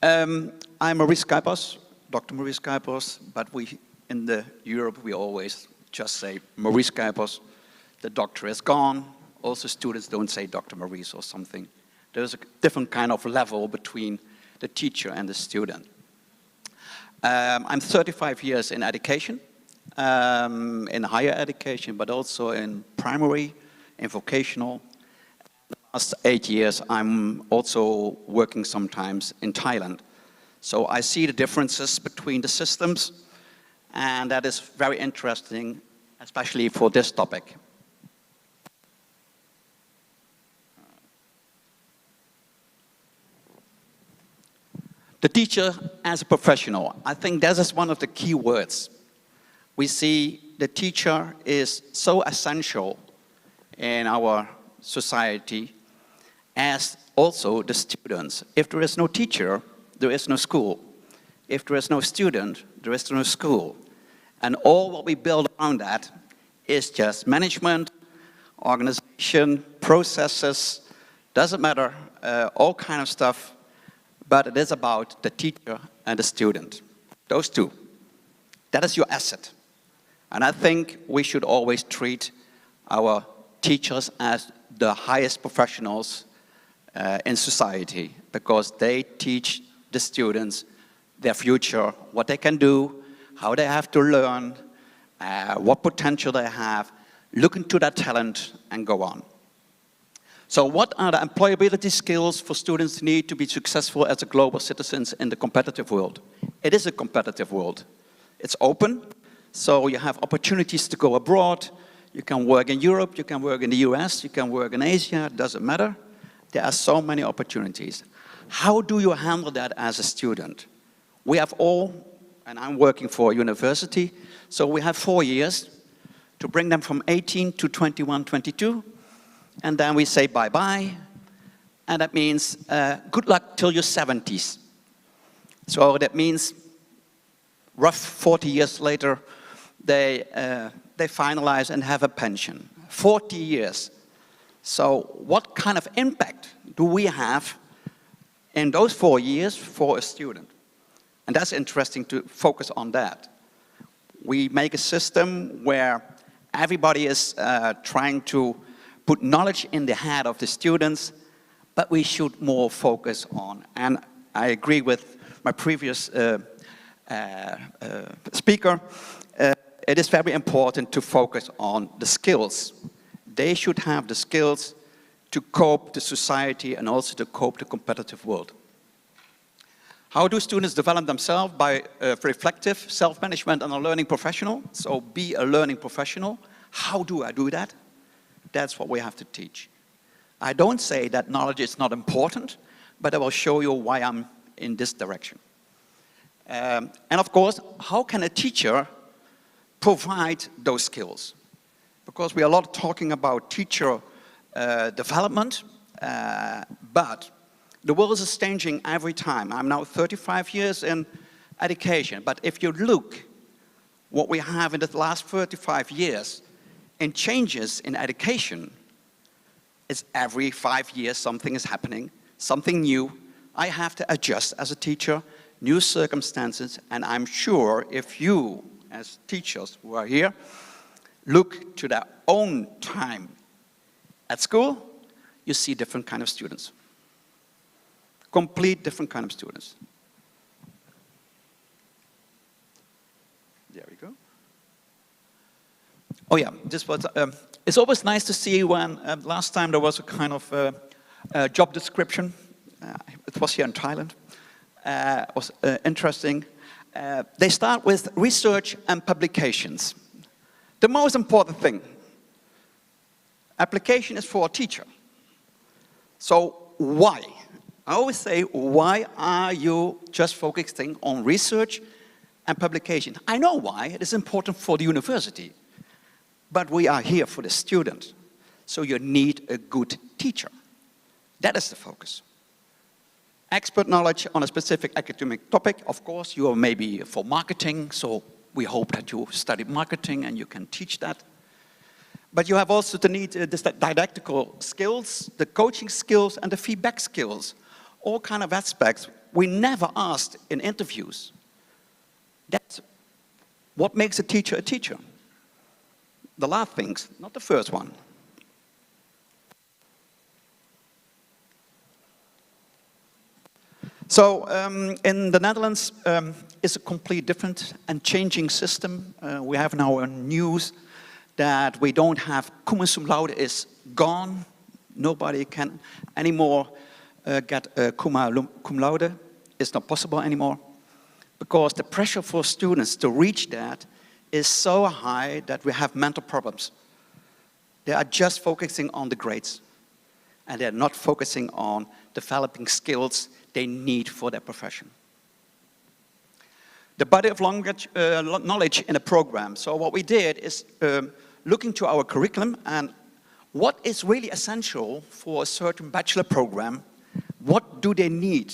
I'm Maurice Kuipers, Dr. Maurice Kuipers, but in Europe we always just say Maurice Kuipers. The doctor is gone. Also students don't say Dr. Maurice or something. There's a different kind of level between the teacher and the student. I'm 35 years in education, in higher education, but also in primary, in vocational. The last 8 years, I'm also working sometimes in Thailand. So I see the differences between the systems, and that is very interesting, especially for this topic. The teacher as a professional, I think that is one of the key words. We see the teacher is so essential in our society as also the students. If there is no teacher, there is no school. If there is no student, there is no school. And all what we build around that is just management, organization, processes, doesn't matter, all kind of stuff. But it is about the teacher and the student. Those two. That is your asset. And I think we should always treat our teachers as the highest professionals in society, because they teach the students their future, what they can do, how they have to learn, what potential they have, look into their talent and go on. So what are the employability skills for students who need to be successful as a global citizens in the competitive world? It is a competitive world. It's open, so you have opportunities to go abroad. You can work in Europe, you can work in the US, you can work in Asia, it doesn't matter. There are so many opportunities. How do you handle that as a student? We have all, and I'm working for a university, so we have 4 years to bring them from 18 to 21, 22, and then we say bye-bye, and that means good luck till your 70s. So that means rough 40 years later, they finalize and have a pension. 40 years. So what kind of impact do we have in those 4 years for a student? And that's interesting to focus on that. We make a system where everybody is trying to put knowledge in the head of the students, but we should more focus on, and I agree with my previous speaker, it is very important to focus on the skills. They should have the skills to cope the society and also to cope the competitive world. How do students develop themselves? By reflective self-management and a learning professional. So be a learning professional. How do I do that? That's what we have to teach. I don't say that knowledge is not important, but I will show you why I'm in this direction. And of course, how can a teacher provide those skills? Because we are a lot talking about teacher development, but the world is changing every time. I'm now 35 years in education, but if you look what we have in the last 35 years in changes in education, it's every 5 years something is happening, something new. I have to adjust as a teacher, new circumstances, and I'm sure if you, as teachers who are here, look to their own time at school, you see different kind of students. Complete different kind of students. There we go. Oh yeah, this was, it's always nice to see when, last time there was a kind of job description. It was here in Thailand. It was interesting. They start with research and publications. The most important thing, application is for a teacher. So why? I always say, why are you just focusing on research and publication? I know why, it is important for the university, but we are here for the student. So you need a good teacher. That is the focus. Expert knowledge on a specific academic topic. Of course, you are maybe for marketing, so we hope that you study marketing and you can teach that. But you have also the need, the didactical skills, the coaching skills, and the feedback skills. All kind of aspects we never asked in interviews. That's what makes a teacher a teacher. The last things, not the first one. So in the Netherlands, it's a complete different and changing system. We have now a news that we don't have cum laude is gone. Nobody can anymore get a cum laude. It's not possible anymore because the pressure for students to reach that is so high that we have mental problems. They are just focusing on the grades and they're not focusing on developing skills they need for their profession. The body of language, knowledge in a program. So what we did is look into our curriculum and what is really essential for a certain bachelor program. What do they need?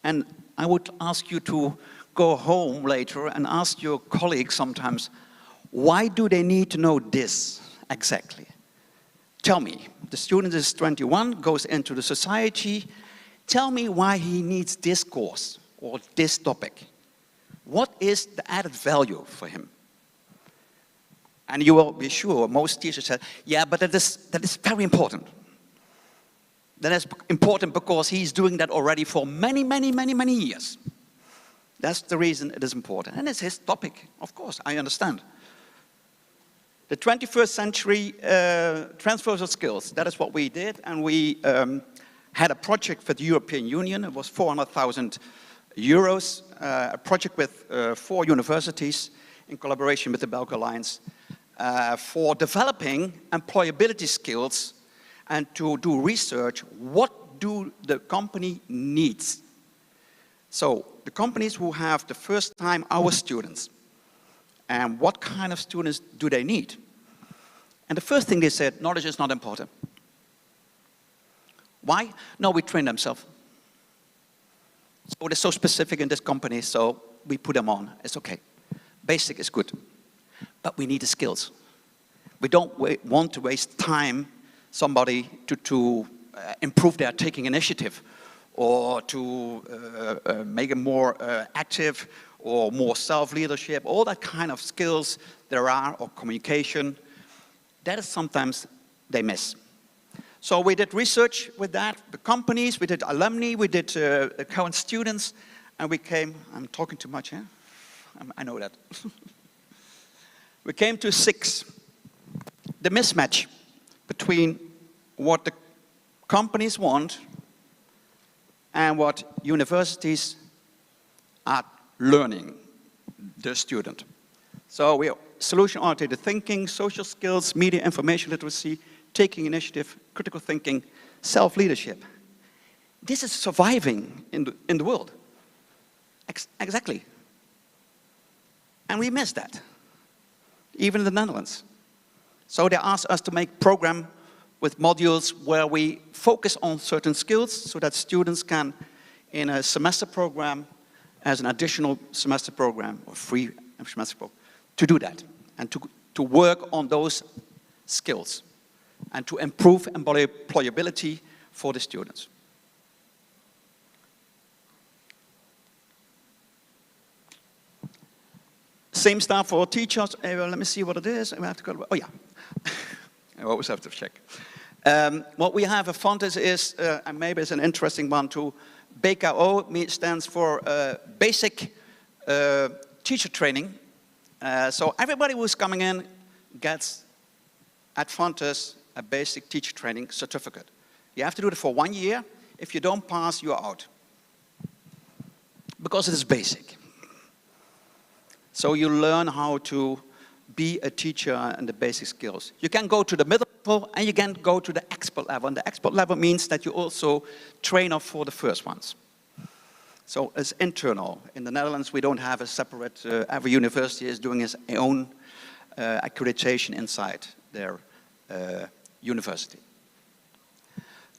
And I would ask you to go home later and ask your colleagues sometimes, why do they need to know this exactly? Tell me, the student is 21, goes into the society, tell me why he needs this course or this topic. What is the added value for him? And you will be sure most teachers say, yeah, but that is very important. That is important because he's doing that already for many, many, many, many years. That's the reason it is important. And it's his topic, of course, I understand. The 21st century transfers of skills, that is what we did. And we had a project for the European Union. It was 400,000 euros, a project with 4 universities in collaboration with the Belgian Alliance for developing employability skills and to do research. What do the company needs? So the companies who have the first time our students, and what kind of students do they need? And the first thing they said, knowledge is not important. Why? No, we train themselves. So they're so specific in this company, so we put them on. It's okay. Basic is good. But we need the skills. We don't want to waste time somebody to improve their taking initiative or to make them more active or more self-leadership, all that kind of skills there are, or communication. That is sometimes they miss. So we did research with that, the companies, we did alumni, we did current students, and we came, I'm talking too much here, I know that. We came to 6. The mismatch between what the companies want and what universities are learning the student. So we solution-oriented thinking, social skills, media information literacy, taking initiative, critical thinking, self-leadership. This is surviving in the world. Exactly. And we miss that, even in the Netherlands. So they asked us to make program with modules where we focus on certain skills so that students can, in a semester program, as an additional semester program, or free semester program, to do that, and to work on those skills, and to improve employability for the students. Same stuff for teachers. Let me see what it is. I have to go. Oh yeah, I always have to check. What we have at Fontes is, and maybe it's an interesting one too, BKO stands for Basic Teacher Training. So everybody who's coming in gets at Fontes a Basic Teacher Training certificate. You have to do it for 1 year. If you don't pass, you're out. Because it is basic. So you learn how to be a teacher and the basic skills. You can go to the middle level and you can go to the expert level. And the expert level means that you also train up for the first ones. So it's internal. In the Netherlands, we don't have a separate, every university is doing its own accreditation inside their university.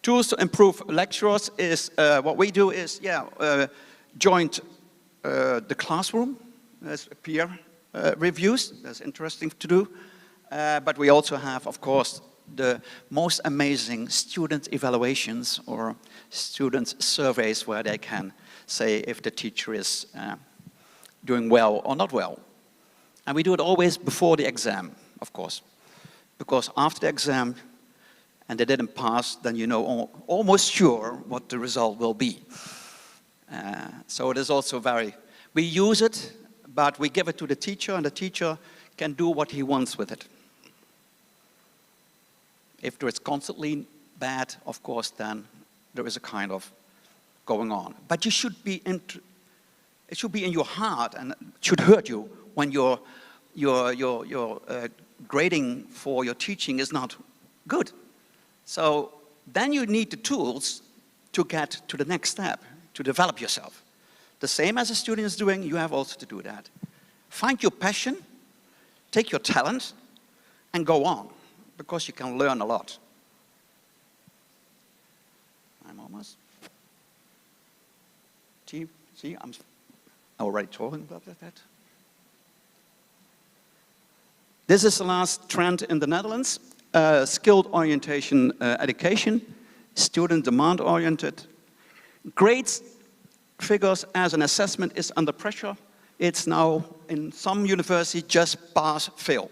Tools to improve lecturers is, what we do is, joint the classroom. There's peer reviews, that's interesting to do. But we also have, of course, the most amazing student evaluations or student surveys where they can say if the teacher is doing well or not well. And we do it always before the exam, of course. Because after the exam, and they didn't pass, then you know almost sure what the result will be. So it is also we use it, but we give it to the teacher, and the teacher can do what he wants with it. If there is constantly bad, of course, then there is a kind of going on. But you should be it should be in your heart, and it should hurt you when your grading for your teaching is not good. So then you need the tools to get to the next step, to develop yourself. The same as a student is doing, you have also to do that. Find your passion, take your talent, and go on, because you can learn a lot. I'm almost. See, I'm already talking about that. This is the last trend in the Netherlands. Skilled orientation education, student demand oriented. Grades figures as an assessment is under pressure. It's now in some universities just pass, fail.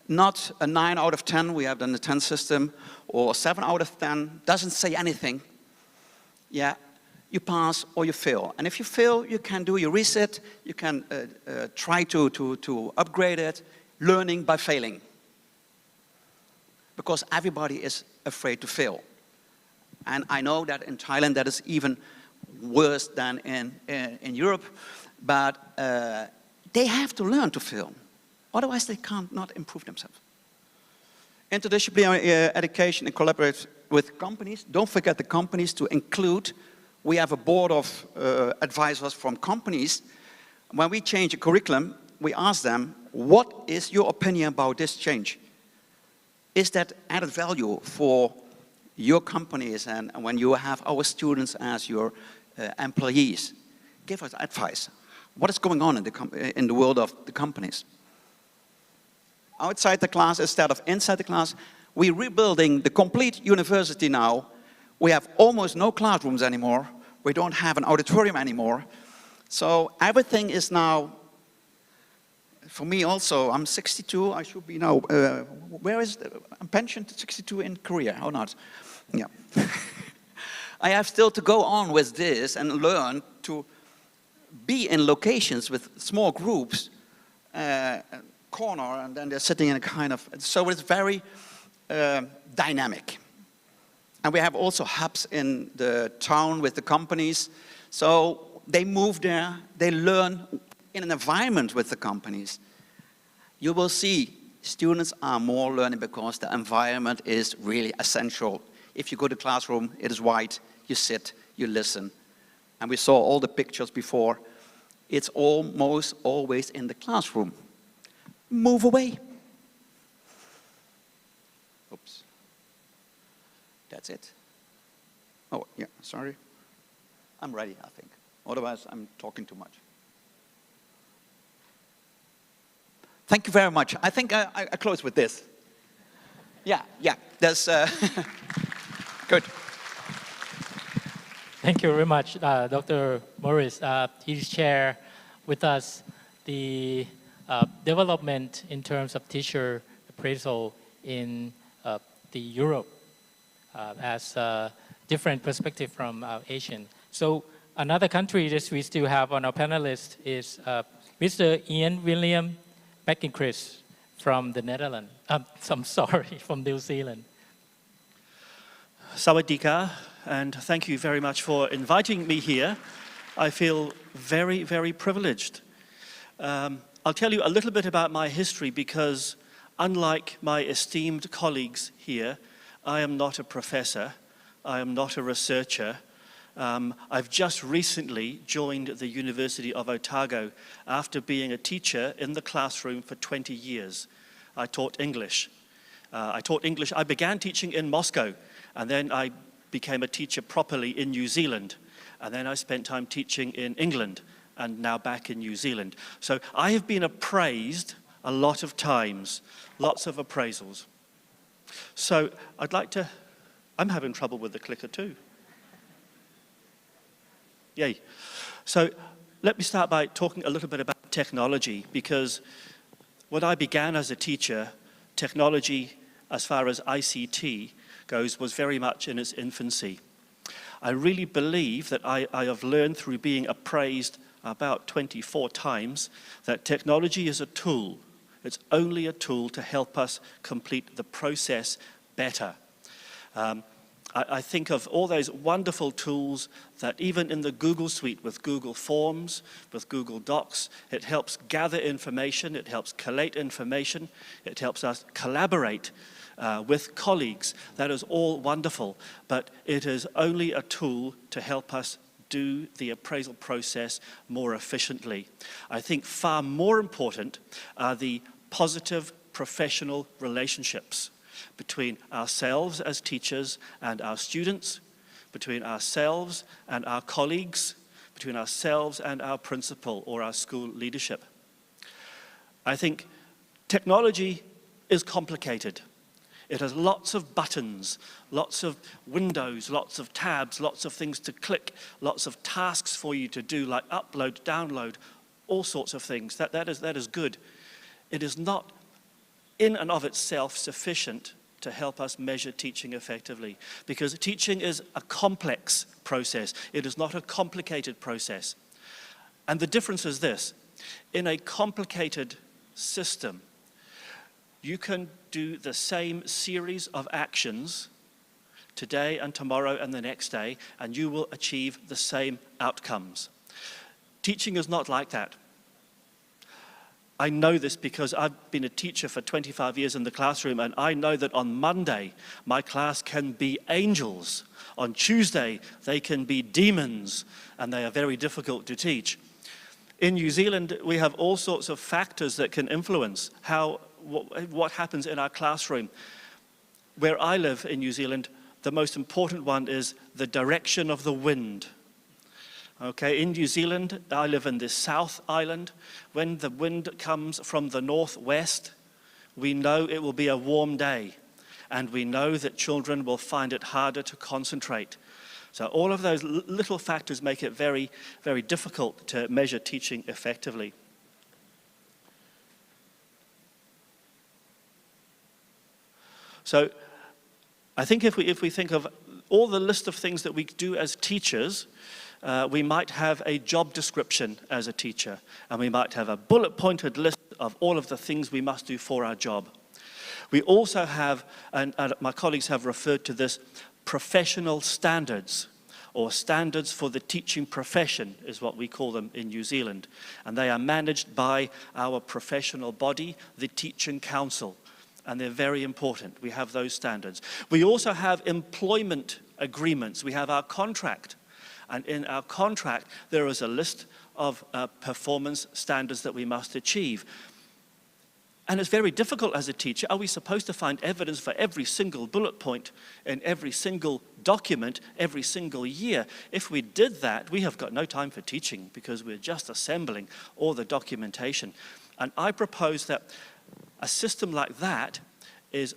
not a 9 out of 10, we have done the 10 system, or 7 out of 10, doesn't say anything. Yeah, you pass or you fail. And if you fail, you can do your reset, you can try to upgrade it, learning by failing. Because everybody is afraid to fail. And I know that in Thailand that is even worse than in Europe, but they have to learn to fail. Otherwise they can't not improve themselves. Interdisciplinary education and collaborate with companies. Don't forget the companies to include. We have a board of advisors from companies. When we change a curriculum, we ask them, what is your opinion about this change? Is that added value for your companies and when you have our students as your employees? Give us advice. What is going on in the world of the companies? Outside the class instead of inside the class, we're rebuilding the complete university now. We have almost no classrooms anymore. We don't have an auditorium anymore. So everything is now, for me also, I'm 62, I should be now, where is, I'm pensioned 62 in Korea, or not? Yeah. I have still to go on with this and learn to be in locations with small groups, corner, and then they're sitting in a kind of, so it's very dynamic. And we have also hubs in the town with the companies. So they move there, they learn in an environment with the companies. You will see students are more learning because the environment is really essential. If you go to the classroom, it is white, you sit, you listen. And we saw all the pictures before. It's almost always in the classroom. Move away. Oops. That's it. Oh, yeah, sorry. I'm ready, I think. Otherwise, I'm talking too much. Thank you very much. I think I close with this. Yeah, there's... Good. Thank you very much, Dr. Morris. He shared with us the development in terms of teacher appraisal in the Europe as a different perspective from Asian. So another country that we still have on our panelist is Mr. Ian William Beckincris from the Netherlands. I'm sorry, from New Zealand. Sawadika, and thank you very much for inviting me here. I feel very, very privileged. I'll tell you a little bit about my history because unlike my esteemed colleagues here, I am not a professor, I am not a researcher. I've just recently joined the University of Otago after being a teacher in the classroom for 20 years. I taught English. I began teaching in Moscow, and then I became a teacher properly in New Zealand. And then I spent time teaching in England, and now back in New Zealand. So I have been appraised a lot of times, lots of appraisals. So I'd like to, I'm having trouble with the clicker too. Yay. So let me start by talking a little bit about technology, because when I began as a teacher, technology, as far as ICT goes, was very much in its infancy. I really believe that I have learned through being appraised about 24 times that technology is a tool. It's only a tool to help us complete the process better. I think of all those wonderful tools that even in the Google Suite with Google Forms, with Google Docs, it helps gather information, it helps collate information, it helps us collaborate with colleagues. That is all wonderful, but it is only a tool to help us do the appraisal process more efficiently. I think far more important are the positive professional relationships between ourselves as teachers and our students, between ourselves and our colleagues, between ourselves and our principal or our school leadership. I think technology is complicated. It has lots of buttons, lots of windows, lots of tabs, lots of things to click, lots of tasks for you to do, like upload, download, all sorts of things. That is good. It is not in and of itself sufficient to help us measure teaching effectively, because teaching is a complex process. It is not a complicated process. And the difference is this: in a complicated system, you can do the same series of actions today and tomorrow and the next day, and you will achieve the same outcomes. Teaching is not like that. I know this because I've been a teacher for 25 years in the classroom, and I know that on Monday, my class can be angels. On Tuesday, they can be demons, and they are very difficult to teach. In New Zealand, we have all sorts of factors that can influence what happens in our classroom. Where I live in New Zealand, the most important one is the direction of the wind. Okay, in New Zealand, I live in the South Island. When the wind comes from the northwest, we know it will be a warm day, and we know that children will find it harder to concentrate. So all of those little factors make it very, very difficult to measure teaching effectively. So I think if we think of all the list of things that we do as teachers, we might have a job description as a teacher, and we might have a bullet-pointed list of all of the things we must do for our job. We also have, and my colleagues have referred to this, professional standards, or standards for the teaching profession is what we call them in New Zealand. And they are managed by our professional body, the Teaching Council. And they're very important. We have those standards. We also have employment agreements. We have our contract. And in our contract, there is a list of performance standards that we must achieve. And it's very difficult as a teacher. Are we supposed to find evidence for every single bullet point in every single document every single year? If we did that, we have got no time for teaching because we're just assembling all the documentation. And I propose that a system like that is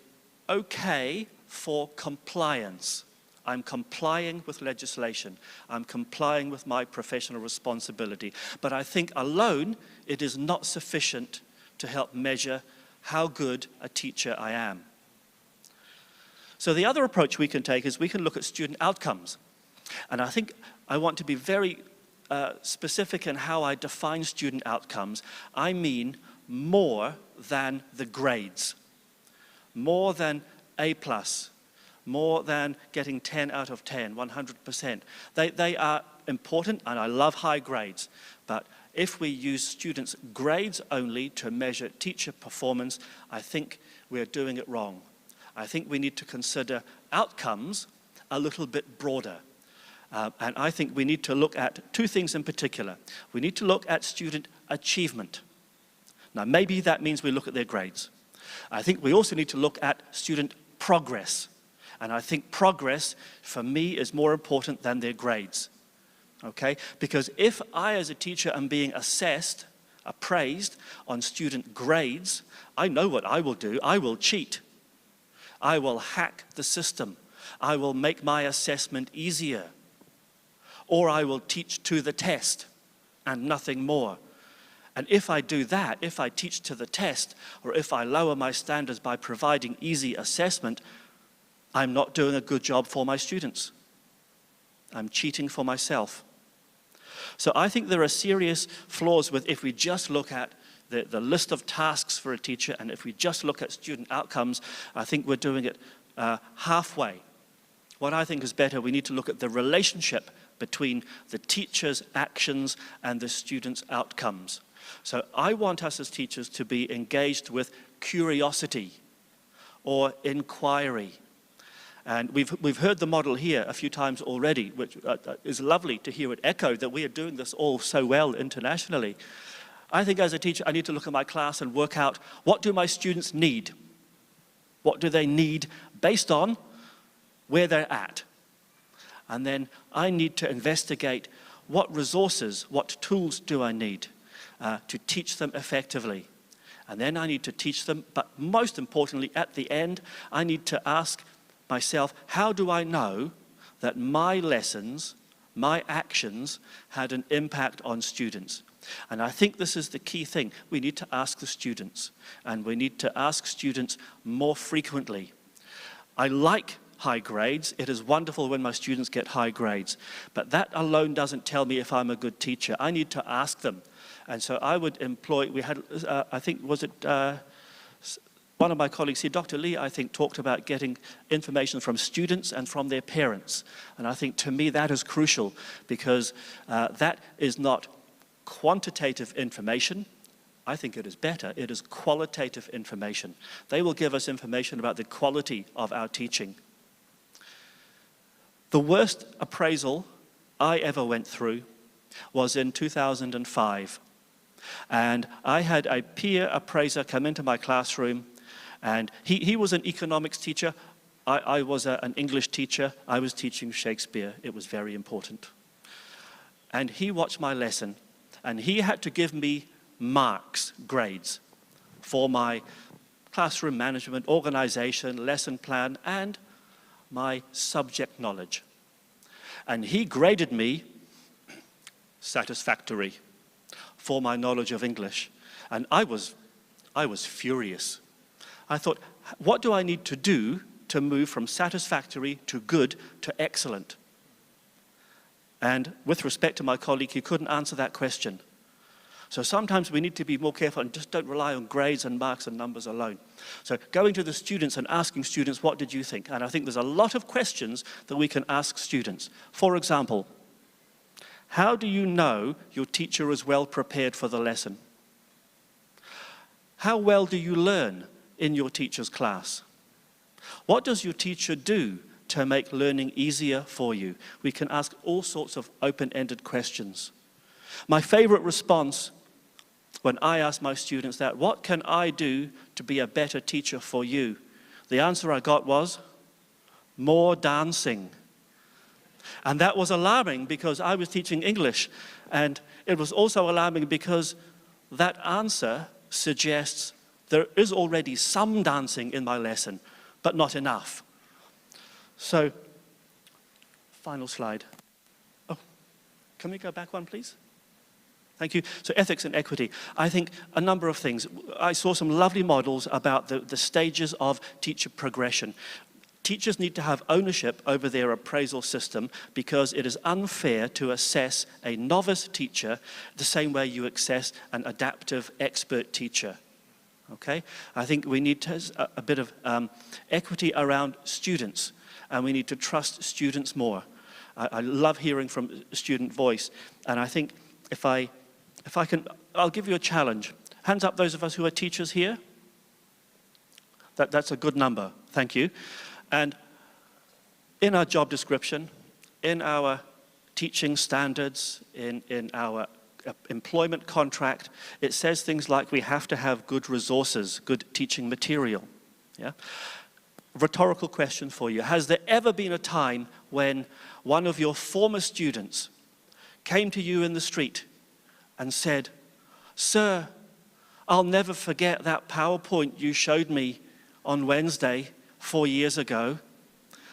okay for compliance. I'm complying with legislation. I'm complying with my professional responsibility. But I think alone, it is not sufficient to help measure how good a teacher I am. So the other approach we can take is we can look at student outcomes. And I think I want to be very specific in how I define student outcomes. I mean more than the grades, more than A+, more than getting 10 out of 10, 100%. They are important, and I love high grades, but if we use students' grades only to measure teacher performance, I think we're doing it wrong. I think we need to consider outcomes a little bit broader. And I think we need to look at two things in particular. We need to look at student achievement. Now, maybe that means we look at their grades. I think we also need to look at student progress. And I think progress, for me, is more important than their grades. Okay? Because if I, as a teacher, am being assessed, appraised on student grades, I know what I will do. I will cheat. I will hack the system. I will make my assessment easier. Or I will teach to the test and nothing more. And if I do that, if I teach to the test, or if I lower my standards by providing easy assessment, I'm not doing a good job for my students. I'm cheating for myself. So I think there are serious flaws with if we just look at the list of tasks for a teacher, and if we just look at student outcomes, I think we're doing it halfway. What I think is better, we need to look at the relationship between the teacher's actions and the student's outcomes. So I want us as teachers to be engaged with curiosity or inquiry. And we've heard the model here a few times already, which is lovely to hear it echoed, that we are doing this all so well internationally. I think as a teacher, I need to look at my class and work out, what do my students need? What do they need based on where they're at? And then I need to investigate what resources, what tools do I need to teach them effectively. And then I need to teach them, but most importantly, at the end, I need to ask myself, how do I know that my lessons my actions had an impact on students. And I think this is the key thing. We need to ask the students, and we need to ask students more frequently. I like high grades. It is wonderful when my students get high grades, but that alone doesn't tell me if I'm a good teacher. I need to ask them. And so I would employ, we had, I think, was it one of my colleagues here, Dr. Lee, I think, talked about getting information from students and from their parents. And I think, to me, that is crucial, because that is not quantitative information. I think it is better. It is qualitative information. They will give us information about the quality of our teaching. The worst appraisal I ever went through was in 2005. And I had a peer appraiser come into my classroom, and he was an economics teacher. I was an English teacher. I was teaching Shakespeare. It was very important. And he watched my lesson, and he had to give me marks, grades, for my classroom management, organization, lesson plan, and my subject knowledge. And he graded me satisfactory for my knowledge of English. And I was furious. I thought, what do I need to do to move from satisfactory to good to excellent? And with respect to my colleague, he couldn't answer that question. So sometimes we need to be more careful and just don't rely on grades and marks and numbers alone. So going to the students and asking students, what did you think? And I think there's a lot of questions that we can ask students. For example, how do you know your teacher is well prepared for the lesson? How well do you learn in your teacher's class? What does your teacher do to make learning easier for you? We can ask all sorts of open-ended questions. My favorite response when I ask my students that, what can I do to be a better teacher for you? The answer I got was, more dancing. And that was alarming because I was teaching English. And it was also alarming because that answer suggests there is already some dancing in my lesson, but not enough. So, final slide. Oh, can we go back one, please? Thank you. So ethics and equity. I think a number of things. I saw some lovely models about the stages of teacher progression. Teachers need to have ownership over their appraisal system because it is unfair to assess a novice teacher the same way you assess an adaptive expert teacher. Okay? I think we need a bit of equity around students, and we need to trust students more. I love hearing from student voice, and I think if I can, I'll give you a challenge. Hands up those of us who are teachers here. That's a good number, thank you. And in our job description, in our teaching standards, in our employment contract, it says things like we have to have good resources, good teaching material. Yeah? Rhetorical question for you. Has there ever been a time when one of your former students came to you in the street and said, "Sir, I'll never forget that PowerPoint you showed me on Wednesday 4 years ago"?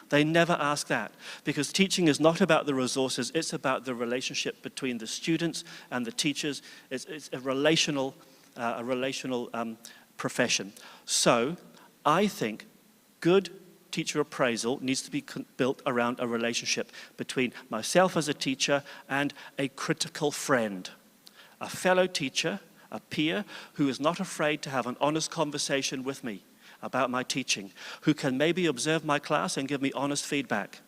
They never ask that, because teaching is not about the resources, it's about the relationship between the students and the teachers. It's a relational profession. So I think good teacher appraisal needs to be built around a relationship between myself as a teacher and a critical friend. A fellow teacher, a peer, who is not afraid to have an honest conversation with me about my teaching, who can maybe observe my class and give me honest feedback.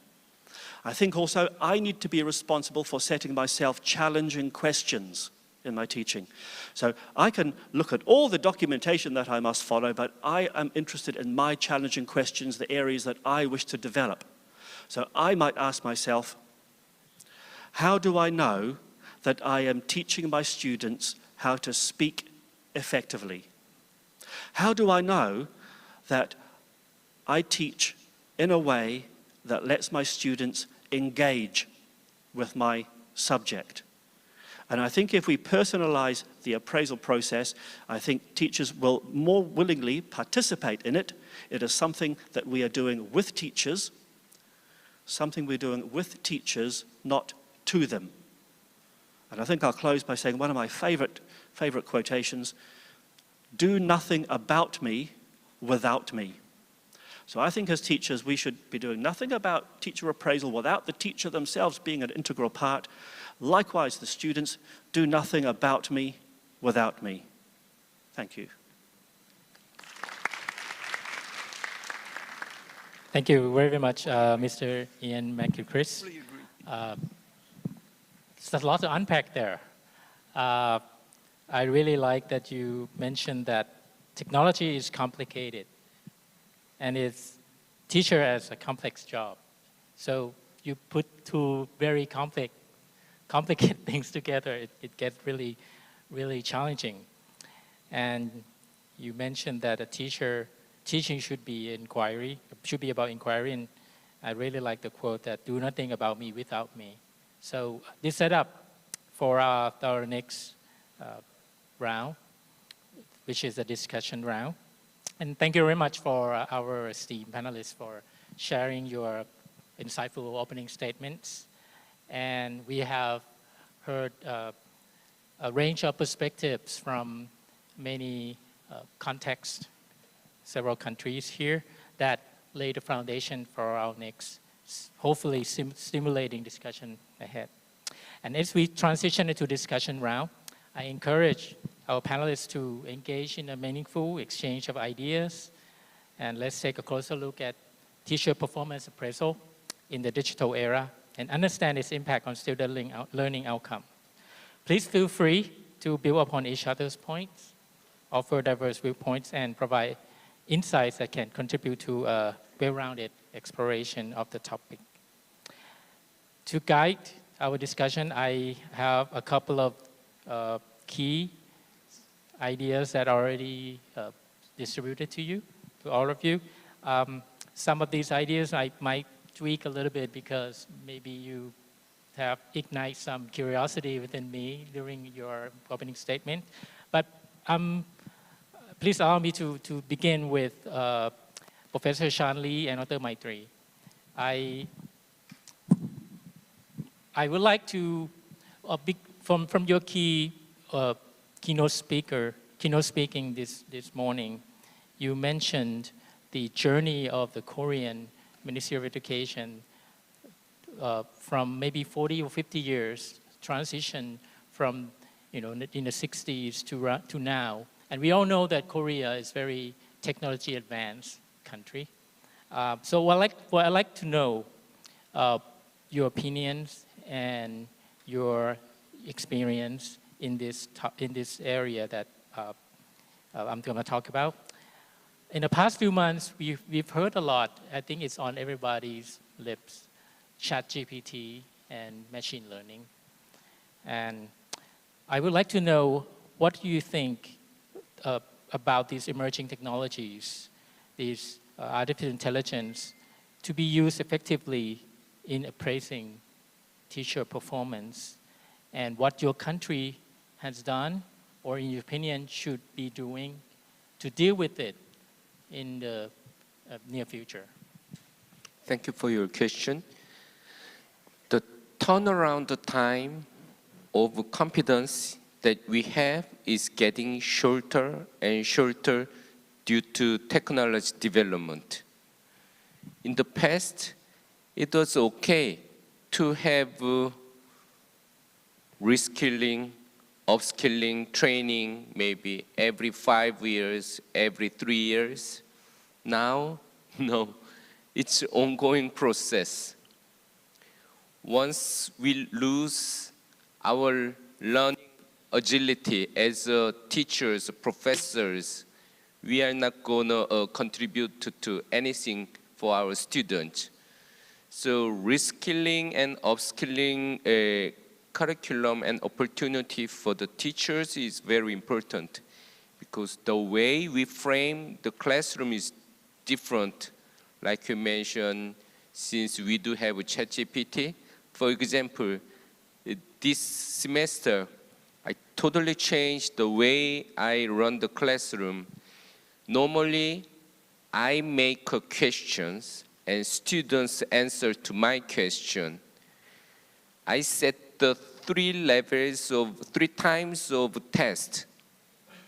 I think also I need to be responsible for setting myself challenging questions in my teaching. So I can look at all the documentation that I must follow, but I am interested in my challenging questions, the areas that I wish to develop. So I might ask myself, how do I know that I am teaching my students how to speak effectively? How do I know that I teach in a way that lets my students engage with my subject? And I think if we personalize the appraisal process, I think teachers will more willingly participate in it. It is something that we are doing with teachers, not to them. And I think I'll close by saying one of my favorite quotations, do nothing about me without me. So I think as teachers, we should be doing nothing about teacher appraisal without the teacher themselves being an integral part. Likewise, the students, do nothing about me without me. Thank you. Thank you very much, Mr. Ian McGilchrist. There's a lot to unpack there. I really like that you mentioned that technology is complicated and it's teacher as a complex job. So you put two very complicated things together, it gets really, really challenging. And you mentioned that teaching should be about inquiry, and I really like the quote that do nothing about me without me. So this set up for our next round, which is a discussion round. And thank you very much for our esteemed panelists for sharing your insightful opening statements. And we have heard a range of perspectives from many contexts, several countries here, that lay the foundation for our next, hopefully stimulating discussion ahead. And as we transition into discussion round, I encourage our panelists to engage in a meaningful exchange of ideas. And let's take a closer look at teacher performance appraisal in the digital era and understand its impact on student learning outcome. Please feel free to build upon each other's points, offer diverse viewpoints, and provide insights that can contribute to a well-rounded exploration of the topic. To guide our discussion, I have a couple of key ideas that are already distributed to you, to all of you. Some of these ideas I might tweak a little bit because maybe you have ignited some curiosity within me during your opening statement. But please allow me to begin with Professor Shan Lee and Dr. Maitri. I would like to, from your keynote speaking this morning, you mentioned the journey of the Korean Ministry of Education from maybe 40 or 50 years, transition from, in the 60s to now. And we all know that Korea is very technology advanced country. So what I'd like to know your opinions and your experience in this area that I'm going to talk about. In the past few months, we've heard a lot. I think it's on everybody's lips, ChatGPT and machine learning. And I would like to know, what do you think about these emerging technologies, these artificial intelligence, to be used effectively in appraising teacher performance, and what your country has done, or in your opinion should be doing to deal with it in the near future? Thank you for your question. The turnaround time of confidence that we have is getting shorter and shorter due to technology development. In the past, it was okay to have reskilling, upskilling, training, maybe every 5 years, every 3 years. Now, no, it's an ongoing process. Once we lose our learning agility as teachers, professors, we are not going to contribute to anything for our students. So reskilling and upskilling curriculum and opportunity for the teachers is very important, because the way we frame the classroom is different. Like you mentioned, since we do have a ChatGPT, for example, this semester, I totally changed the way I run the classroom. Normally, I make questions and students answer to my question. I set the 3 times of test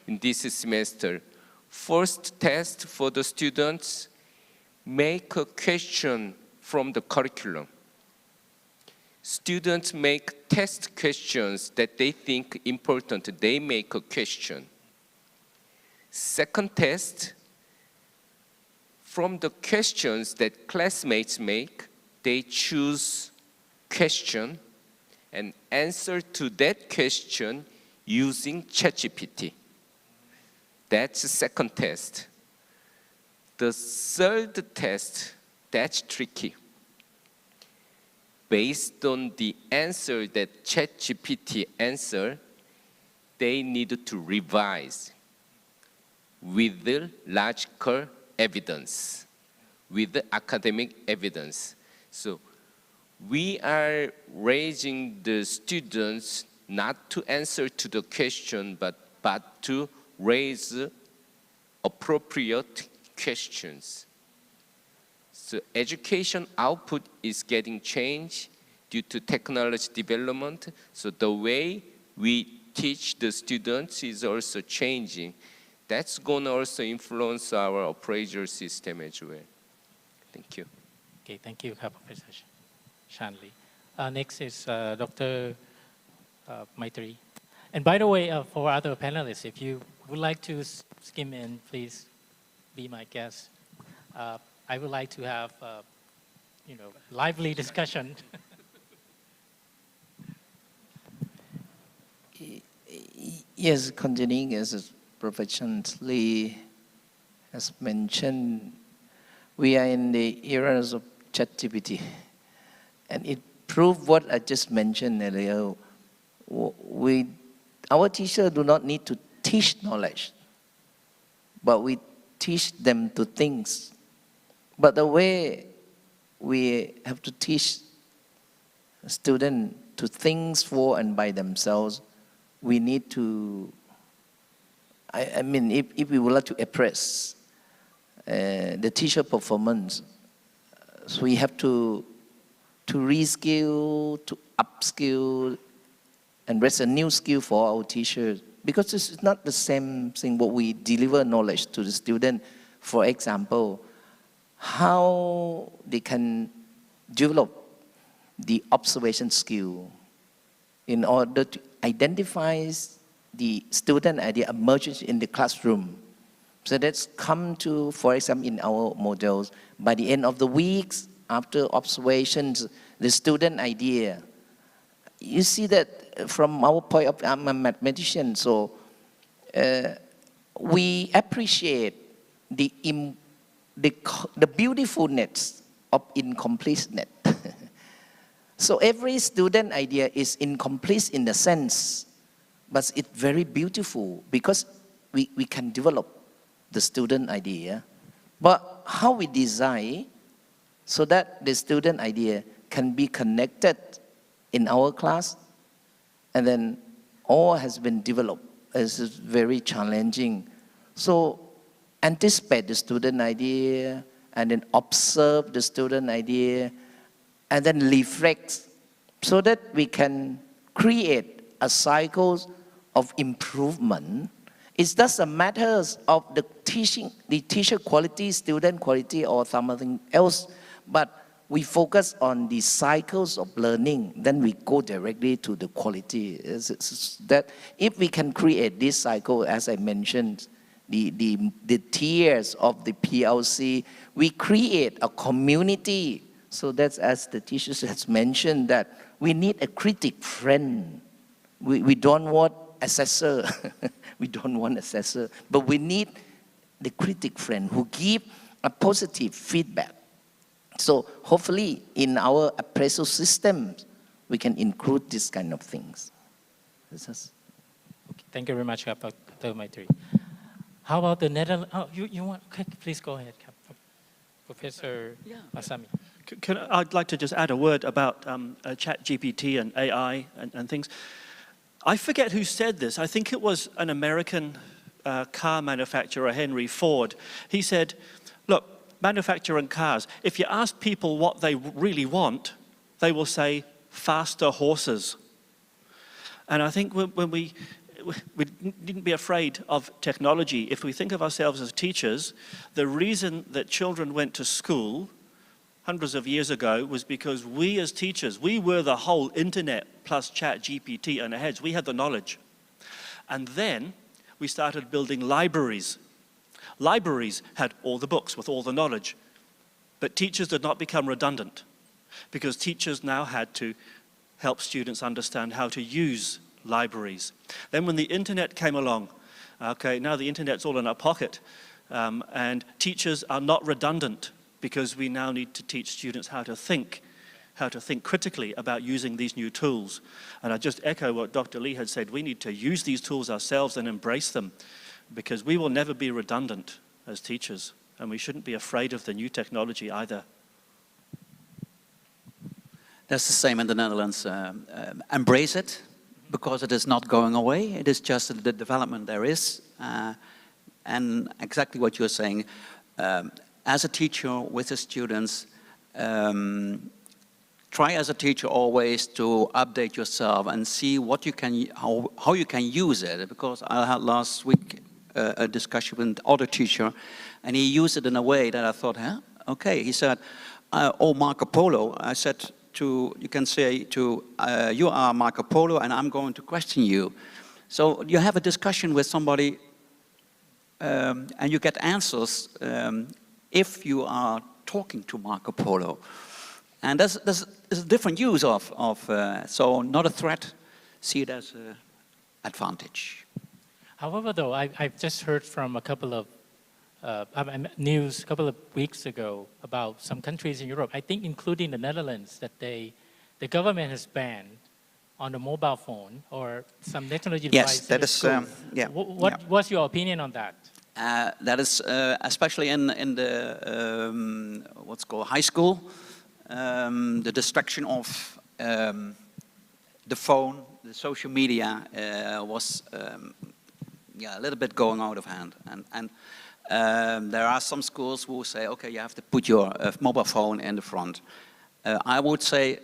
in this semester. First test for the students, make a question from the curriculum. Students make test questions that they think important. They make a question. Second test, from the questions that classmates make, they choose question and answer to that question using ChatGPT. That's the second test. The third test, that's tricky. Based on the answer that ChatGPT answer, they need to revise with the logical evidence, with the academic evidence. So we are raising the students not to answer to the question, but to raise appropriate questions. So education output is getting changed due to technology development. So the way we teach the students is also changing. That's going to also influence our appraisal system as well. Thank you. Okay, thank you, Professor Shanley. Next is Dr. Maitri. And by the way, for other panelists, if you would like to skim in, please be my guest. I would like to have, lively discussion. Yes, continuing as Professor Lee has mentioned, we are in the era of ChatGPT, and it proved what I just mentioned earlier. Our teachers do not need to teach knowledge, but we teach them to think. But the way we have to teach students to think for and by themselves, we need to, I mean, if we would like to appraise the teacher performance, so we have to reskill, to upskill, and raise a new skill for our teachers. Because this is not the same thing what we deliver knowledge to the student. For example, how they can develop the observation skill in order to identify the student idea emerges in the classroom. So that's come to, for example, in our models, by the end of the weeks, after observations, the student idea. You see that from our point of view, I'm a mathematician, so we appreciate the beautifulness of incompleteness. So every student idea is incomplete in the sense, but it's very beautiful because we can develop the student idea. But how we design so that the student idea can be connected in our class, and then all has been developed, is very challenging. So anticipate the student idea, and then observe the student idea, and then reflect, so that we can create a cycle of improvement. It doesn't matter of the teacher quality, student quality, or something else, but we focus on the cycles of learning, then we go directly to the quality. That if we can create this cycle, as I mentioned, the tiers of the PLC, we create a community. So that's, as the teachers has mentioned, that we need a critic friend. We don't want assessor. We don't want assessor, but we need the critic friend who give a positive feedback. So hopefully in our appraisal system, we can include this kind of things. Okay, thank you very much, Dr. Maitri. How about the Netherlands? Oh, you want? Okay, please go ahead, Professor Masami. I'd like to just add a word about ChatGPT and AI and things. I forget who said this. I think it was an American car manufacturer, Henry Ford. He said, look, manufacturing cars, if you ask people what they really want, they will say faster horses. And I think when we needn't be afraid of technology. If we think of ourselves as teachers, the reason that children went to school hundreds of years ago was because we as teachers, we were the whole internet plus chat GPT in our heads. We had the knowledge. And then we started building libraries. Libraries had all the books with all the knowledge. But teachers did not become redundant because teachers now had to help students understand how to use libraries. Then when the internet came along, okay, now the internet's all in our pocket, and teachers are not redundant because we now need to teach students how to think critically about using these new tools. And I just echo what Dr. Lee had said, we need to use these tools ourselves and embrace them because we will never be redundant as teachers, and we shouldn't be afraid of the new technology either. That's the same in the Netherlands. Embrace it, because it is not going away. It is just the development there is. And exactly what you're saying, as a teacher with the students, try as a teacher always to update yourself and see what you can, how you can use it. Because I had last week a discussion with another teacher, and he used it in a way that I thought, huh? Okay. He said, oh, Marco Polo. I said, you can say to, you are Marco Polo and I'm going to question you. So you have a discussion with somebody and you get answers if you are talking to Marco Polo. And there's a different use of so not a threat, see it as an advantage. However, though, I've just heard from a couple of news a couple of weeks ago about some countries in Europe, I think including the Netherlands, that the government has banned on the mobile phone or some technology device. Yes, that is, yeah. What's your opinion on that? That is especially in the, what's called high school, the distraction of the phone, the social media was a little bit going out of hand. And there are some schools who say, okay, you have to put your mobile phone in the front. I would say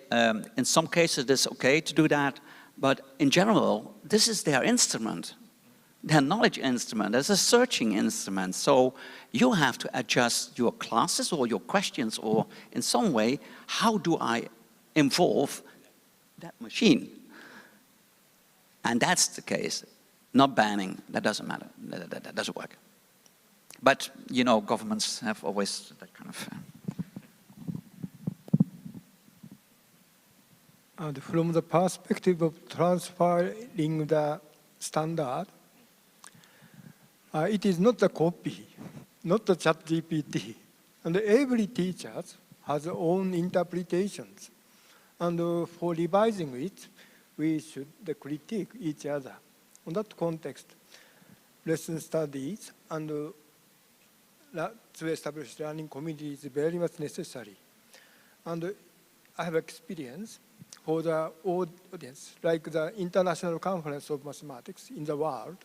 in some cases it's okay to do that, but in general, this is their instrument, their knowledge instrument, as a searching instrument. So you have to adjust your classes or your questions, or in some way, how do I involve that machine? And that's the case, not banning, that doesn't matter, that doesn't work. But, you know, governments have always that kind of... And from the perspective of transferring the standard, it is not a copy, not the chat GPT. And every teacher has their own interpretations. And for revising it, we should critique each other. In that context, lesson studies and to establish learning community is very much necessary. And I have experience for the audience, like the International Conference of Mathematics in the world,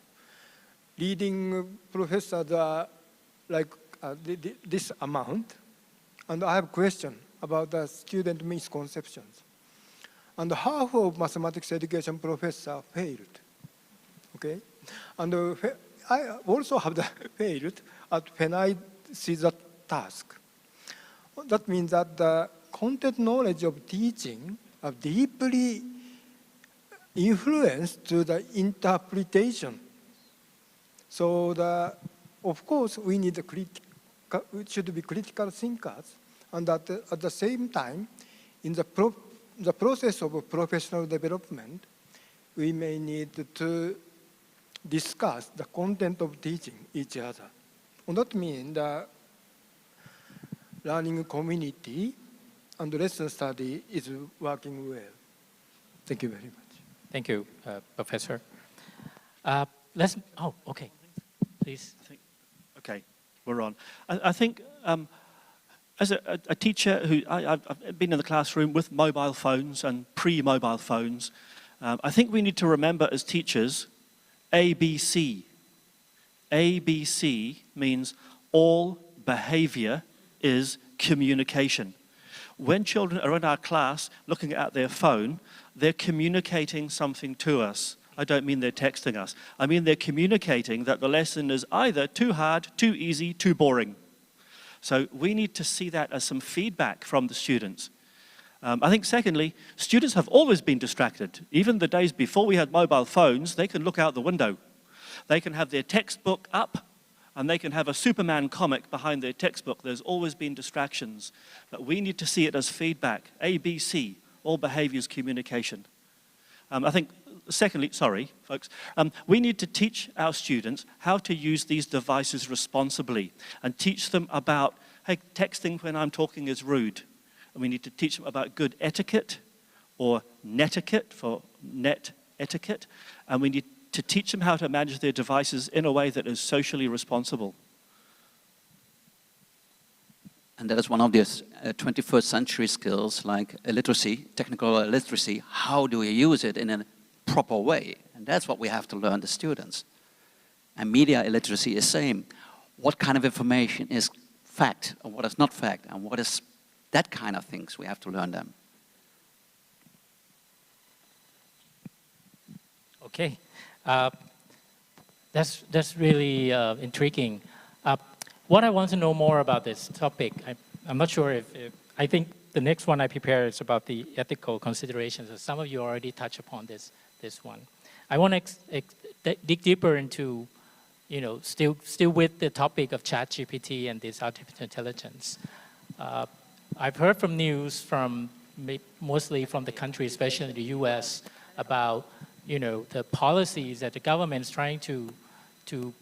leading professors are like this amount, and I have a question about the student misconceptions. And half of mathematics education professors failed, okay? And I also have failed when I see that task. That means that the content knowledge of teaching are deeply influenced to the interpretation. So of course, we need we should be critical thinkers, and at the same time, in the process of professional development, we may need to discuss the content of teaching each other. And that means the learning community and lesson study is working well. Thank you very much. Thank you, Professor. Okay, please. Okay, we're on. I think as a teacher who, I've been in the classroom with mobile phones and pre-mobile phones, I think we need to remember as teachers, ABC. ABC means all behavior is communication. When children are in our class looking at their phone, they're communicating something to us. I don't mean they're texting us. I mean they're communicating that the lesson is either too hard, too easy, too boring. So we need to see that as some feedback from the students. I think secondly, students have always been distracted. Even the days before we had mobile phones, they can look out the window. They can have their textbook up and they can have a Superman comic behind their textbook. There's always been distractions. But we need to see it as feedback. A, B, C, all behaviors communication. I think secondly, sorry folks, we need to teach our students how to use these devices responsibly and teach them about, hey, texting when I'm talking is rude. And we need to teach them about good etiquette or netiquette for net etiquette. And we need to teach them how to manage their devices in a way that is socially responsible. And that is one of these 21st century skills like illiteracy, technical illiteracy. How do we use it in a proper way? And that's what we have to learn the students. And media illiteracy is same. What kind of information is fact and what is not fact, and what is that kind of things we have to learn them. Okay, that's really intriguing. What I want to know more about this topic, I'm not sure if I think the next one I prepare is about the ethical considerations. Some of you already touched upon this one. I want to dig deeper into, still with the topic of ChatGPT and this artificial intelligence. I've heard from news from mostly from the country, especially the U.S., about the policies that the government is trying to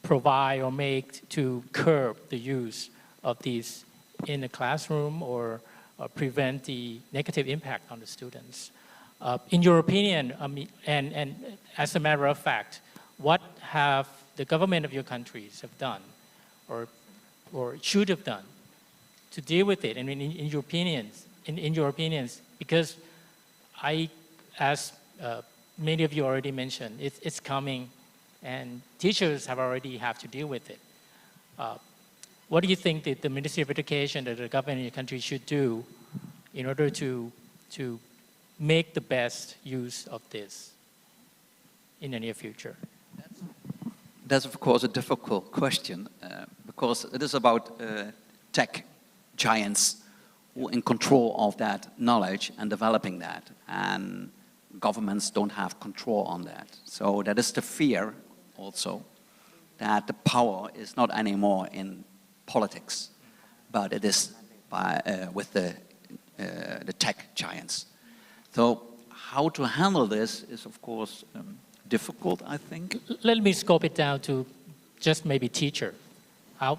provide or make to curb the use of these in the classroom or prevent the negative impact on the students. In your opinion, and as a matter of fact, what have the government of your countries have done or should have done to deal with it? And in your opinions, because as many of you already mentioned, it's coming, and teachers have to deal with it. What do you think that the Ministry of Education, that the government in your country should do in order to make the best use of this in the near future? That's of course a difficult question because it is about tech giants who are in control of that knowledge and developing that, and governments don't have control on that. So that is the fear also, that the power is not anymore in politics, but it is with the tech giants. So how to handle this is of course difficult, I think. Let me scope it down to just maybe teacher. How,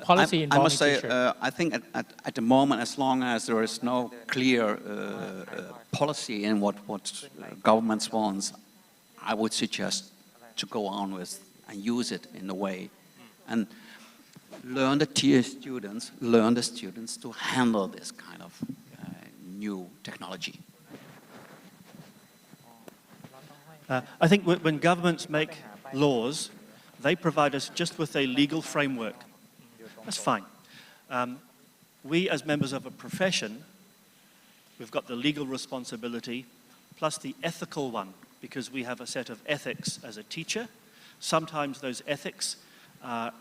policy involving I must say, teacher. I think at the moment, as long as there is no clear policy in what governments want, I would suggest to go on with and use it in a way, and learn the students to handle this kind of new technology. I think when governments make laws, they provide us just with a legal framework. That's fine. We as members of a profession, we've got the legal responsibility plus the ethical one, because we have a set of ethics as a teacher. Sometimes those ethics are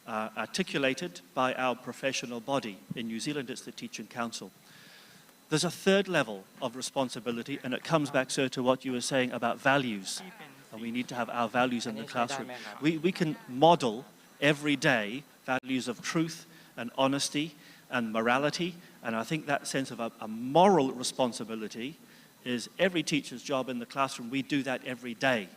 articulated by our professional body. In New Zealand, it's the Teaching Council. There's a third level of responsibility, and it comes back, sir, to what you were saying about values. And we need to have our values in the classroom. We can model every day values of truth and honesty and morality, and I think that sense of a moral responsibility is every teacher's job in the classroom. We do that every day,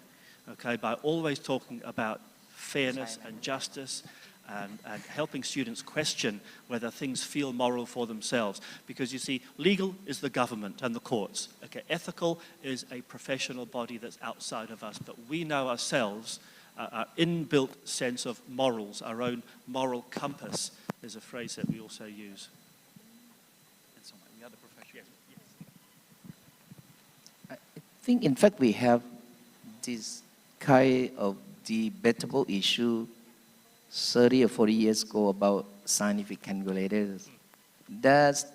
okay, by always talking about fairness and justice and helping students question whether things feel moral for themselves. Because you see, legal is the government and the courts. Okay, ethical is a professional body that's outside of us, but we know ourselves, our inbuilt sense of morals, our own moral compass is a phrase that we also use. I think, in fact, we have this kind of debatable issue 30 or 40 years ago about scientific calculators. That's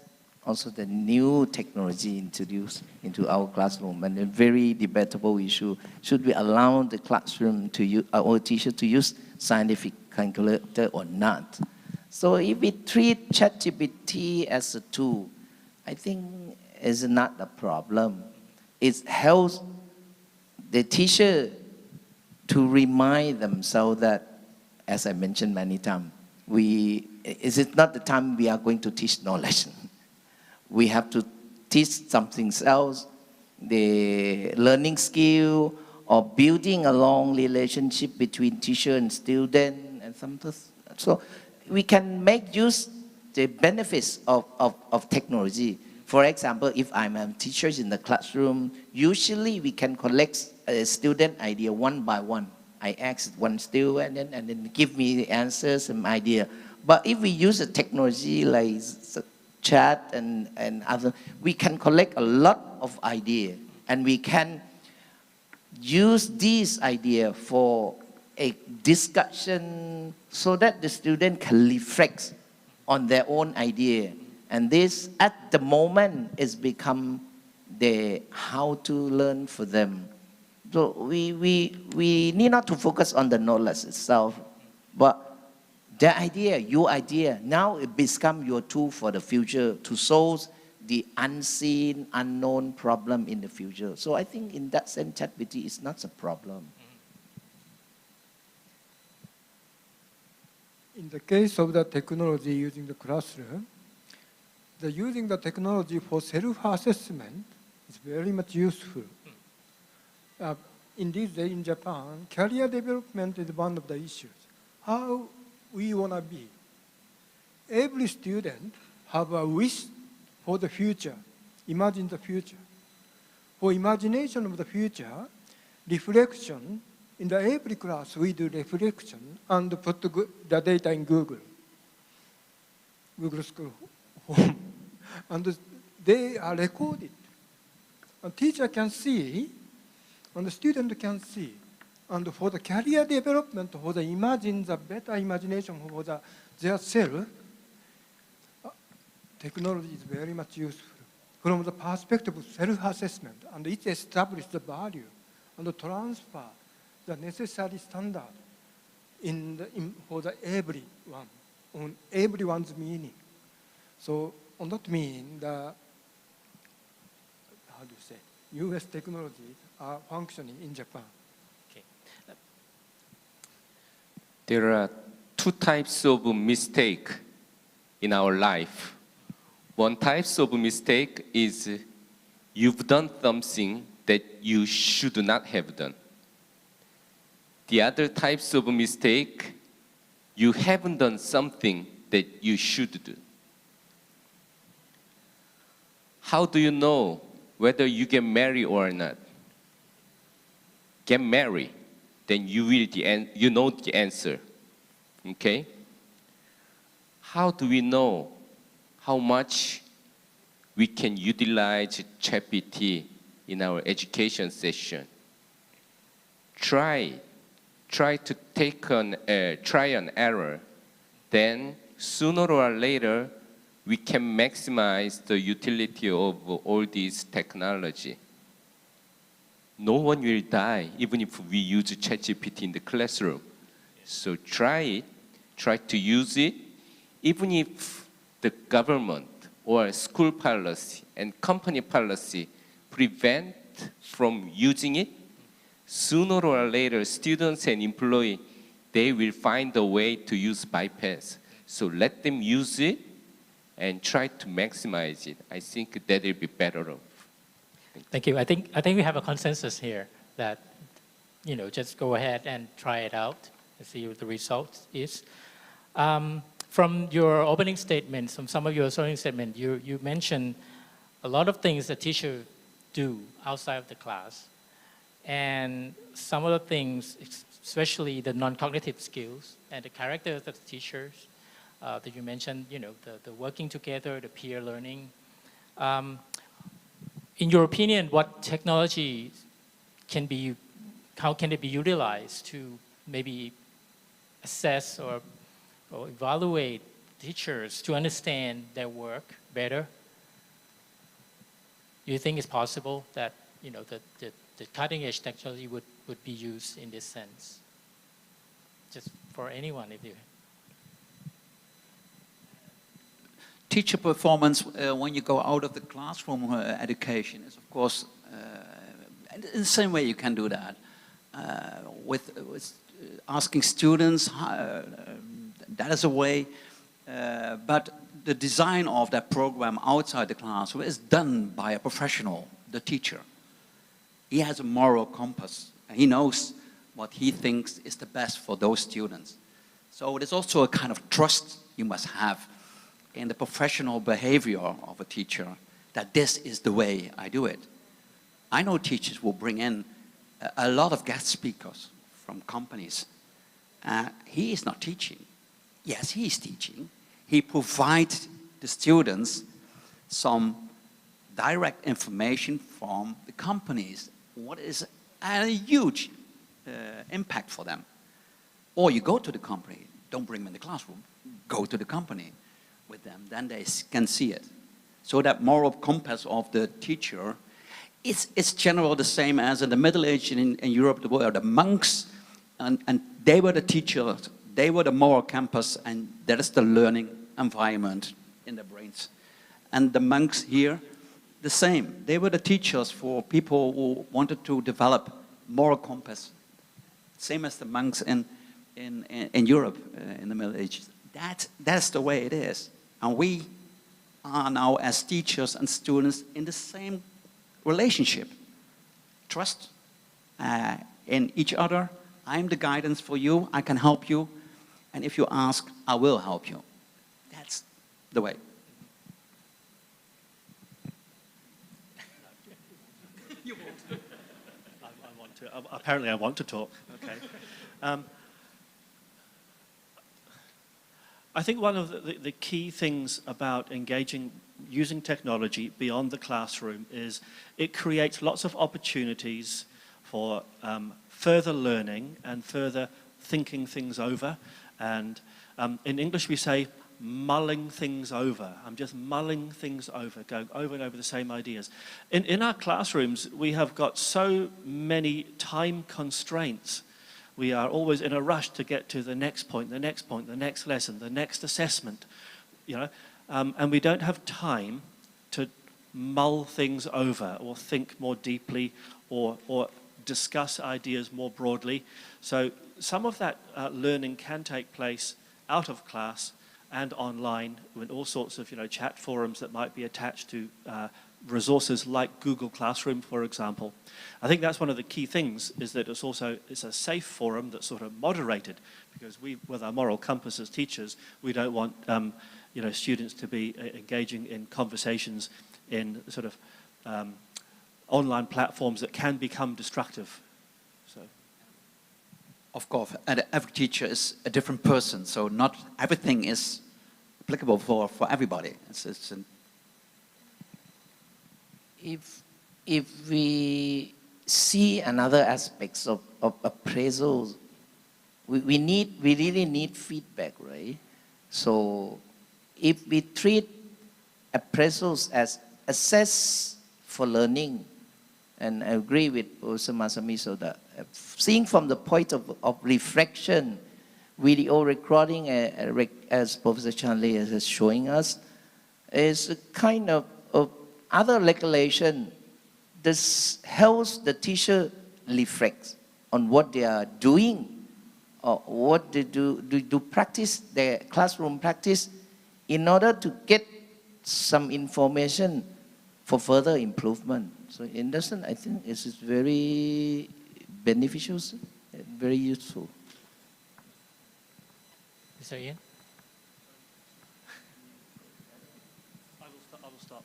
also the new technology introduced into our classroom, and a very debatable issue. Should we allow the classroom to use, our teacher to use scientific calculator or not? So if we treat ChatGPT as a tool, I think it's not a problem. It helps the teacher to remind themselves that, as I mentioned many times, is it not the time we are going to teach knowledge? We have to teach something else, the learning skill, or building a long relationship between teacher and student, and something. So we can make use the benefits of technology. For example, if I'm a teacher in the classroom, usually we can collect a student idea one by one. I ask one student and then give me the answers and idea. But if we use a technology like chat and other, we can collect a lot of ideas, and we can use these ideas for a discussion so that the student can reflect on their own idea. And this, at the moment, is become the how to learn for them. So we need not to focus on the knowledge itself, but the idea, your idea, now it becomes your tool for the future to solve the unseen, unknown problem in the future. So I think in that sense, ChatGPT is not a problem. In the case of the technology using the classroom, using the technology for self-assessment is very much useful. In this day in Japan, career development is one of the issues. How we want to be. Every student have a wish for the future, imagine the future. For imagination of the future, reflection, in every class we do reflection and put the data in Google School Home. And they are recorded. A teacher can see, and the student can see. And for the career development, for the better imagination for their self, technology is very much useful from the perspective of self-assessment, and it establishes the value and transfer the necessary standard for everyone, on everyone's meaning. So on that mean, how do you say, U.S. technologies are functioning in Japan. There are two types of mistake in our life. One type of mistake is you've done something that you should not have done. The other types of mistake, you haven't done something that you should do. How do you know whether you get married or not? Get married, then you know the answer. Okay? How do we know how much we can utilize ChatGPT in our education session? Try to take try and error. Then sooner or later, we can maximize the utility of all these technology. No one will die even if we use ChatGPT in the classroom. So try to use it, even if the government or school policy and company policy prevent from using it. Sooner or later, students and employees, they will find a way to use bypass. So let them use it and try to maximize it. I think that will be better off. Thank you. I think we have a consensus here that, just go ahead and try it out and see what the result is. From your opening statements, from some of your opening statements, you mentioned a lot of things that teachers do outside of the class. And some of the things, especially the non-cognitive skills and the characters of the teachers that you mentioned, the working together, the peer learning. In your opinion, what technology how can it be utilized to maybe assess or evaluate teachers to understand their work better? Do you think it's possible that the cutting edge technology would be used in this sense? Just for anyone, if you. Teacher performance when you go out of the classroom education is, of course, in the same way you can do that with asking students. That is a way, but the design of that program outside the classroom is done by a professional, the teacher. He has a moral compass, and he knows what he thinks is the best for those students. So there's also a kind of trust you must have in the professional behavior of a teacher, that this is the way I do it. I know teachers will bring in a lot of guest speakers from companies. He is not teaching. Yes, he is teaching. He provides the students some direct information from the companies, what is a huge impact for them. Or you go to the company, don't bring them in the classroom, go to the company with them, then they can see it. So that moral compass of the teacher, it's generally the same as in the Middle Age in Europe, the were the monks, and they were the teachers, they were the moral compass, and that is the learning environment in their brains. And the monks here, the same. They were the teachers for people who wanted to develop moral compass. Same as the monks in Europe in the Middle Ages. That's the way it is. And we are now, as teachers and students, in the same relationship. Trust in each other. I'm the guidance for you. I can help you. And if you ask, I will help you. That's the way. You won't. I want to. Apparently, I want to talk. Okay. I think one of the key things about using technology beyond the classroom is it creates lots of opportunities for further learning and further thinking things over. And in English we say mulling things over. I'm just mulling things over, going over and over the same ideas. In our classrooms, we have got so many time constraints. We are always in a rush to get to the next point, the next point, the next lesson, the next assessment, and we don't have time to mull things over or think more deeply or discuss ideas more broadly. So some of that learning can take place out of class and online with all sorts of chat forums that might be attached to resources like Google Classroom, for example. I think that's one of the key things, is that it's a safe forum that's sort of moderated, because we, with our moral compass as teachers, we don't want students to be engaging in conversations in sort of online platforms that can become destructive. So, of course, and every teacher is a different person, so not everything is applicable for everybody. If we see another aspects of appraisals, we really need feedback, right? So if we treat appraisals as assess for learning, and I agree with Professor Masamiso that seeing from the point of reflection, video recording, as Professor Chanley is showing us, is a kind of other regulation. This helps the teacher reflect on what they are doing, or what they do practice, their classroom practice, in order to get some information for further improvement. So in that sense, I think it is very beneficial and very useful. Mr. Ian? I will stop.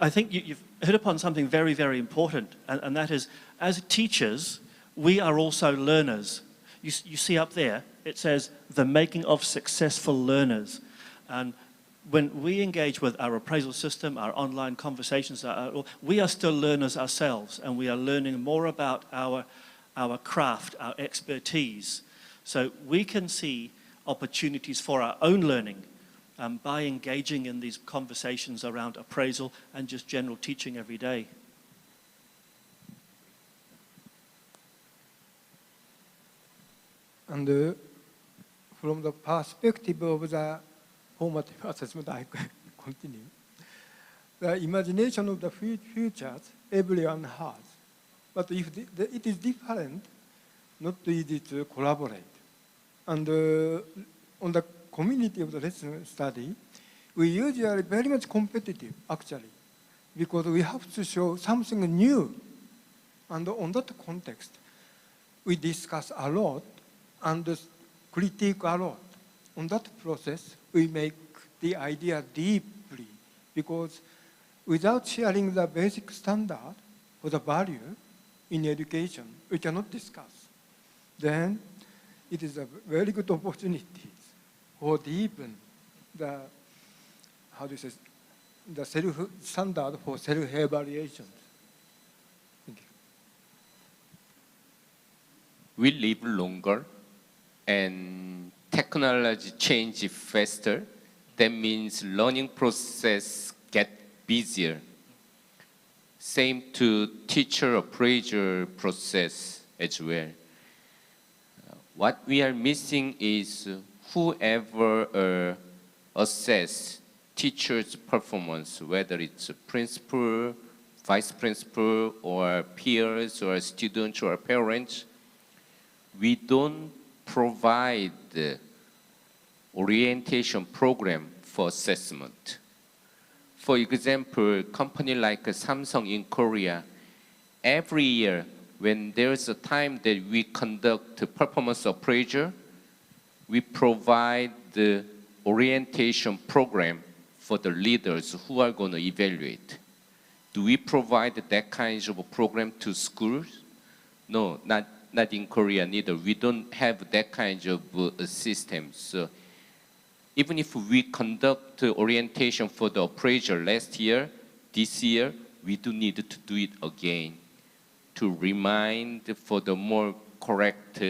I think you've hit upon something very, very important, and that is, as teachers, we are also learners. You see up there, it says, the making of successful learners. And when we engage with our appraisal system, our online conversations, we are still learners ourselves, and we are learning more about our craft, our expertise. So we can see opportunities for our own learning by engaging in these conversations around appraisal and just general teaching every day. And from the perspective of the formative assessment, I continue. The imagination of the futures everyone has, but if it is different, not easy to collaborate. And on the community of the lesson study, we usually very much competitive, actually, because we have to show something new. And on that context, we discuss a lot and critique a lot. On that process, we make the idea deeply, because without sharing the basic standard for the value in education, we cannot discuss. Then it is a very good opportunity for deepen the, how do you say, the self-standard for self-evaluation. Thank you. We live longer and technology change faster. That means learning process get busier. Same to teacher appraisal process as well. What we are missing is whoever assess teacher's performance, whether it's a principal, vice principal, or peers, or students, or parents. We don't provide the orientation program for assessment. For example, company like Samsung in Korea, every year when there's a time that we conduct a performance appraisal, we provide the orientation program for the leaders who are going to evaluate. Do we provide that kind of a program to schools? No, not in Korea neither. We don't have that kind of system. So even if we conduct orientation for the appraisal last year, this year, we do need to do it again to remind for the more correct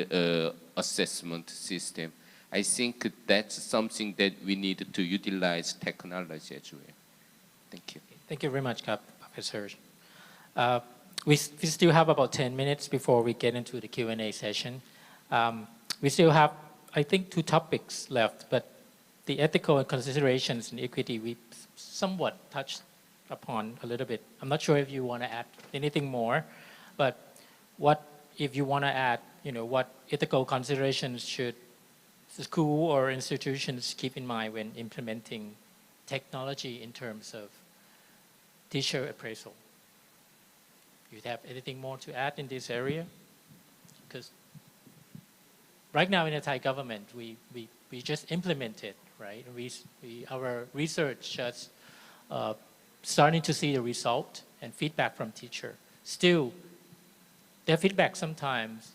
assessment system. I think that's something that we need to utilize technology as well. Thank you. Thank you very much, Professor. We still have about 10 minutes before we get into the Q&A session. We still have, I think, 2 topics left, but the ethical considerations and equity we somewhat touched upon a little bit. I'm not sure if you want to add anything more, but what if you want to add, what ethical considerations should the school or institutions keep in mind when implementing technology in terms of teacher appraisal? Do you have anything more to add in this area? Because right now in the Thai government, we just implemented, right? Our research just starting to see the result and feedback from teacher. Still, their feedback sometimes,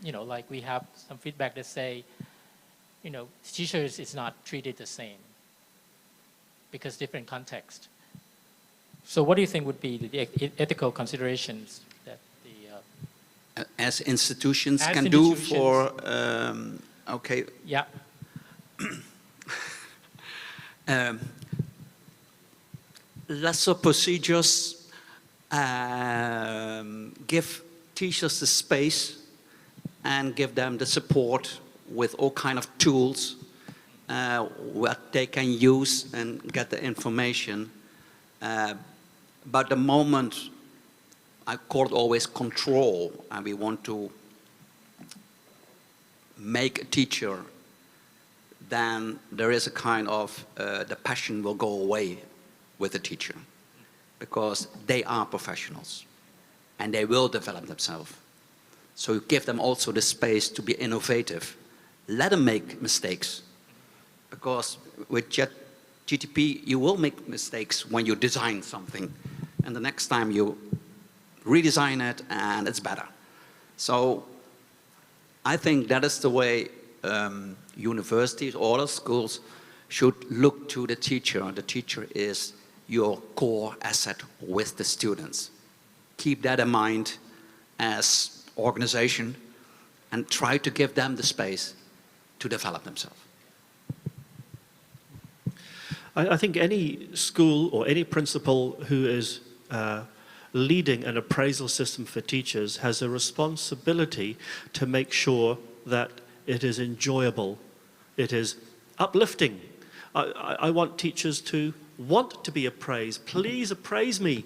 like we have some feedback that say, teachers is not treated the same because different context. So what do you think would be the ethical considerations that the as institutions can do for okay? Yeah. Lesser procedures, give teachers the space and give them the support with all kind of tools what they can use and get the information. But the moment, I call it always control, and we want to make a teacher, then there is a kind of, the passion will go away with the teacher, because they are professionals and they will develop themselves. So you give them also the space to be innovative. Let them make mistakes, because with GTP, you will make mistakes when you design something, and the next time you redesign it and it's better. So I think that is the way universities or other schools should look to the teacher. The teacher is your core asset with the students. Keep that in mind as organization and try to give them the space to develop themselves. I think any school or any principal who is leading an appraisal system for teachers has a responsibility to make sure that it is enjoyable, it is uplifting. I want teachers to want to be appraised. Please appraise me.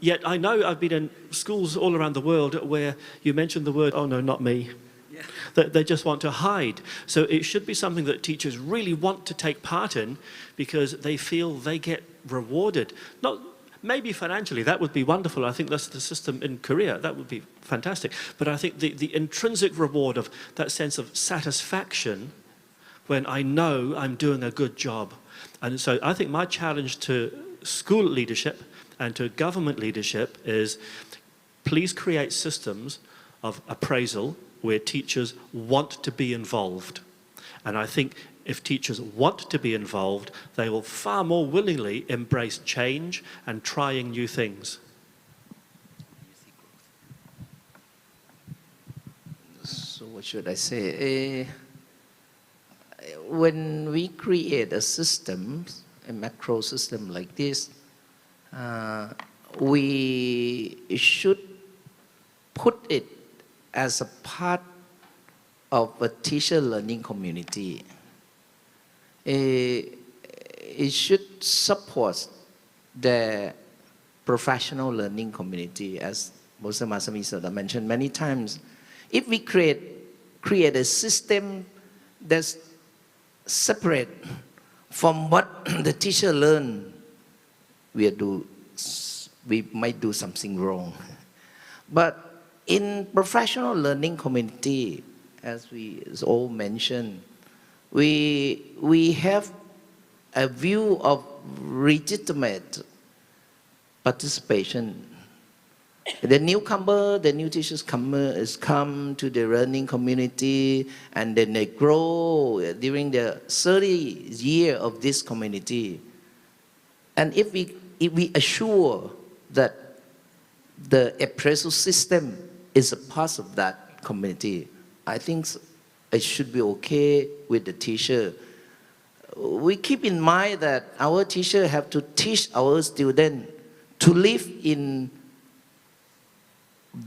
Yet I know I've been in schools all around the world where you mention the word, oh no, not me. Yeah. They just want to hide. So it should be something that teachers really want to take part in because they feel they get rewarded. Not maybe financially, that would be wonderful. I think that's the system in Korea. That would be fantastic. But I think the intrinsic reward of that sense of satisfaction when I know I'm doing a good job. And so I think my challenge to school leadership and to government leadership is please create systems of appraisal where teachers want to be involved. And I think if teachers want to be involved, they will far more willingly embrace change and trying new things. So what should I say? When we create a system, a macro system like this, we should put it as a part of a teacher learning community. It should support the professional learning community, as Mr. Masami mentioned many times. If we create a system that's separate from what the teacher learned, we might do something wrong. But in professional learning community, as we all mentioned, we have a view of legitimate participation. The newcomer, the new teachers come to the learning community, and then they grow during the 30 year of this community. And if we assure that the appraisal system is a part of that community, I think it should be okay with the teacher. We keep in mind that our teacher have to teach our students to live in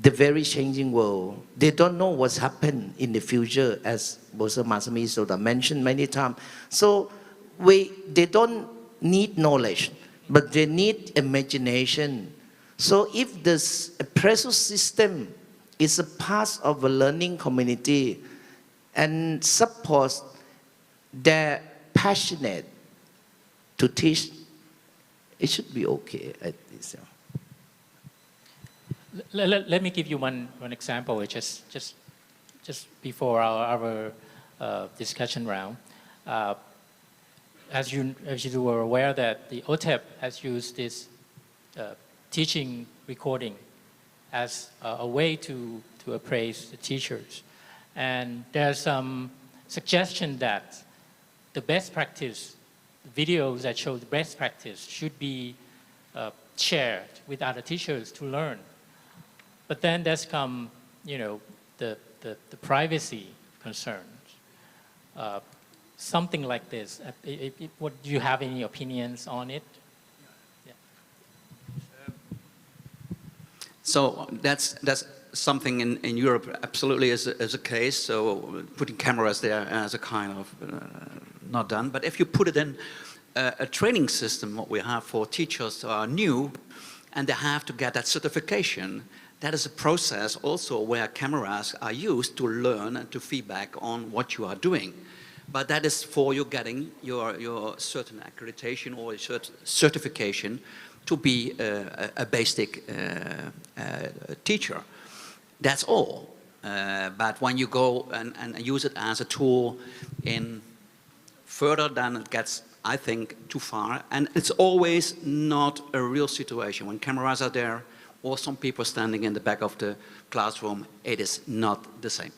the very changing world. They don't know what's happened in the future, as Bosa Masami Soda mentioned many times. So they don't need knowledge, but they need imagination. So if this appraisal system is a part of a learning community and supports their passionate to teach, it should be okay at this. Let me give you one example, which is just before our discussion round. As you were aware that the OTEP has used this teaching recording as a way to appraise the teachers. And there's some suggestion that the best practice, videos that show the best practice should be shared with other teachers to learn. But then there's come, the privacy concerns. Something like this. What, do you have any opinions on it? Yeah. So that's something in Europe absolutely is a case. So putting cameras there as a kind of not done. But if you put it in a training system, what we have for teachers who are new, and they have to get that certification. That is a process also where cameras are used to learn and to feedback on what you are doing. But that is for you getting your certain accreditation or certification to be a basic teacher. That's all. But when you go and use it as a tool in further, then it gets, I think, too far. And it's always not a real situation. When cameras are there, or some people standing in the back of the classroom, it is not the same.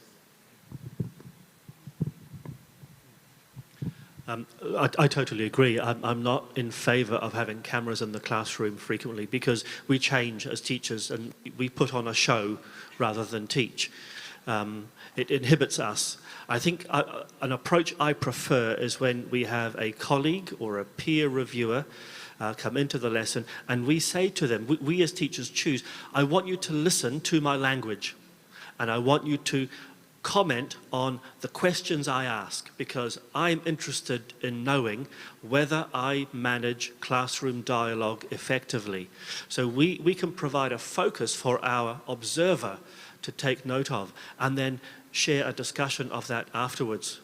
I totally agree. I'm not in favor of having cameras in the classroom frequently because we change as teachers and we put on a show rather than teach. It inhibits us. I think an approach I prefer is when we have a colleague or a peer reviewer come into the lesson and we say to them, we as teachers choose, I want you to listen to my language and I want you to comment on the questions I ask because I'm interested in knowing whether I manage classroom dialogue effectively. So we can provide a focus for our observer to take note of and then share a discussion of that afterwards.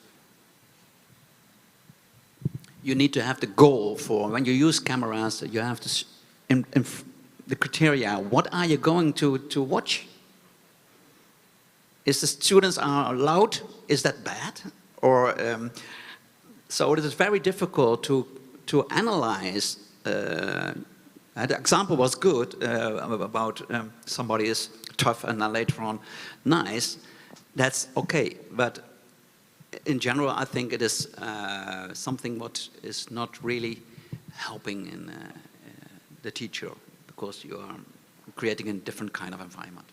You need to have the goal for when you use cameras. You have to the criteria. What are you going to watch? Is the students are allowed? Is that bad? Or so it is very difficult to analyze. The example was good about somebody is tough and then later on nice. That's okay, but in general, I think it is something what is not really helping in the teacher because you are creating a different kind of environment.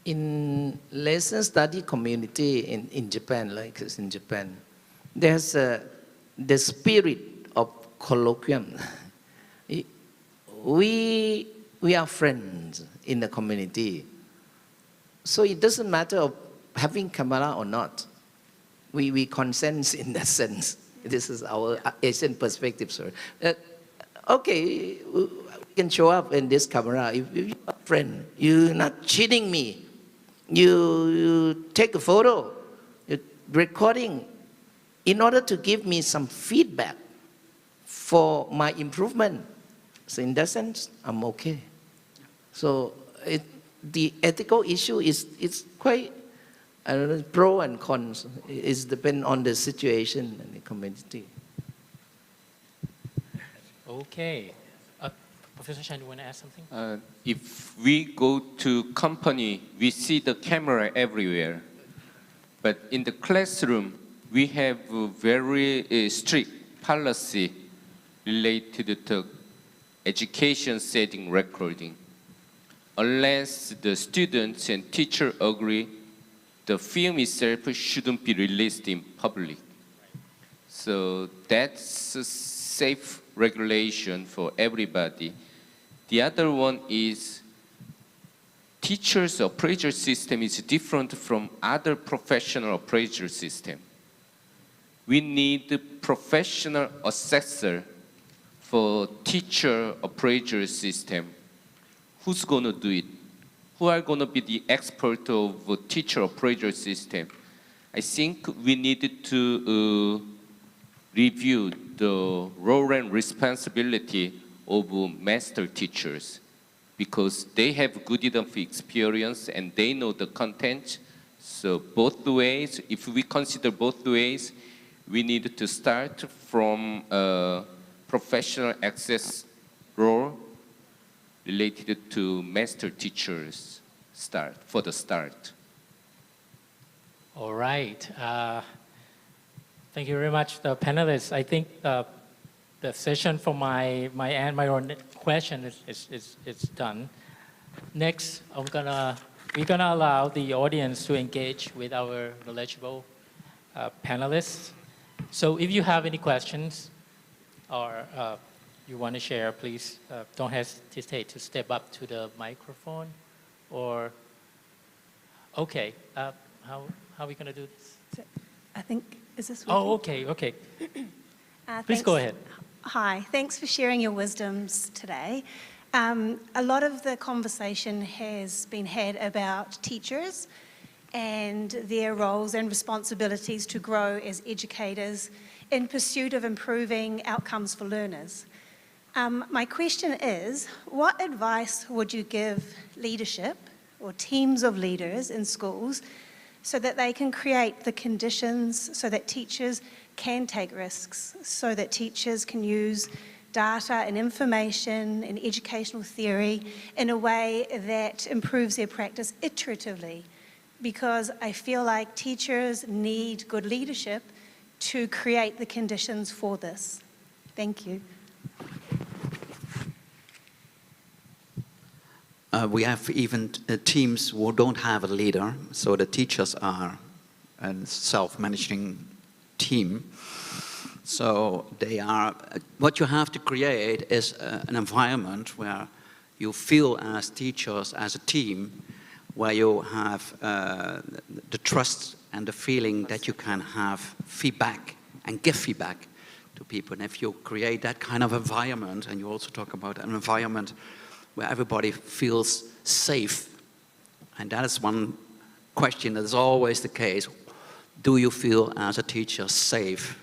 In lesson study community in Japan, like in Japan, there's the spirit of colloquium. We are friends in the community. So it doesn't matter of having camera or not. We consent in that sense. This is our Asian perspective, sir. Okay, we can show up in this camera. If you're a friend, you're not cheating me. You take a photo, you're recording in order to give me some feedback for my improvement. So in that sense, I'm okay. So the ethical issue is quite pro and cons. It depends on the situation and the community. Okay. Professor Chan, you want to add something? If we go to company, we see the camera everywhere. But in the classroom, we have a very strict policy related to education setting recording. Unless the students and teacher agree, the film itself shouldn't be released in public. So that's a safe regulation for everybody. The other one is teachers' appraisal system is different from other professional appraisal system. We need a professional assessor for teacher appraisal system. Who's going to do it? Who are going to be the expert of a teacher appraisal system? I think we need to review the role and responsibility of master teachers because they have good enough experience and they know the content. So both ways, if we consider both ways, we need to start from a professional access role related to master teachers for the start. All right. Thank you very much, the panelists. I think the session for my own question is done. Next, we're gonna allow the audience to engage with our knowledgeable panelists. So if you have any questions or you want to share, please don't hesitate to step up to the microphone. Or okay, how are we gonna do this? I think is this? Oh, okay. Please go ahead. Hi, thanks for sharing your wisdoms today. A lot of the conversation has been had about teachers and their roles and responsibilities to grow as educators in pursuit of improving outcomes for learners. My question is, what advice would you give leadership or teams of leaders in schools so that they can create the conditions so that teachers can take risks, so that teachers can use data and information and educational theory in a way that improves their practice iteratively? Because I feel like teachers need good leadership to create the conditions for this. Thank you. We have even teams who don't have a leader, so the teachers are a self-managing team. So they are, what you have to create is an environment where you feel as teachers, as a team, where you have the trust and the feeling that you can have feedback and give feedback to people. And if you create that kind of environment, and you also talk about an environment where everybody feels safe, and that is one question that is always the case. Do you feel as a teacher safe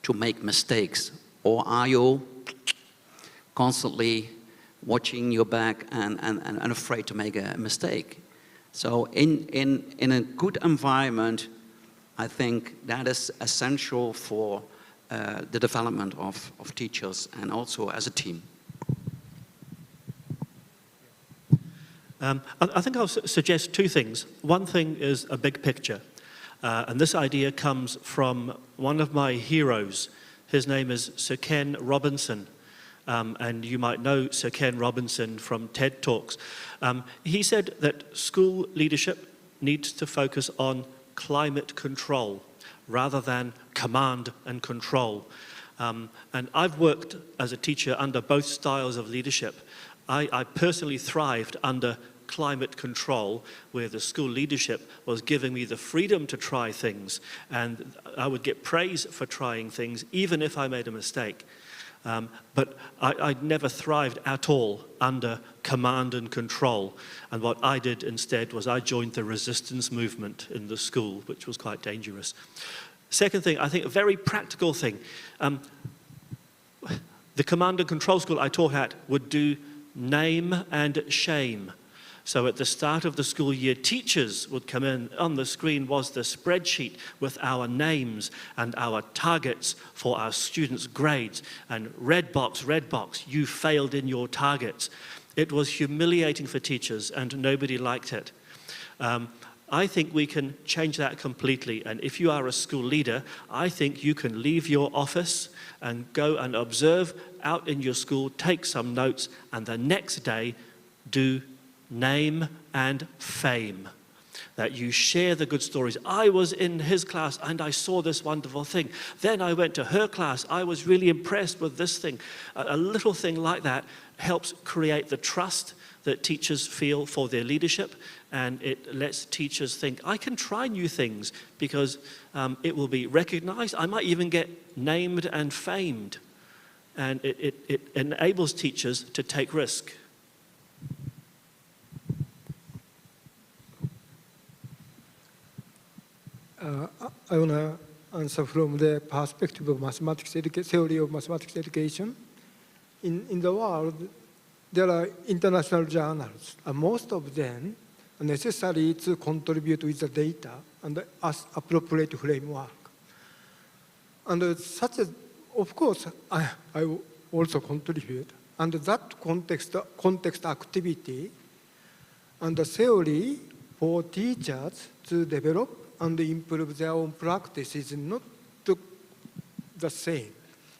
to make mistakes, or are you constantly watching your back and afraid to make a mistake? So in a good environment, I think that is essential for the development of teachers and also as a team. I think I'll suggest two things. One thing is a big picture. And this idea comes from one of my heroes. His name is Sir Ken Robinson. And you might know Sir Ken Robinson from TED Talks. He said that school leadership needs to focus on climate control rather than command and control. And I've worked as a teacher under both styles of leadership. I personally thrived under climate control, where the school leadership was giving me the freedom to try things, and I would get praise for trying things, even if I made a mistake. But I never thrived at all under command and control. And what I did instead was I joined the resistance movement in the school, which was quite dangerous. Second thing, I think a very practical thing. The command and control school I taught at would do name and shame. So at the start of the school year, teachers would come in. On the screen was the spreadsheet with our names and our targets for our students' grades. And red box, you failed in your targets. It was humiliating for teachers, and nobody liked it. I think we can change that completely. And if you are a school leader, I think you can leave your office and go and observe out in your school, take some notes, and the next day do name and fame. That you share the good stories. I was in his class and I saw this wonderful thing. Then I went to her class. I was really impressed with this thing. A little thing like that helps create the trust that teachers feel for their leadership, and it lets teachers think, I can try new things because it will be recognized. I might even get named and famed. And it enables teachers to take risk. I want to answer from the perspective of mathematics theory of mathematics education. In the world, there are international journals, and most of them are necessary to contribute with the data and as appropriate framework. And such as, of course, I also contribute. And that context activity and the theory for teachers to develop and improve their own practice is not the same,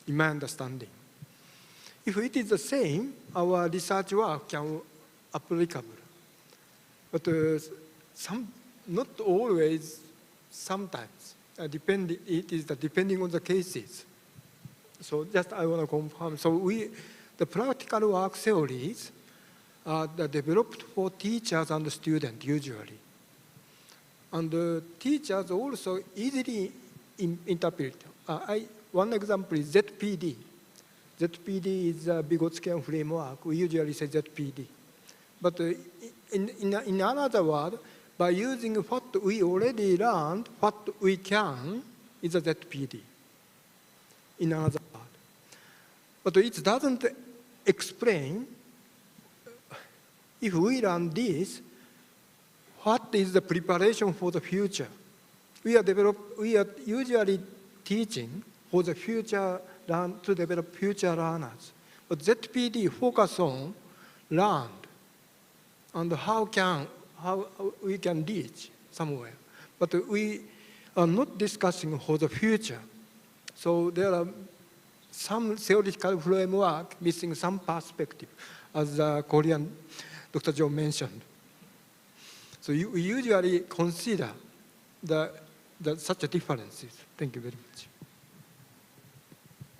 in my understanding. If it is the same, our research work can applicable. But not always, sometimes. It is depending on the cases. So just I want to confirm. So the practical work theories are developed for teachers and students usually. And the teachers also easily interpret. One example is ZPD. ZPD is a Vygotskian framework. We usually say ZPD. But in another word, by using what we already learned, what we can is a ZPD. In another word. But it doesn't explain, if we learn this, what is the preparation for the future? We are usually teaching for the future, to develop future learners. But ZPD focus on learned and how we can reach somewhere. But we are not discussing for the future. So there are some theoretical framework missing some perspective, as the Dr. John mentioned. So we usually consider such differences. Thank you very much.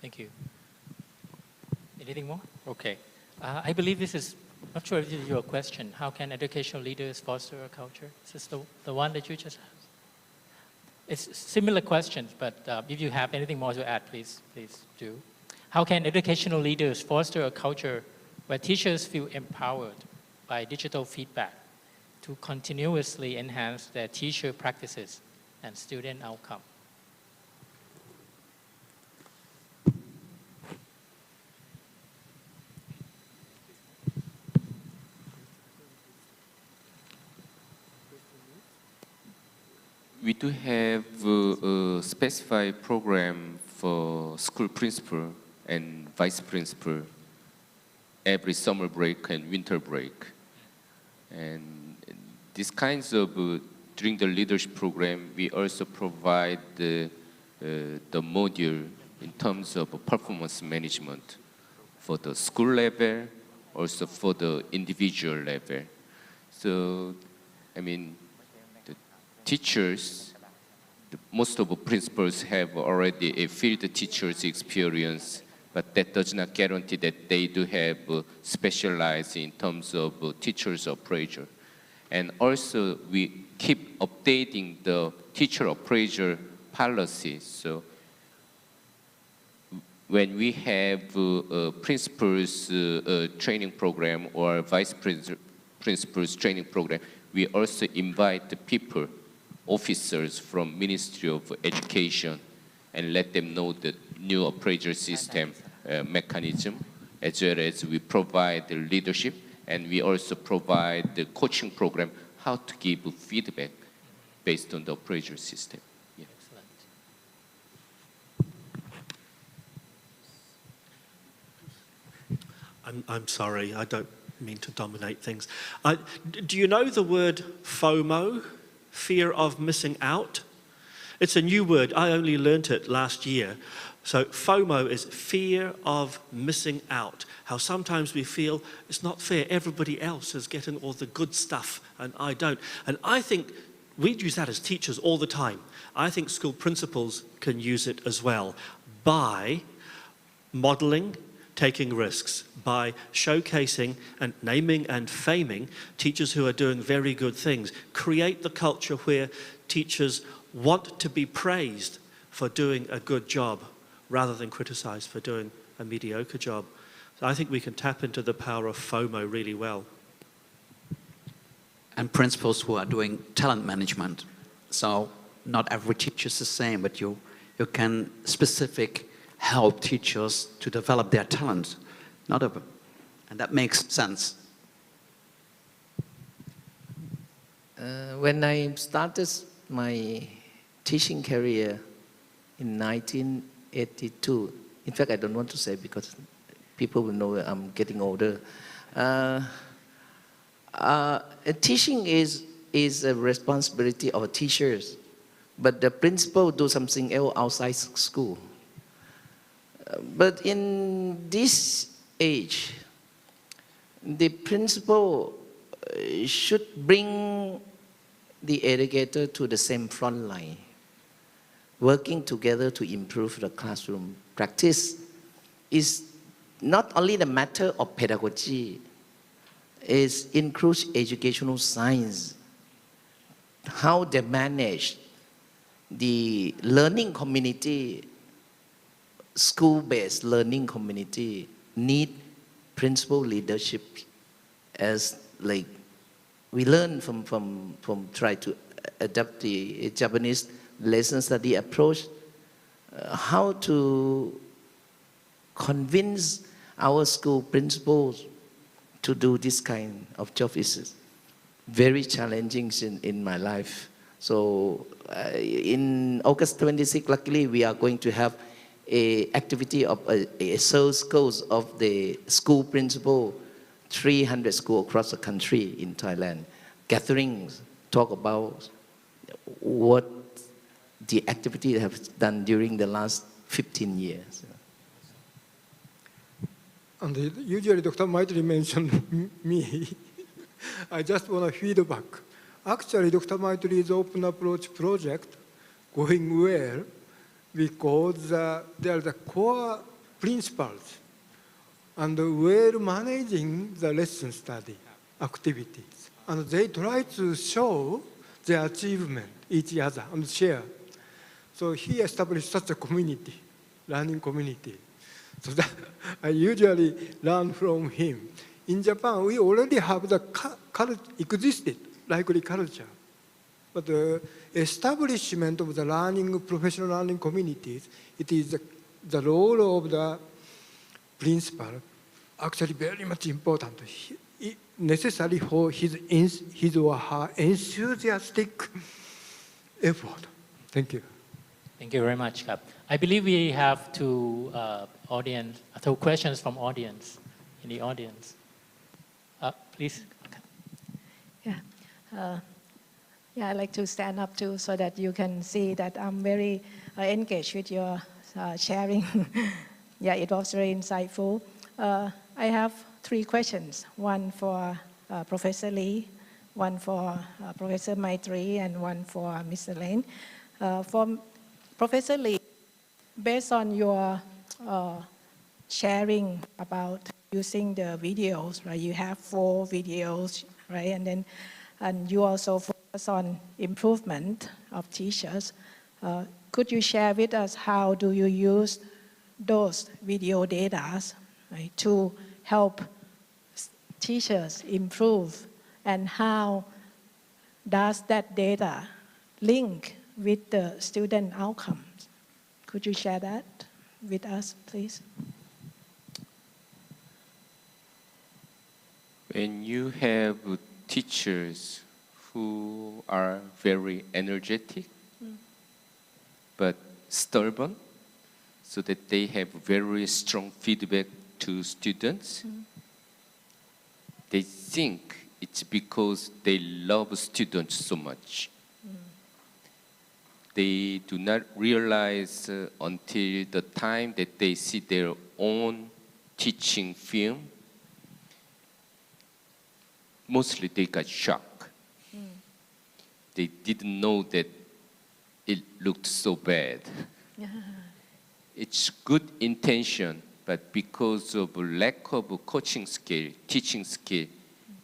Thank you. Anything more? Okay. I believe this is, not sure if this is your question. How can educational leaders foster a culture? Is this the one that you just asked? It's similar questions, but if you have anything more to add, please do. How can educational leaders foster a culture where teachers feel empowered by digital feedback to continuously enhance their teacher practices and student outcome? We do have a specified program for school principal and vice principal every summer break and winter break. And these kinds of, during the leadership program, we also provide the module in terms of performance management for the school level, also for the individual level. So, I mean, the teachers, most of the principals have already a field teacher's experience, but that does not guarantee that they do have specialized in terms of teacher's appraisal. And also, we keep updating the teacher appraisal policy. So, when we have a principal's training program or vice principal's training program, we also invite the people, officers from Ministry of Education, and let them know the new appraisal system mechanism, as well as we provide the leadership, and we also provide the coaching program, how to give feedback based on the appraisal system. Yeah. I'm sorry, I don't mean to dominate things. Do you know the word FOMO, fear of missing out? It's a new word. I only learnt it last year. So FOMO is fear of missing out. How sometimes we feel it's not fair. Everybody else is getting all the good stuff and I don't. And I think we use that as teachers all the time. I think school principals can use it as well by modeling, taking risks, by showcasing and naming and faming teachers who are doing very good things. Create the culture where teachers want to be praised for doing a good job rather than criticized for doing a mediocre job. So I think we can tap into the power of FOMO really well. And principals who are doing talent management. So not every teacher is the same, but you can help teachers to develop their talent. And that makes sense. When I started my teaching career in 1982, in fact, I don't want to say because people will know I'm getting older. Teaching is a responsibility of teachers, but the principal do something else outside school. But in this age, the principal should bring the educator to the same front line, working together to improve the classroom. Practice is not only the matter of pedagogy, it includes educational science, how they manage the learning community. School-based learning community need principal leadership, as like we learn from try to adapt the Japanese lesson study approach, how to convince our school principals to do this kind of job is very challenging in my life. So in August 26, luckily we are going to have a activity of a source course of the school principal, 300 schools across the country in Thailand, gatherings, talk about what the activity they have done during the last 15 years. And usually Dr. Maitri mentioned me I just want a feedback. Actually, Dr. Maitri's open approach project going well because there are the core principles and well managing the lesson study activities. And they try to show their achievement, each other, and share. So he established such a community, learning community. So that I usually learn from him. In Japan, we already have the existed likely culture. But the establishment of the learning, professional learning communities, it is the role of the principal actually very much important, necessary for his or her enthusiastic effort. Thank you. Thank you very much, Kap. I believe we have two questions from audience, in the audience. Please. Yeah, I'd like to stand up too so that you can see that I'm very engaged with your sharing. Yeah, it was very insightful. I have 3 questions, one for Professor Lee, one for Professor Maitri, and one for Mr. Lane. For Professor Lee, based on your sharing about using the videos, right? You have 4 videos, right? And you also focus on improvement of teachers. Could you share with us how do you use those video data, right, to help teachers improve, and how does that data link with the student outcomes? Could you share that with us, please? When you have teachers who are very energetic, but stubborn, so that they have very strong feedback to students, they think it's because they love students so much. They do not realize until the time that they see their own teaching film, mostly they got shocked. They didn't know that it looked so bad. It's good intention, but because of lack of coaching skill, teaching skill,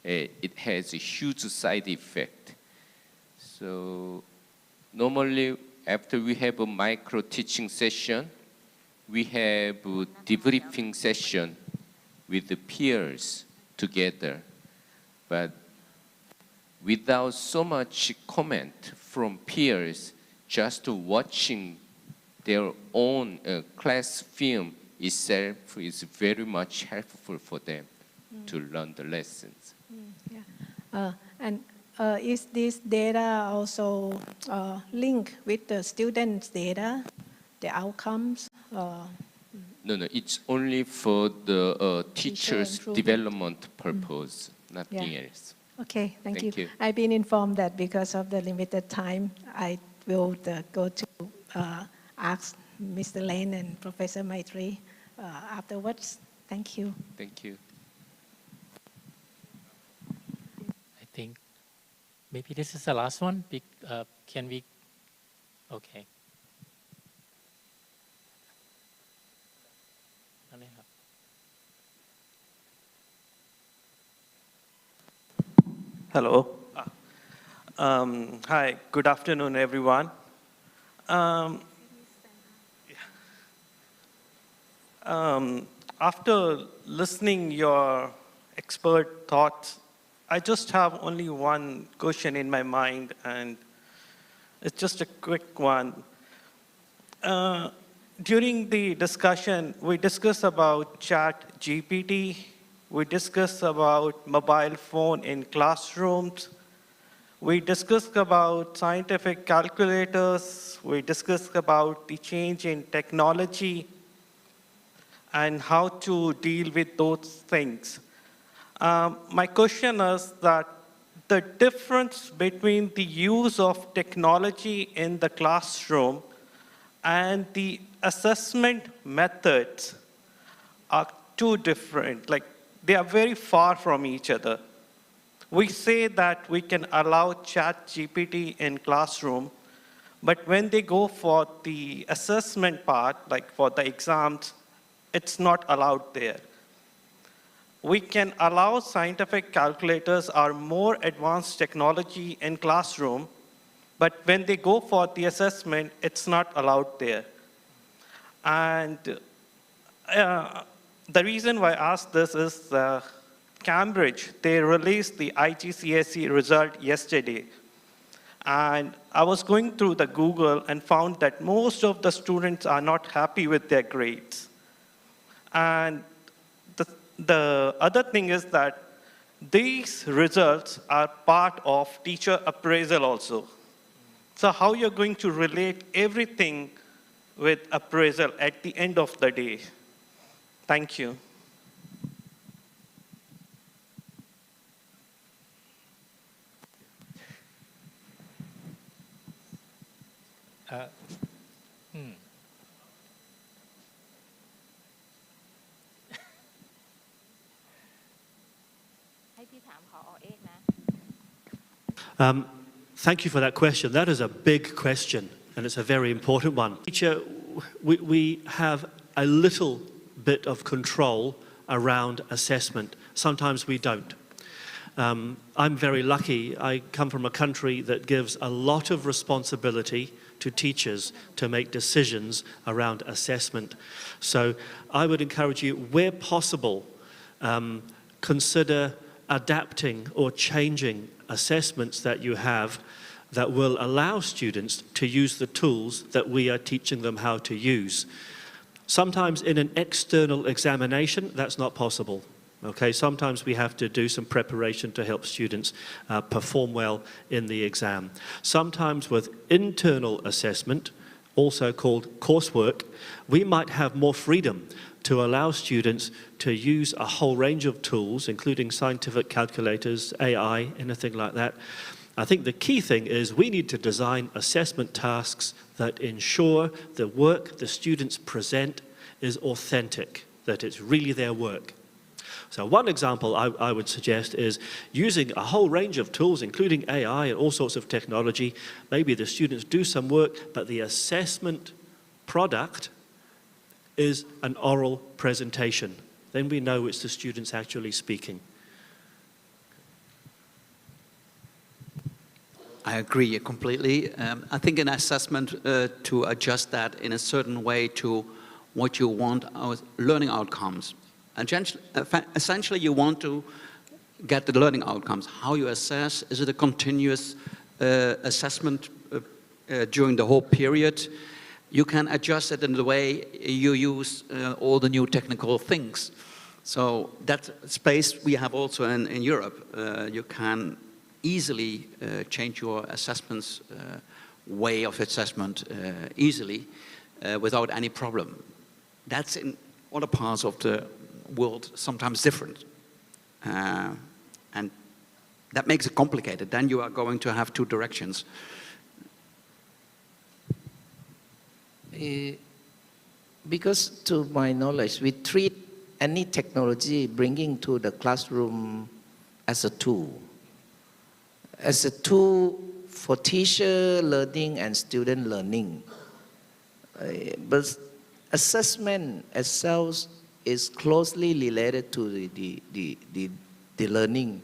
it has a huge side effect. So normally, after we have a micro teaching session, we have a debriefing session with the peers together. But without so much comment from peers, just watching their own class film itself is very much helpful for them to learn the lessons. Is this data also linked with the students' data, the outcomes? No, it's only for the teachers' development purpose, nothing else. Okay, thank you. I've been informed that because of the limited time, I will go to ask Mr. Lane and Professor Maitri afterwards. Thank you. Thank you. I think maybe this is the last one. Can we? Okay. Hello. Hi, good afternoon, everyone. After listening your expert thoughts, I just have only one question in my mind, and it's just a quick one. During the discussion, we discussed about ChatGPT, we discussed about mobile phone in classrooms, we discussed about scientific calculators, we discussed about the change in technology and how to deal with those things. My question is that the difference between the use of technology in the classroom and the assessment methods are too different. Like, they are very far from each other. We say that we can allow ChatGPT in classroom, but when they go for the assessment part, like for the exams, it's not allowed there. We can allow scientific calculators or more advanced technology in classroom, but when they go for the assessment, it's not allowed there. And the reason why I asked this is Cambridge, they released the IGCSE result yesterday. And I was going through the Google and found that most of the students are not happy with their grades. And the other thing is that these results are part of teacher appraisal also. So how you're going to relate everything with appraisal at the end of the day? Thank you. Thank you for that question. That is a big question, and it's a very important one. Teacher, we have a little bit of control around assessment. Sometimes we don't. I'm very lucky. I come from a country that gives a lot of responsibility to teachers to make decisions around assessment. So I would encourage you, where possible, consider adapting or changing assessments that you have that will allow students to use the tools that we are teaching them how to use. Sometimes in an external examination, that's not possible. Okay, sometimes we have to do some preparation to help students perform well in the exam. Sometimes with internal assessment, also called coursework, we might have more freedom to allow students to use a whole range of tools, including scientific calculators, AI, anything like that. I think the key thing is we need to design assessment tasks that ensure the work the students present is authentic, that it's really their work. So one example I would suggest is using a whole range of tools, including AI and all sorts of technology. Maybe the students do some work, but the assessment product is an oral presentation. Then we know it's the students actually speaking. I agree completely. I think an assessment to adjust that in a certain way to what you want our learning outcomes. Essentially, you want to get the learning outcomes. How you assess, is it a continuous assessment during the whole period? You can adjust it in the way you use all the new technical things. So that space we have also in Europe. You can easily change your assessments, way of assessment easily without any problem. That's in other parts of the world sometimes different. And that makes it complicated. Then you are going to have two directions. Because to my knowledge, we treat any technology bringing to the classroom as a tool for teacher learning and student learning. But assessment itself is closely related to the learning.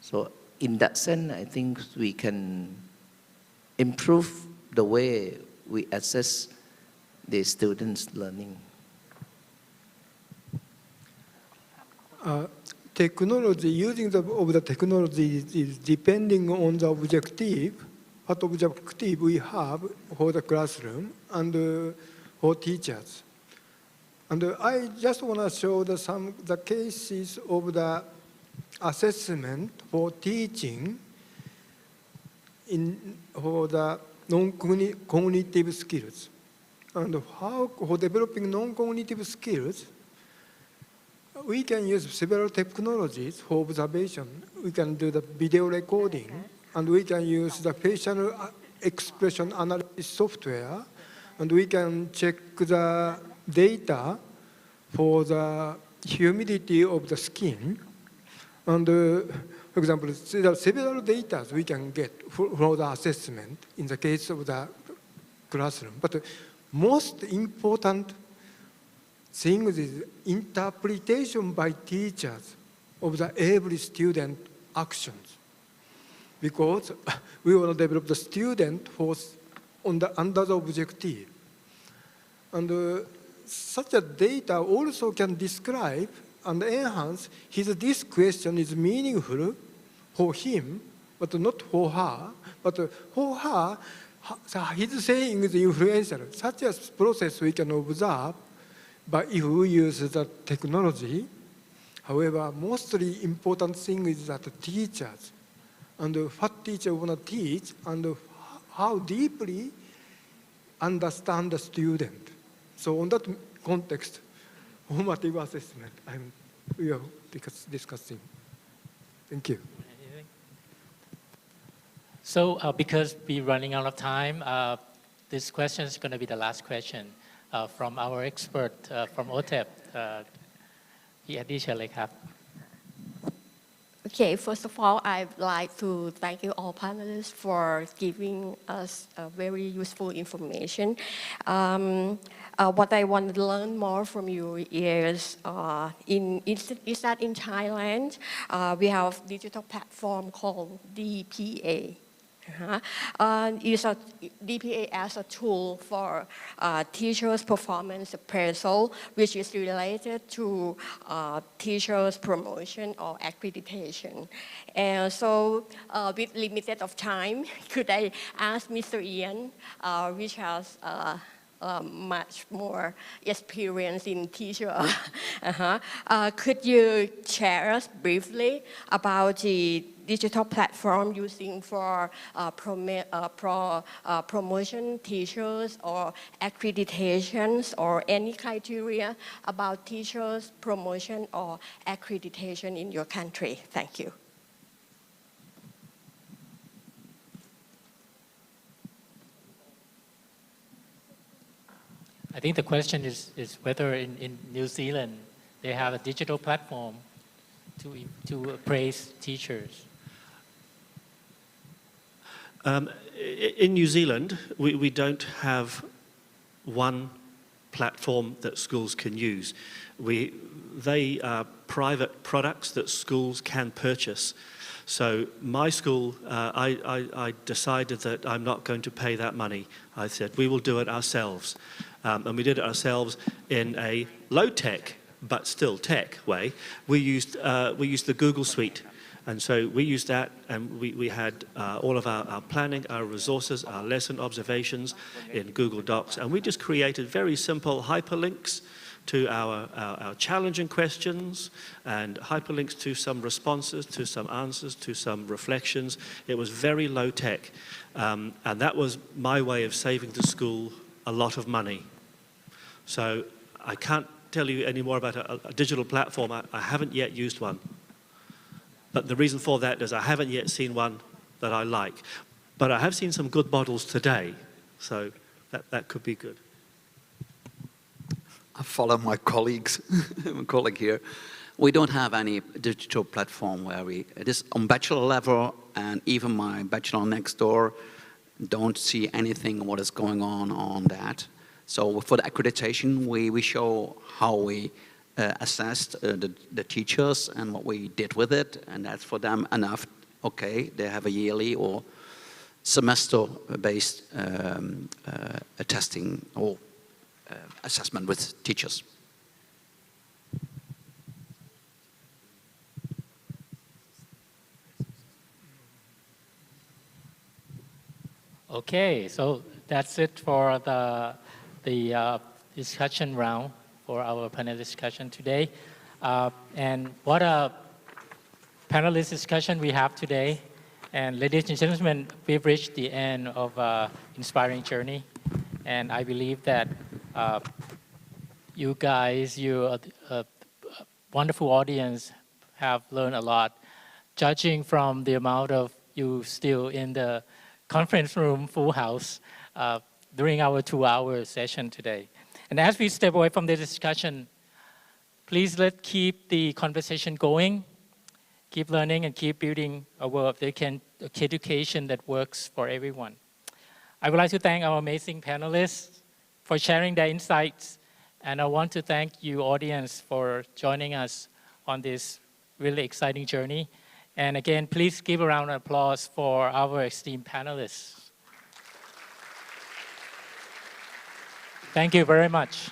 So in that sense, I think we can improve the way we assess the students' learning. Technology, using of the technology is depending on the objective, what objective we have for the classroom and for teachers. And I just want to show the cases of the assessment for teaching for the non-cognitive skills. And how, for developing non-cognitive skills, we can use several technologies for observation. We can do the video recording, and we can use the facial expression analysis software, and we can check the data for the humidity of the skin. And For example, there are several data we can get from the assessment in the case of the classroom. But the most important thing is interpretation by teachers of the every student actions. Because we want to develop the student force under the objective. And such a data also can describe and enhance this question is meaningful for him, but not for her. But for her, his saying is influential. Such a process we can observe, but if we use the technology. However, mostly important thing is that the teachers and what teacher want to teach and how deeply understand the student. So on that context, formative assessment, we are discussing. Thank you. So because we're running out of time, this question is going to be the last question from our expert from OTEP. Okay, first of all, I'd like to thank you all panelists for giving us very useful information. What I want to learn more from you is that in Thailand, we have a digital platform called DPA. DPA as a tool for teachers' performance appraisal, which is related to teachers' promotion or accreditation. And so with limited of time, could I ask Mr. Ian, which has much more experience in teacher. Could you share us briefly about the digital platform using for promotion teachers or accreditations or any criteria about teachers promotion or accreditation in your country? Thank you. I think the question is whether in New Zealand they have a digital platform to appraise teachers. In New Zealand, we don't have one platform that schools can use. They are private products that schools can purchase. So my school, I decided that I'm not going to pay that money. I said, we will do it ourselves. And we did it ourselves in a low-tech, but still tech way. We used the Google Suite. And so we used that, and we had all of our planning, our resources, our lesson observations in Google Docs. And we just created very simple hyperlinks to our challenging questions and hyperlinks to some responses, to some answers, to some reflections. It was very low tech. And that was my way of saving the school a lot of money. So I can't tell you any more about a digital platform. I haven't yet used one. But the reason for that is I haven't yet seen one that I like. But I have seen some good models today, so that could be good. I follow my colleagues, my colleague here. We don't have any digital platform where it is on bachelor level, and even my bachelor next door don't see anything what is going on that. So for the accreditation, we show how we assessed the teachers and what we did with it, and that's for them enough. Okay, they have a yearly or semester-based testing or assessment with teachers. Okay, so that's it for the discussion round for our panel discussion today. And what a panelist discussion we have today. And ladies and gentlemen, we've reached the end of inspiring journey. And I believe that you guys, you wonderful audience, have learned a lot. Judging from the amount of you still in the conference room, full house, during our 2-hour session today. And as we step away from the discussion, please let's keep the conversation going. keep learning and keep building a world of education that works for everyone. I would like to thank our amazing panelists for sharing their insights, and I want to thank you, audience, for joining us on this really exciting journey. And again, please give a round of applause for our esteemed panelists. Thank you very much.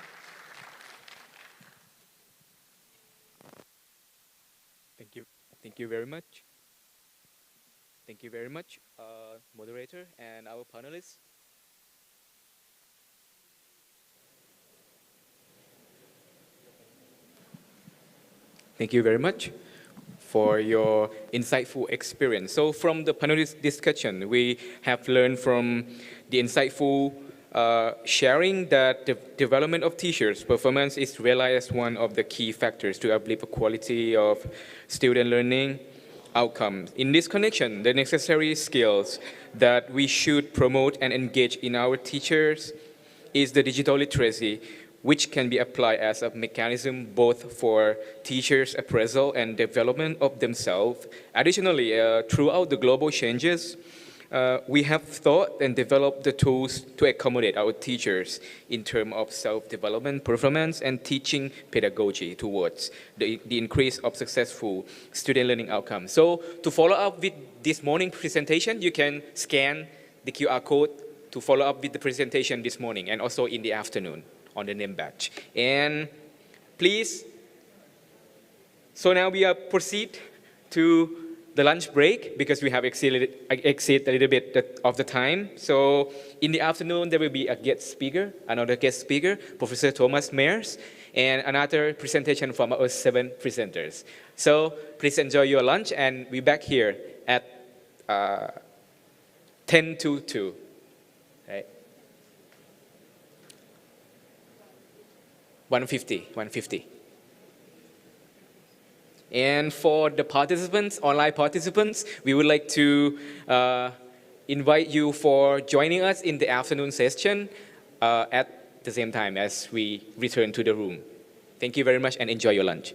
Thank you. Thank you very much. Thank you very much, moderator and our panelists. Thank you very much for your insightful experience. So from the panelist discussion, we have learned from the insightful sharing that the development of teachers' performance is realized as one of the key factors to uplift the quality of student learning outcomes. In this connection, the necessary skills that we should promote and engage in our teachers is the digital literacy, which can be applied as a mechanism both for teachers' appraisal and development of themselves. Additionally, throughout the global changes, we have thought and developed the tools to accommodate our teachers in terms of self-development, performance, and teaching pedagogy towards the increase of successful student learning outcomes. So to follow up with this morning presentation, you can scan the QR code to follow up with the presentation this morning and also in the afternoon on the name badge. And please, so now we proceed to the lunch break because we have exceeded a little bit of the time. So in the afternoon, there will be a guest speaker, another guest speaker, Professor Thomas Mears, and another presentation from our 7 presenters. So please enjoy your lunch, and we'll be back here at 10 to 2. Right? 150. And for the participants, online participants, we would like to invite you for joining us in the afternoon session at the same time as we return to the room. Thank you very much and enjoy your lunch.